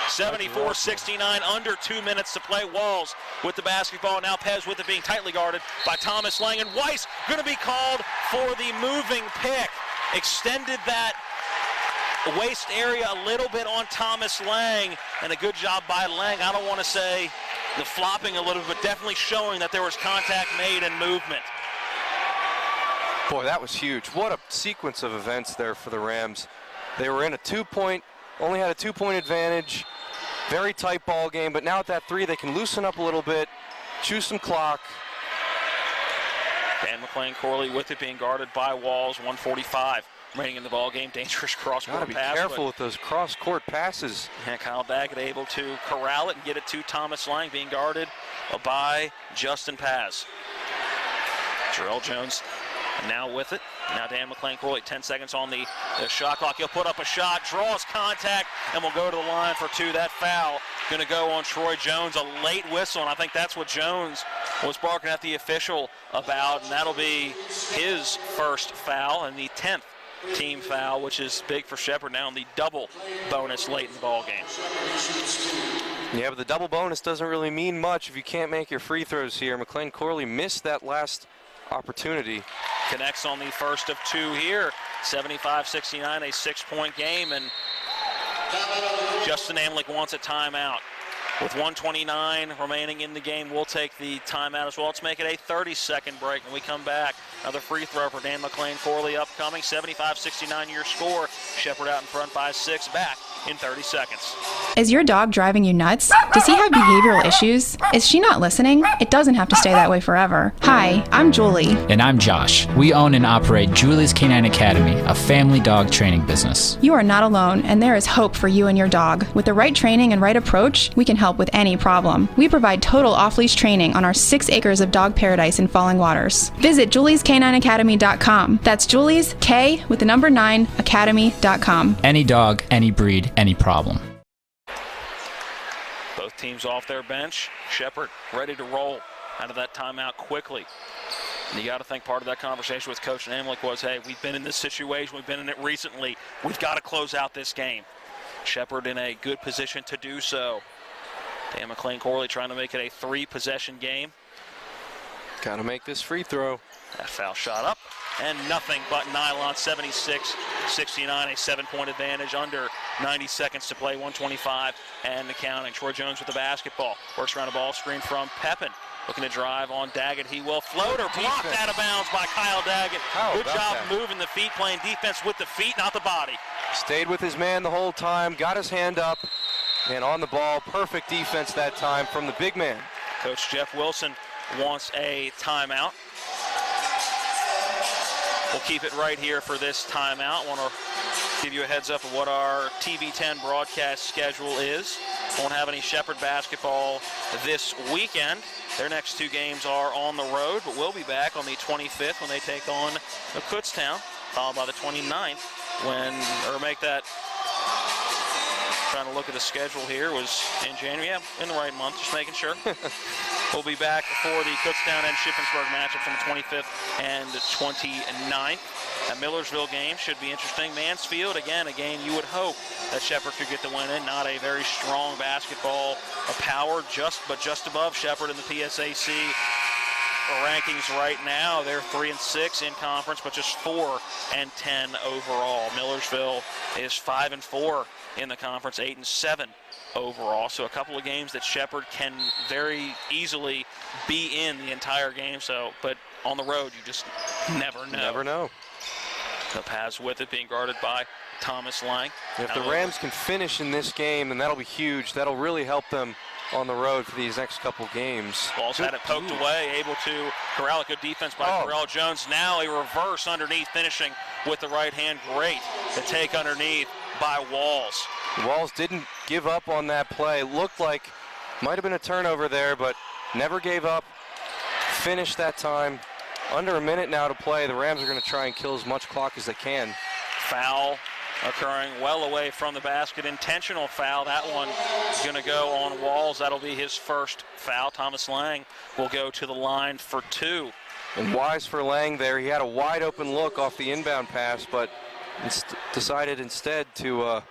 74-69, under 2 minutes to play. Walls with the basketball. Now Pez with it being tightly guarded by Thomas Lang. And Weiss going to be called for the moving pick. Extended that waist area a little bit on Thomas Lang. And a good job by Lang. I don't want to say the flopping a little bit, but definitely showing that there was contact made and movement. Boy, that was huge. What a sequence of events there for the Rams. They were in a 2-point, only had a 2-point advantage. Very tight ball game, but now at that 3, they can loosen up a little bit, chew some clock. Dan McLean-Corley with it being guarded by Walls. 1:45 remaining in the ball game. Dangerous cross-court pass. Gotta be careful with those cross-court passes. And Kyle Daggett able to corral it and get it to Thomas Lang, being guarded by Justin Paz. Jarrell Jones now with it. Now Dan McLean-Corley, 10 seconds on the shot clock. He'll put up a shot, draws contact, and will go to the line for 2. That foul going to go on Troy Jones. A late whistle, and I think that's what Jones was barking at the official about, and that'll be his first foul and the 10th team foul, which is big for Shepherd now in the double bonus late in the ball game. Yeah, but the double bonus doesn't really mean much if you can't make your free throws here. McLean-Corley missed that last opportunity. connects on the first of two here. 75-69, a 6-point game, and Justin Amlich wants a timeout. With 1:29 remaining in the game, we'll take the timeout as well. Let's make it a 30-second break when we come back. Another free throw for Dan McLean Corley upcoming. 75-69 your score. Shepherd out in front by 6. Back in 30 seconds. Is your dog driving you nuts? Does he have behavioral issues? Is she not listening? It doesn't have to stay that way forever. Hi, I'm Julie. And I'm Josh. We own and operate Julie's Canine Academy, a family dog training business. You are not alone, and there is hope for you and your dog. With the right training and right approach, we can help with any problem. We provide total off-leash training on our 6 acres of dog paradise in Falling Waters. Visit juliescanineacademy.com. That's Julie's, K with the number 9, academy.com. Any dog, any breed, any problem. Both teams off their bench. Shepherd ready to roll out of that timeout quickly. And you got to think part of that conversation with Coach Amlich was, hey, we've been in this situation. We've been in it recently. We've got to close out this game. Shepherd in a good position to do so. Dan McLean Corley trying to make it a 3-possession game. Got to make this free throw. That foul shot up, and nothing but nylon. 76-69, a 7-point advantage. Under 90 seconds to play, 1:25 and the counting. Troy Jones with the basketball. Works around a ball screen from Pepin. Looking to drive on Daggett. He will. Floater blocked out of bounds by Kyle Daggett. Good job moving the feet, playing defense with the feet, not the body. Stayed with his man the whole time, got his hand up, and on the ball. Perfect defense that time from the big man. Coach Jeff Wilson wants a timeout. We'll keep it right here for this timeout. Want to give you a heads up of what our TV10 broadcast schedule is. Won't have any Shepherd basketball this weekend. Their next 2 games are on the road, but we'll be back on the 25th when they take on Kutztown, followed by the 29th when, or make that, trying to look at the schedule here, was in January. Yeah, in the right month, just making sure. We'll be back for the Kutztown and Shippensburg matchup from the 25th and the 29th. That Millersville game should be interesting. Mansfield, again, a game you would hope that Shepherd could get the win in. Not a very strong basketball power, but just above Shepherd in the PSAC rankings right now. They're 3-6 in conference, but just 4-10 overall. Millersville is 5-4 in the conference, 8-7 overall. So a couple of games that Shepherd can very easily be in the entire game. So, but on the road, you just never know. Never know. The pass with it being guarded by Thomas Lang. If the Rams can finish in this game, then that'll be huge. That'll really help them on the road for these next couple games. Ball's had it poked away, able to corral a good defense by Terrell Jones. Now a reverse underneath, finishing with the right hand. Great to take underneath by Walls. Walls didn't give up on that play. Looked like might have been a turnover there, but never gave up. Finished that time. Under a minute now to play. The Rams are going to try and kill as much clock as they can. Foul occurring well away from the basket. Intentional foul. That one is going to go on Walls. That'll be his first foul. Thomas Lang will go to the line for 2. And wise for Lang there. He had a wide open look off the inbound pass, but decided instead to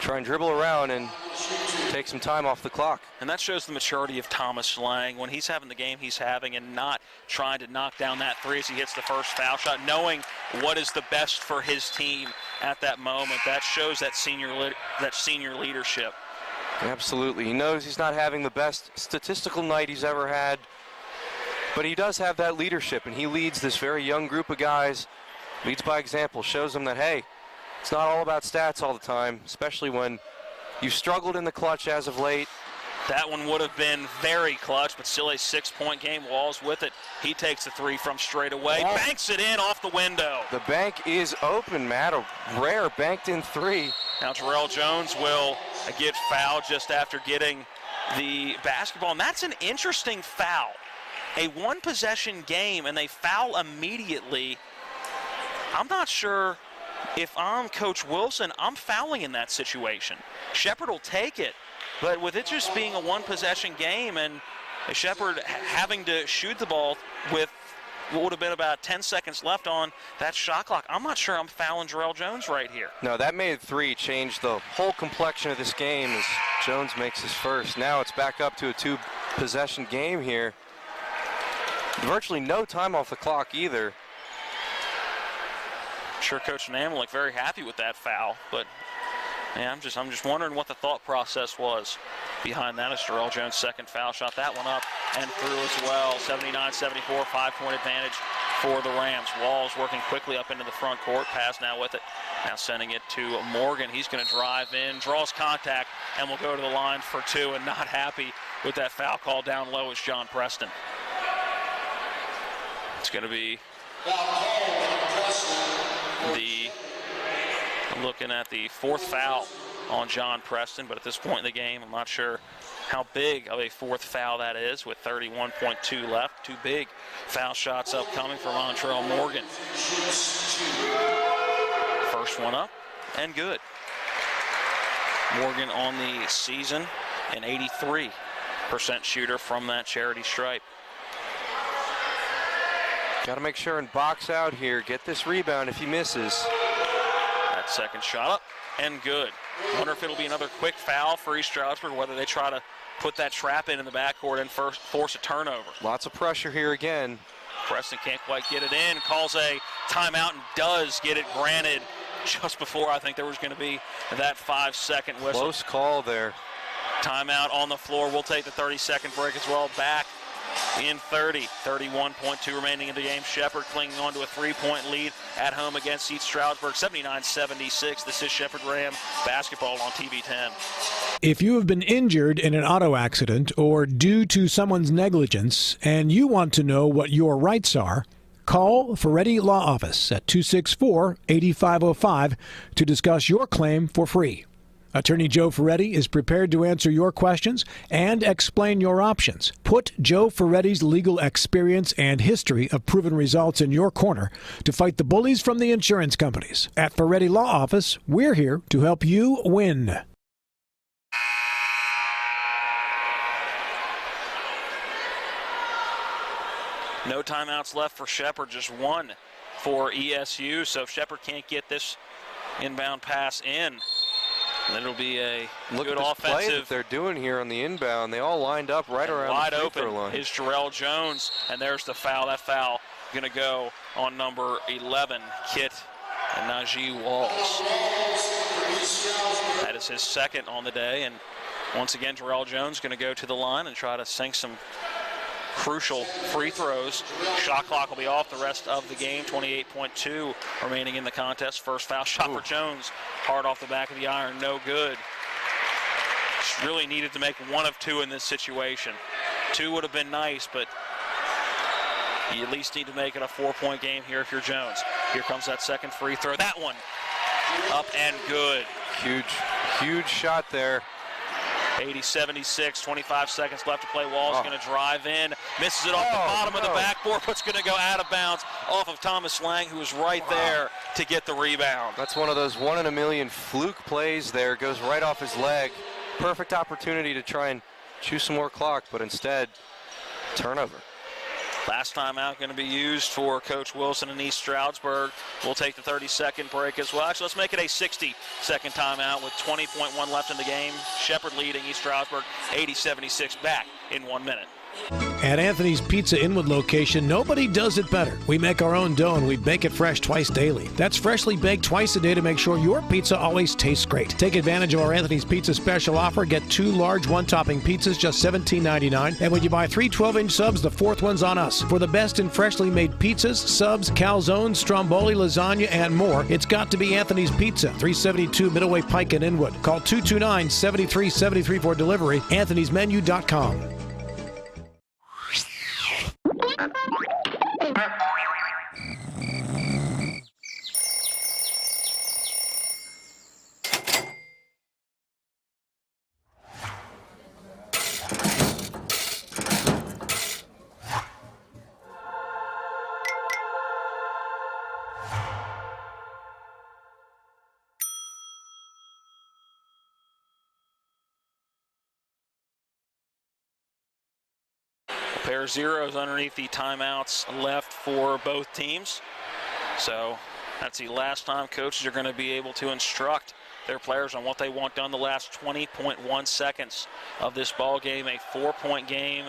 try and dribble around and take some time off the clock. And that shows the maturity of Thomas Lang when he's having the game he's having and not trying to knock down that 3 as he hits the first foul shot, knowing what is the best for his team at that moment. That shows that senior leadership. Absolutely. He knows he's not having the best statistical night he's ever had, but he does have that leadership, and he leads this very young group of guys, leads by example, shows them that, hey, it's not all about stats all the time, especially when you've struggled in the clutch as of late. That one would have been very clutch, but still a 6-point game. Walls with it. He takes the 3 from straight away. Banks it in off the window. The bank is open, Matt. A rare banked in 3. Now Terrell Jones will get fouled just after getting the basketball. And that's an interesting foul. A 1-possession game, and they foul immediately. I'm not sure. If I'm Coach Wilson, I'm fouling in that situation. Shepherd will take it, but with it just being a 1-possession game and Shepherd having to shoot the ball with what would have been about 10 seconds left on that shot clock, I'm not sure I'm fouling Terrell Jones right here. No, that made 3 change the whole complexion of this game as Jones makes his first. Now it's back up to a 2-possession game here. Virtually no time off the clock either. sure Coach Namlik very happy with that foul, but yeah, I'm just wondering what the thought process was behind that. As Jarrell Jones' second foul shot that one up and through as well. 79-74, 5-point advantage for the Rams. Walls working quickly up into the front court. Pass now with it. Now sending it to Morgan. He's going to drive in, draws contact, and will go to the line for two. And not happy with that foul call down low is John Preston. It's going to be looking at the fourth foul on John Preston, but at this point in the game, I'm not sure how big of a fourth foul that is with 31.2 left. Two big foul shots upcoming for Montrell Morgan. First one up and good. Morgan on the season, an 83% shooter from that charity stripe. Got to make sure and box out here. Get this rebound if he misses. That second shot up and good. Wonder if it'll be another quick foul for East Stroudsburg, whether they try to put that trap in the backcourt and force a turnover. Lots of pressure here again. Preston can't quite get it in. Calls a timeout and does get it granted just before I think there was going to be that 5-second whistle. Close call there. Timeout on the floor. We'll take the 30-second break as well. Back in 30, 31.2 remaining in the game. Shepherd clinging on to a 3-point lead at home against East Stroudsburg, 79-76. This is Shepherd Ram basketball on TV 10. If you have been injured in an auto accident or due to someone's negligence and you want to know what your rights are, call Ferretti Law Office at 264-8505 to discuss your claim for free. Attorney Joe Ferretti is prepared to answer your questions and explain your options. Put Joe Ferretti's legal experience and history of proven results in your corner to fight the bullies from the insurance companies. At Ferretti Law Office, we're here to help you win. No timeouts left for Shepherd, just one for ESU. So if Shepherd can't get this inbound pass in, then it'll be a Look good at this offensive play that they're doing here on the inbound. They all lined up right around wide the free open throw line. Is Jarrell Jones, and there's the foul. That foul going to go on number 11, Kit and Najee Walls. That is his second on the day, and once again, Jarrell Jones going to go to the line and try to sink some crucial free throws. Shot clock will be off the rest of the game. 28.2 remaining in the contest. First foul shot for Jones. Hard off the back of the iron, no good. Just really needed to make one of two in this situation. Two would have been nice, but you at least need to make it a 4-point game here if you're Jones. Here comes that second free throw. That one up and good. Huge shot there. 80-76, 25 seconds left to play. Wall's going to drive in, misses it off the bottom of the backboard, but it's going to go out of bounds off of Thomas Lang, who was right there to get the rebound. That's one of those 1 in a million fluke plays there. Goes right off his leg. Perfect opportunity to try and chew some more clock, but instead, turnover. Last time out going to be used for Coach Wilson in East Stroudsburg. We'll take the 30-second break as well. Actually, let's make it a 60-second timeout with 20.1 left in the game. Shepherd leading East Stroudsburg 80-76, back in 1 minute. At Anthony's Pizza Inwood location, nobody does it better. We make our own dough and we bake it fresh twice daily. That's freshly baked twice a day to make sure your pizza always tastes great. Take advantage of our Anthony's Pizza special offer. Get 2 large one-topping pizzas, just $17.99. And when you buy 3 12-inch subs, the 4th one's on us. For the best in freshly made pizzas, subs, calzones, stromboli, lasagna, and more, it's got to be Anthony's Pizza, 372 Middleway Pike in Inwood. Call 229-7373 for delivery. Anthony'sMenu.com. Pair of zeros underneath the timeouts left for both teams. So that's the last time coaches are going to be able to instruct their players on what they want done the last 20.1 seconds of this ball game. A 4-point game.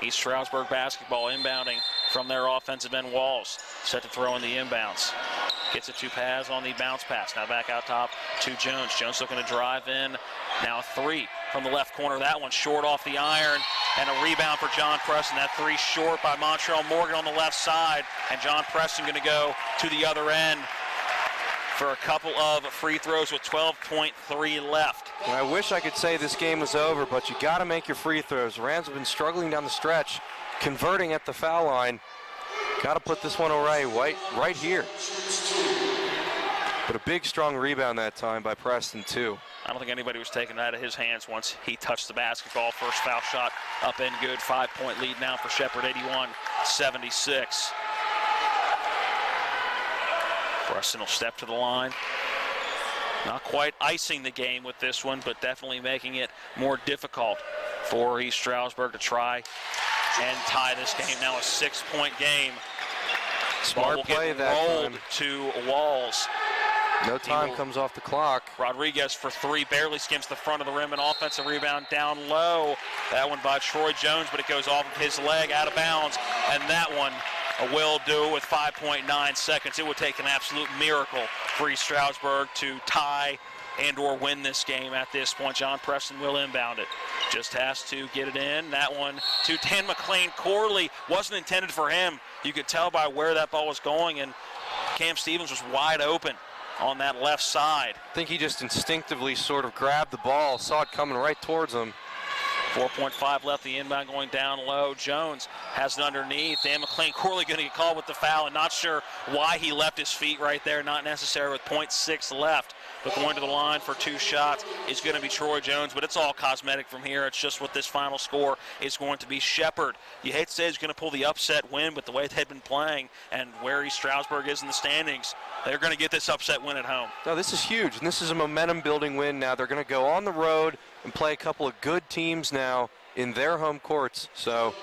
East Stroudsburg basketball inbounding from their offensive end. Walls set to throw in the inbounds. Gets it to Paz on the bounce pass. Now back out top to Jones. Jones looking to drive in. Now 3 from the left corner. That one short off the iron. And a rebound for John Preston. That 3 short by Montreal Morgan on the left side. And John Preston going to go to the other end for a couple of free throws with 12.3 left. And I wish I could say this game was over, but you got to make your free throws. Rams have been struggling down the stretch, converting at the foul line. Got to put this one away right here. But a big, strong rebound that time by Preston, too. I don't think anybody was taking that out of his hands once he touched the basketball. First foul shot up and good. 5-point lead now for Shepherd, 81-76. Preston will step to the line. Not quite icing the game with this one, but definitely making it more difficult for East Stroudsburg to try and tie this game. Now a 6-point game. Smart play that rolled time. To Walls. No time comes off the clock. Rodriguez for 3, barely skims the front of the rim. An offensive rebound down low. That one by Troy Jones, but it goes off of his leg, out of bounds. And that one will do with 5.9 seconds. It would take an absolute miracle for East Stroudsburg to tie and or win this game at this point. John Preston will inbound it. Just has to get it in. That one to Dan McLean. Corley wasn't intended for him. You could tell by where that ball was going, and Cam Stevens was wide open on that left side. I think he just instinctively sort of grabbed the ball, saw it coming right towards him. 4.5 left, the inbound going down low. Jones has it underneath. Dan McLean. Corley going to get called with the foul, and not sure why he left his feet right there. Not necessary with 0.6 left. But going to the line for 2 shots is going to be Troy Jones, but it's all cosmetic from here. It's just what this final score is going to be. Shepherd, you hate to say he's going to pull the upset win, but the way they've been playing and where East Stroudsburg is in the standings, they're going to get this upset win at home. No, this is huge, and this is a momentum-building win now. They're going to go on the road and play a couple of good teams now in their home courts. So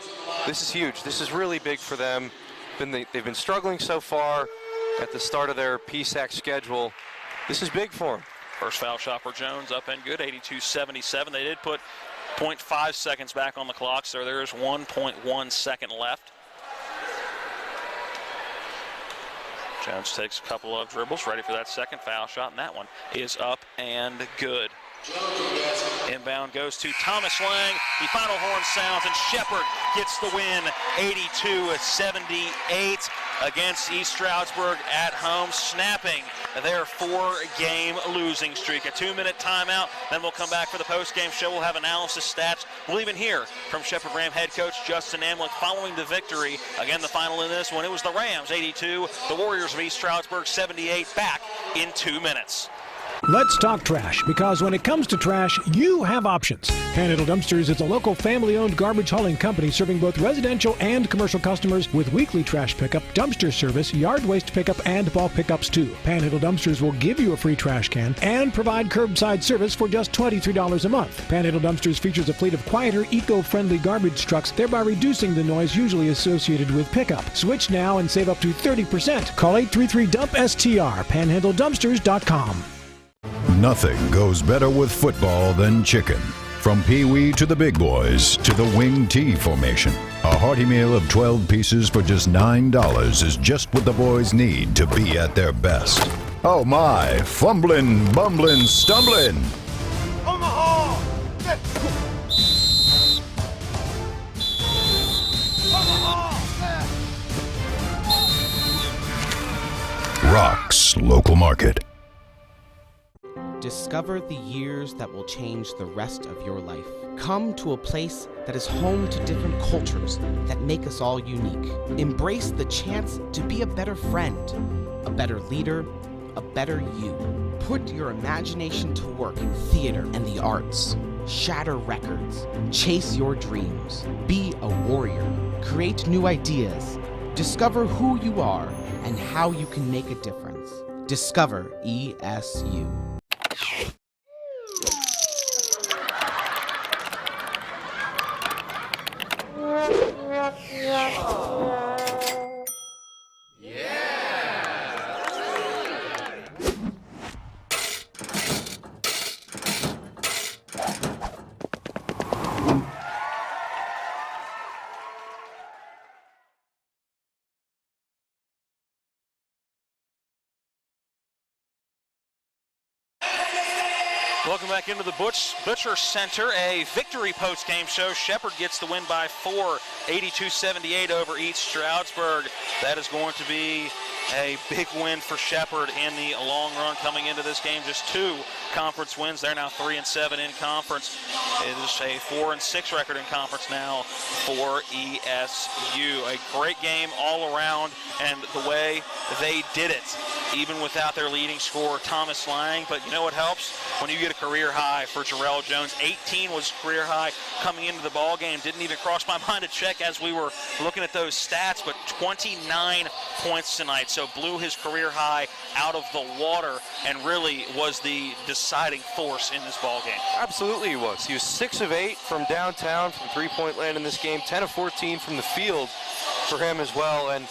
this is huge. This is really big for them. They've been struggling so far at the start of their PSAC schedule. This is big for them. First foul shot for Jones, up and good, 82-77. They did put 0.5 seconds back on the clock, so there's 1.1 second left. Jones takes a couple of dribbles, ready for that second foul shot, and that one is up and good. Inbound goes to Thomas Lang. The final horn sounds, and Shepherd gets the win, 82-78 against East Stroudsburg at home, snapping their 4-game losing streak. A 2-minute timeout, then we'll come back for the post-game show. We'll have analysis, stats. We'll even hear from Shepherd Ram head coach Justin Amlick following the victory. Again, the final in this one, it was the Rams 82, the Warriors of East Stroudsburg 78, back in 2 minutes. Let's talk trash, because when it comes to trash, you have options. Panhandle Dumpsters is a local family-owned garbage hauling company serving both residential and commercial customers with weekly trash pickup, dumpster service, yard waste pickup, and bulk pickups too. Panhandle Dumpsters will give you a free trash can and provide curbside service for just $23 a month. Panhandle Dumpsters features a fleet of quieter, eco-friendly garbage trucks, thereby reducing the noise usually associated with pickup. Switch now and save up to 30%. Call 833-DUMP-STR, panhandledumpsters.com. Nothing goes better with football than chicken. From Pee-wee to the big boys to the wing T formation. A hearty meal of 12 pieces for just $9 is just what the boys need to be at their best. Oh my, fumbling, bumbling, stumbling. Omaha! Rocks Local Market. Discover the years that will change the rest of your life. Come to a place that is home to different cultures that make us all unique. Embrace the chance to be a better friend, a better leader, a better you. Put your imagination to work in theater and the arts. Shatter records. Chase your dreams. Be a warrior. Create new ideas. Discover who you are and how you can make a difference. Discover ESU. Welcome back into the Butcher Center, a victory post-game show. Shepherd gets the win by 4, 82-78 over East Stroudsburg. That is going to be a big win for Shepherd in the long run coming into this game. Just 2 conference wins. They're now 3-7 in conference. It is a 4-6 record in conference now for ESU. A great game all around, and the way they did it, even without their leading scorer, Thomas Lang. But you know what helps? When you get a career high for Jarrell Jones. 18 was career high coming into the ball game. Didn't even cross my mind to check as we were looking at those stats, but 29 points tonight. So blew his career high out of the water and really was the deciding force in this ball game. Absolutely he was. He was 6 of 8 from downtown, from three-point land in this game, 10 of 14 from the field for him as well. And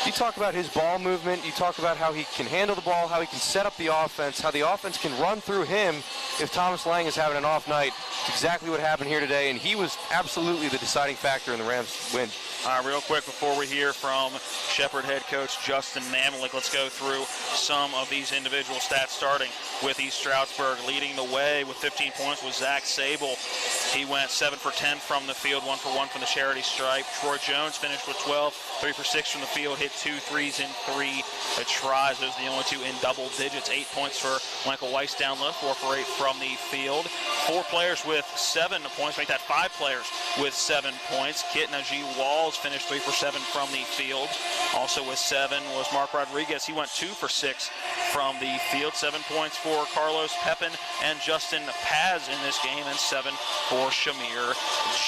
you talk about his ball movement, you talk about how he can handle the ball, how he can set up the offense, how the offense can run through him if Thomas Lang is having an off night. It's exactly what happened here today, and he was absolutely the deciding factor in the Rams' win. All right, real quick before we hear from Shepherd head coach Justin Namalik, let's go through some of these individual stats, starting with East Stroudsburg. Leading the way with 15 points was Zach Sable. He went 7 for 10 from the field, 1 for 1 from the charity stripe. Troy Jones finished with 12, 3 for 6 from the field, hit 2 threes in 3 tries. Those are the only 2 in double digits. 8 points for Michael Weiss down low, 4 for 8 from the field. 4 players with 7 points, make that 5 players with 7 points. Kit Najee Walls finished 3 for 7 from the field. Also with 7 was Mark Rodriguez. He went 2 for 6 from the field. 7 points for Carlos Pepin and Justin Paz in this game, and 7 for Shamir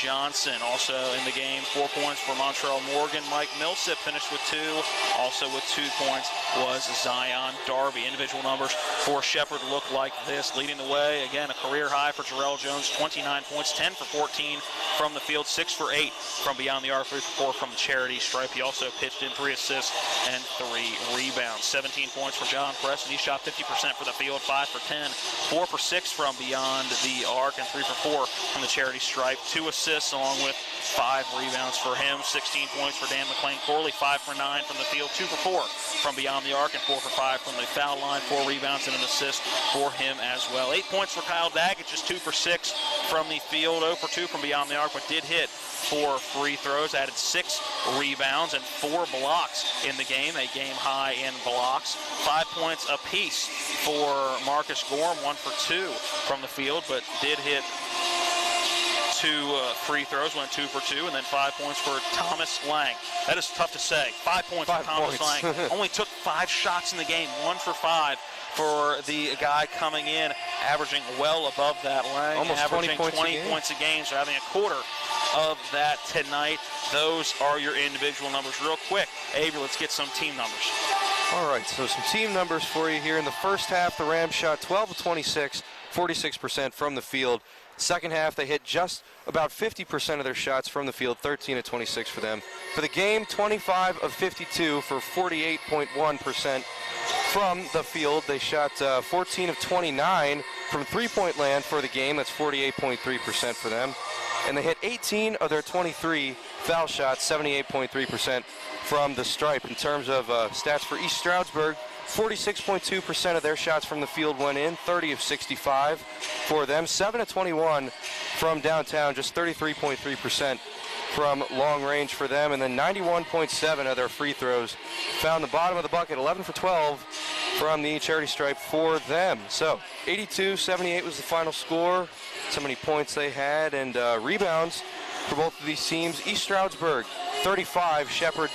Johnson. Also in the game, 4 points for Montreal Morgan. Mike Millsip finished with 2. Also with 2 points was Zion Darby. Individual numbers for Shepherd look like this. Leading the way, again, a career high for Jarrell Jones, 29 points, 10 for 14 from the field, 6 for 8 from beyond the arc, 3 for 4 from the charity stripe. He also pitched in 3 assists and 3 rebounds. 17 points for John Preston. He shot 50% for the field, 5 for 10, 4 for 6 from beyond the arc, and 3 for 4 from the charity stripe. 2 assists along with 5 rebounds for him. 16 points for Dan McLean-Corley, 5 for 9 from the field, 2 for 4 from beyond the arc, and 4 for 5 from the foul line. 4 rebounds and an assist for him as well. 8 points for Kyle Daggett, just 2 for 6 from the field, 0 for 2 from beyond the arc, but did hit 4 free throws, added 6 rebounds and 4 blocks in the game, a game high in blocks. 5 points apiece for Marcus Gorham, 1 for 2 from the field, but did hit 2 free throws, went 2 for 2, and then 5 points for Thomas Lang. That is tough to say. 5 points for Thomas Lang. Only took 5 shots in the game, 1 for 5 for the guy coming in, averaging well above that. Lang almost averaging 20 points a game, so having a quarter of that tonight. Those are your individual numbers. Real quick, Avery, let's get some team numbers. All right, so some team numbers for you here. In the first half, the Rams shot 12 of 26, 46% from the field. Second half, they hit just about 50% of their shots from the field, 13 of 26 for them. For the game, 25 of 52 for 48.1% from the field. They shot 14 of 29 from three-point land for the game. That's 48.3% for them. And they hit 18 of their 23 foul shots, 78.3% from the stripe. In terms of stats for East Stroudsburg, 46.2% of their shots from the field went in, 30 of 65 for them, 7 of 21 from downtown, just 33.3% from long range for them, and then 91.7 of their free throws found the bottom of the bucket, 11 for 12 from the charity stripe for them. So 82-78 was the final score. So many points they had, and rebounds for both of these teams. East Stroudsburg 35, Shepherd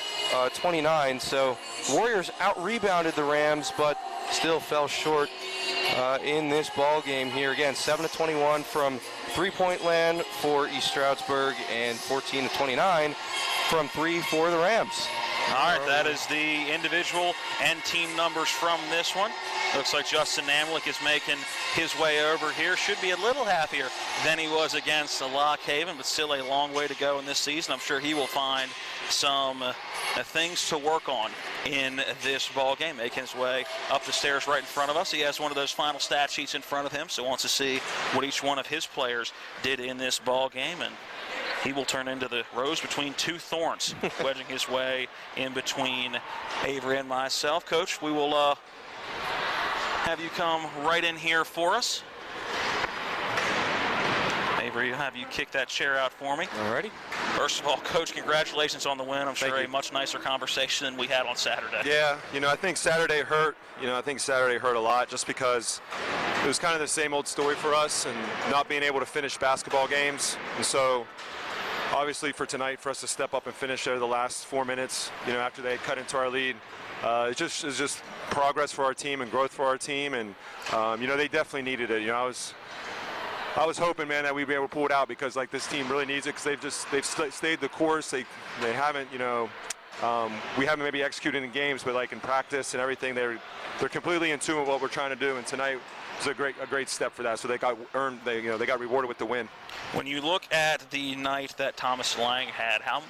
29. So Warriors out-rebounded the Rams, but still fell short in this ball game here. Again, 7 of 21 from three-point land for East Stroudsburg, and 14 of 29 from 3 for the Rams. All right, that is the individual and team numbers from this one. Looks like Justin Namlik is making his way over here. Should be a little happier than he was against Lock Haven, but still a long way to go in this season. I'm sure he will find some things to work on in this ball game, making his way up the stairs right in front of us. He has one of those final stat sheets in front of him, so wants to see what each one of his players did in this ball game, and he will turn into the rose between 2 thorns, wedging his way in between Avery and myself. Coach, we will have you come right in here for us. Avery, I'll have you kick that chair out for me. Alrighty. First of all, Coach, congratulations on the win. I'm sure a much nicer conversation than we had on Saturday. Yeah, I think Saturday hurt. I think Saturday hurt a lot just because it was kind of the same old story for us and not being able to finish basketball games. And so obviously for tonight, for us to step up and finish there the last 4 minutes, after they cut into our lead, it's just progress for our team and growth for our team. And, they definitely needed it. I was hoping, man, that we'd be able to pull it out because, this team really needs it because they've stayed the course. They haven't, we haven't maybe executed in games, but, in practice and everything, they're completely in tune with what we're trying to do. And tonight was a great step for that. So they got rewarded with the win. When you look at the night that Thomas Lang had, I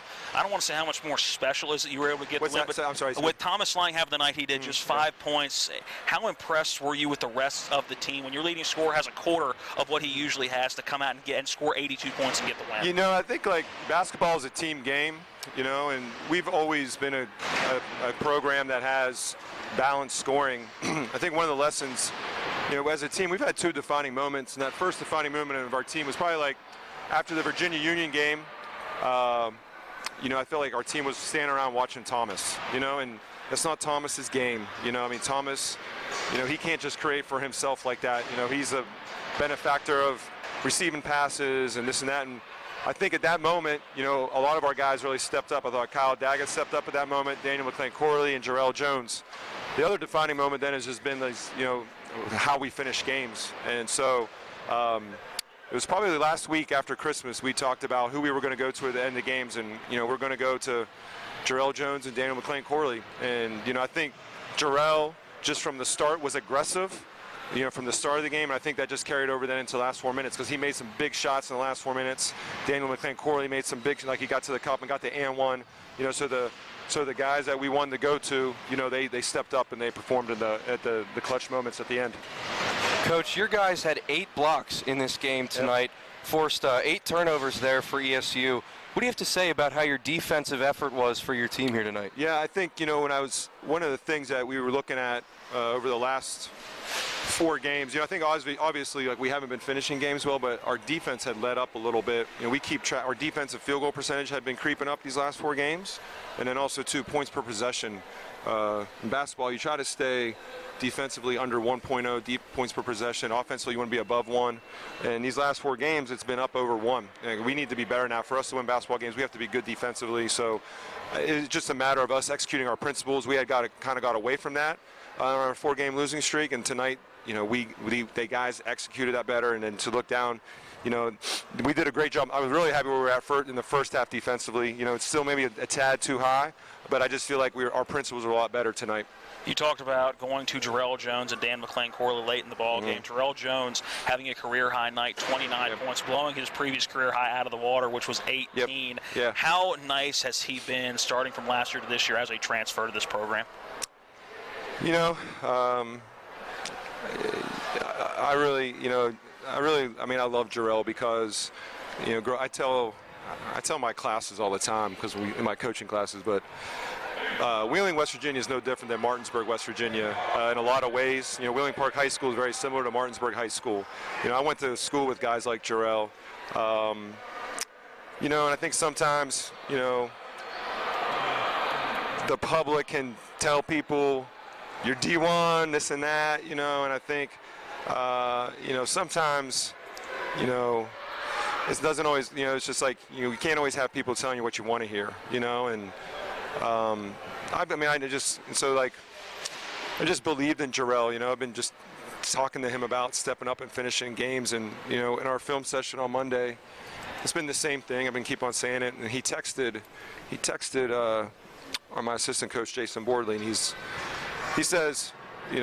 don't want to say how much more special is it you were able to get the win, but I'm sorry. With Thomas Lang having the night he did, just 5 points, how impressed were you with the rest of the team when your leading scorer has a quarter of what he usually has to come out and score 82 points and get the win? I think basketball is a team game, and we've always been a program that has balanced scoring. I think one of the lessons, as a team, we've had two defining moments, and that first defining moment of our team was probably after the Virginia Union game. I feel like our team was standing around watching Thomas, and it's not Thomas's game. Thomas, he can't just create for himself like that. He's a benefactor of receiving passes and this and that. And I think at that moment, a lot of our guys really stepped up. I thought Kyle Daggett stepped up at that moment, Daniel McClain-Corley and Jarrell Jones. The other defining moment then has just been how we finish games. And so it was probably the last week after Christmas we talked about who we were going to go to at the end of the games, and we're going to go to Jarrell Jones and Daniel McClain-Corley. And I think Jarrell just from the start was aggressive, from the start of the game, and I think that just carried over then into the last 4 minutes because he made some big shots in the last 4 minutes. Daniel McClain-Corley made some big, he got to the cup and got the and one. So the guys that we wanted to go to, they stepped up and they performed at the clutch moments at the end. Coach, your guys had 8 blocks in this game tonight, forced 8 turnovers there for ESU. What do you have to say about how your defensive effort was for your team here tonight? Yeah, I think, one of the things that we were looking at over the last 4 games, I think obviously we haven't been finishing games well, but our defense had let up a little bit. We keep track, our defensive field goal percentage had been creeping up these last 4 games, and then also 2 points per possession. In basketball, you try to stay defensively under 1.0 deep points per possession. Offensively, you want to be above 1. And these last 4 games, it's been up over 1. And we need to be better now. For us to win basketball games, we have to be good defensively. So it's just a matter of us executing our principles. We had kind of got away from that on our 4-game losing streak, and tonight, they guys executed that better. And then to look down, we did a great job. I was really happy where we were at in the first half defensively. It's still maybe a tad too high, but I just feel like our principles are a lot better tonight. You talked about going to Jarrell Jones and Dan McClain-Corley late in the ball game. Jarrell Jones having a career-high night, 29 points, blowing his previous career high out of the water, which was 18. Yep. Yeah. How nice has he been starting from last year to this year as a transfer to this program? I love Jarrell because, I tell my classes all the time in my coaching classes, but Wheeling, West Virginia is no different than Martinsburg, West Virginia in a lot of ways. Wheeling Park High School is very similar to Martinsburg High School. I went to school with guys like Jarrell. And I think sometimes, the public can tell people you're D1, this and that, and I think, sometimes, it doesn't always, it's just you can't always have people telling you what you want to hear, and I just believed in Jarrell, I've been just talking to him about stepping up and finishing games, and, in our film session on Monday, it's been the same thing. I've been keep on saying it, and he texted my assistant coach, Jason Bordley, and he says, do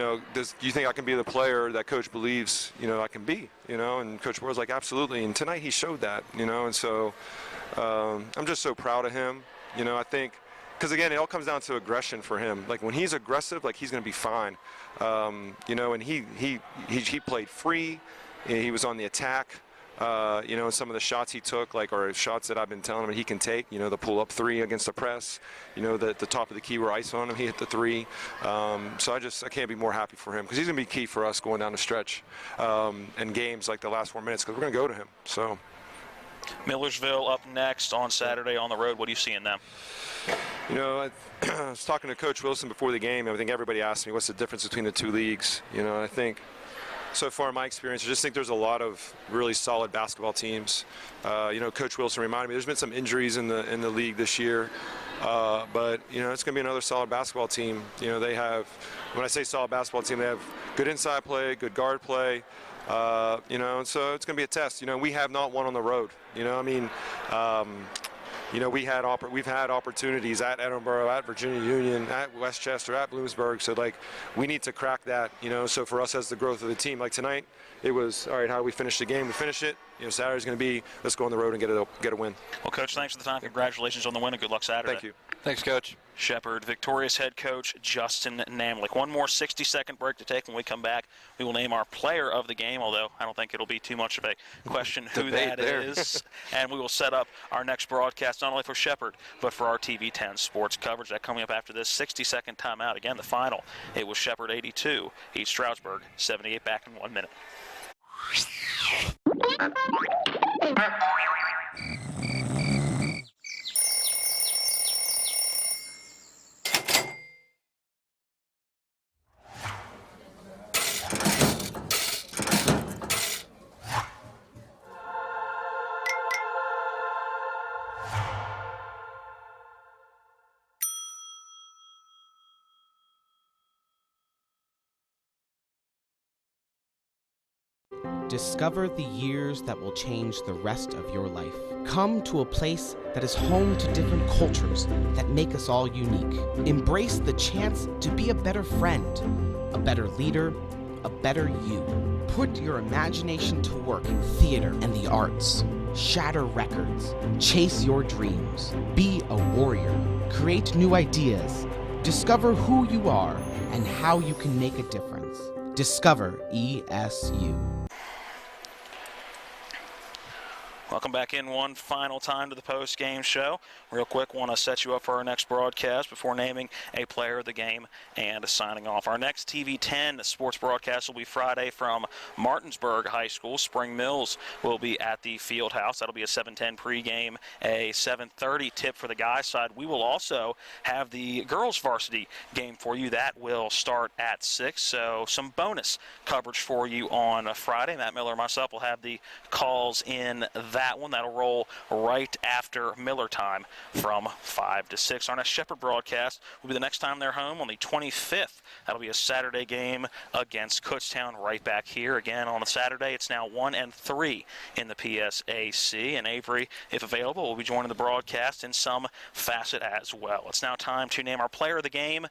you think I can be the player that Coach believes, I can be, and Coach Bordley's like, absolutely, and tonight he showed that, and so I'm just so proud of him, I think, because again, it all comes down to aggression for him. When he's aggressive, he's going to be fine, and he played free, he was on the attack. Some of the shots he took, are shots that I've been telling him he can take, the pull-up 3 against the press, the top of the key where ice on him, he hit the 3. So I can't be more happy for him because he's going to be key for us going down the stretch and games like the last 4 minutes because we're going to go to him. So. Millersville up next on Saturday on the road. What do you see in them? You know, I was talking to Coach Wilson before the game. I think everybody asked me what's the difference between the two leagues. You know, and I think so far in my experience, I just think there's a lot of really solid basketball teams. You know, Coach Wilson reminded me there's been some injuries in the league this year, but you know, it's going to be another solid basketball team. You know, they have, when I say solid basketball team, they have good inside play, good guard play. You know, and so it's going to be a test. You know, we have not won on the road. You know, I mean, you know, we've had opportunities at Edinburgh, at Virginia Union, at Westchester, at Bloomsburg. So, like, we need to crack that, you know. So for us as the growth of the team, like tonight, it was, all right, how do we finish the game? We finish it. You know, Saturday's going to be, let's go on the road and get a win. Well, Coach, thanks for the time. Congratulations on the win and good luck Saturday. Thank you. Thanks, Coach. Shepherd victorious head coach Justin Namlick. One more 60-second break to take. When we come back, we will name our player of the game, although I don't think it'll be too much of a question who that is. And we will set up our next broadcast not only for Shepherd, but for our TV 10 sports coverage. That coming up after this 60-second timeout. Again, the final. It was Shepherd 82, East Stroudsburg 78. Back in 1 minute. Discover the years that will change the rest of your life. Come to a place that is home to different cultures that make us all unique. Embrace the chance to be a better friend, a better leader, a better you. Put your imagination to work in theater and the arts. Shatter records. Chase your dreams. Be a warrior. Create new ideas. Discover who you are and how you can make a difference. Discover ESU. Welcome back in one final time to the post-game show. Real quick, want to set you up for our next broadcast before naming a player of the game and signing off. Our next TV 10 sports broadcast will be Friday from Martinsburg High School. Spring Mills will be at the field house. That'll be a 7:10 pregame, a 7:30 tip for the guys' side. We will also have the girls' varsity game for you. That will start at 6, so some bonus coverage for you on a Friday. Matt Miller and myself will have the calls in that one. That'll roll right after Miller time from 5 to 6. Our next Shepherd broadcast will be the next time they're home on the 25th. That'll be a Saturday game against Kutztown right back here. Again, on a Saturday, it's now 1-3 in the PSAC. And Avery, if available, will be joining the broadcast in some facet as well. It's now time to name our player of the game.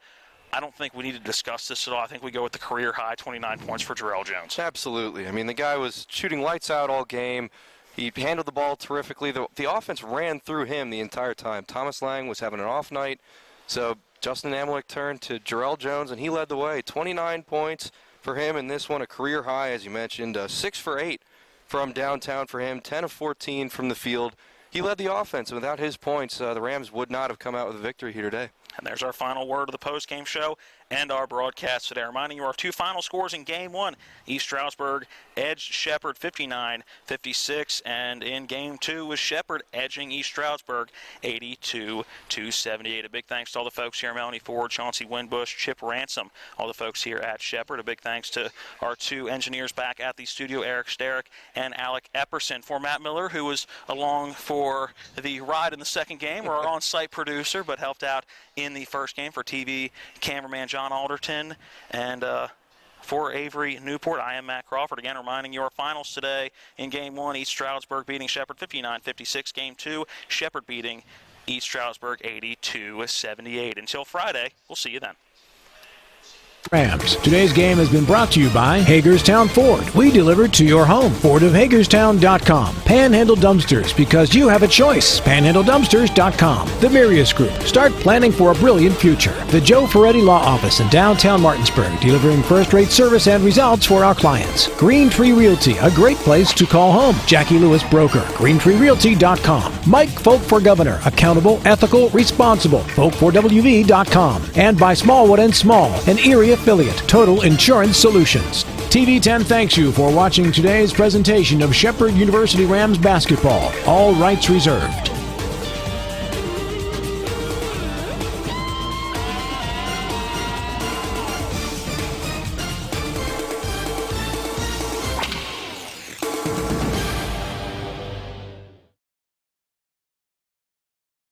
I don't think we need to discuss this at all. I think we go with the career high 29 points for Jarrell Jones. Absolutely. I mean, the guy was shooting lights out all game. He handled the ball terrifically. The offense ran through him the entire time. Thomas Lang was having an off night. So Justin Namlick turned to Jarrell Jones, and he led the way. 29 points for him in this one, a career high, as you mentioned. 6 for 8 from downtown for him, 10 of 14 from the field. He led the offense. Without his points, the Rams would not have come out with a victory here today. And there's our final word of the post-game show and our broadcast today. Reminding you our two final scores in Game 1. East Stroudsburg edged Shepherd 59-56. And in Game 2 was Shepherd edging East Stroudsburg 82-78. A big thanks to all the folks here, Melanie Ford, Chauncey Winbush, Chip Ransom, all the folks here at Shepherd. A big thanks to our two engineers back at the studio, Eric Sterick and Alec Epperson. For Matt Miller, who was along for the ride in the second game, or our on-site producer, but helped out in the first game for TV cameraman John Alderton. And for Avery Newport, I am Matt Crawford. Again, reminding you our finals today in Game 1, East Stroudsburg beating Shepherd 59-56. Game 2, Shepherd beating East Stroudsburg 82-78. Until Friday, we'll see you then. Rams. Today's game has been brought to you by Hagerstown Ford. We deliver to your home. FordofHagerstown.com. Panhandle Dumpsters, because you have a choice. PanhandleDumpsters.com. The Mirius Group. Start planning for a brilliant future. The Joe Ferretti Law Office in downtown Martinsburg, delivering first-rate service and results for our clients. Green Tree Realty, a great place to call home. Jackie Lewis Broker. GreenTreeRealty.com. Mike Folk for Governor. Accountable, ethical, responsible. Folk4WV.com. And by Smallwood & Small, an Erie affiliate, Total Insurance Solutions. TV10 thanks you for watching today's presentation of Shepherd University Rams basketball. All rights reserved.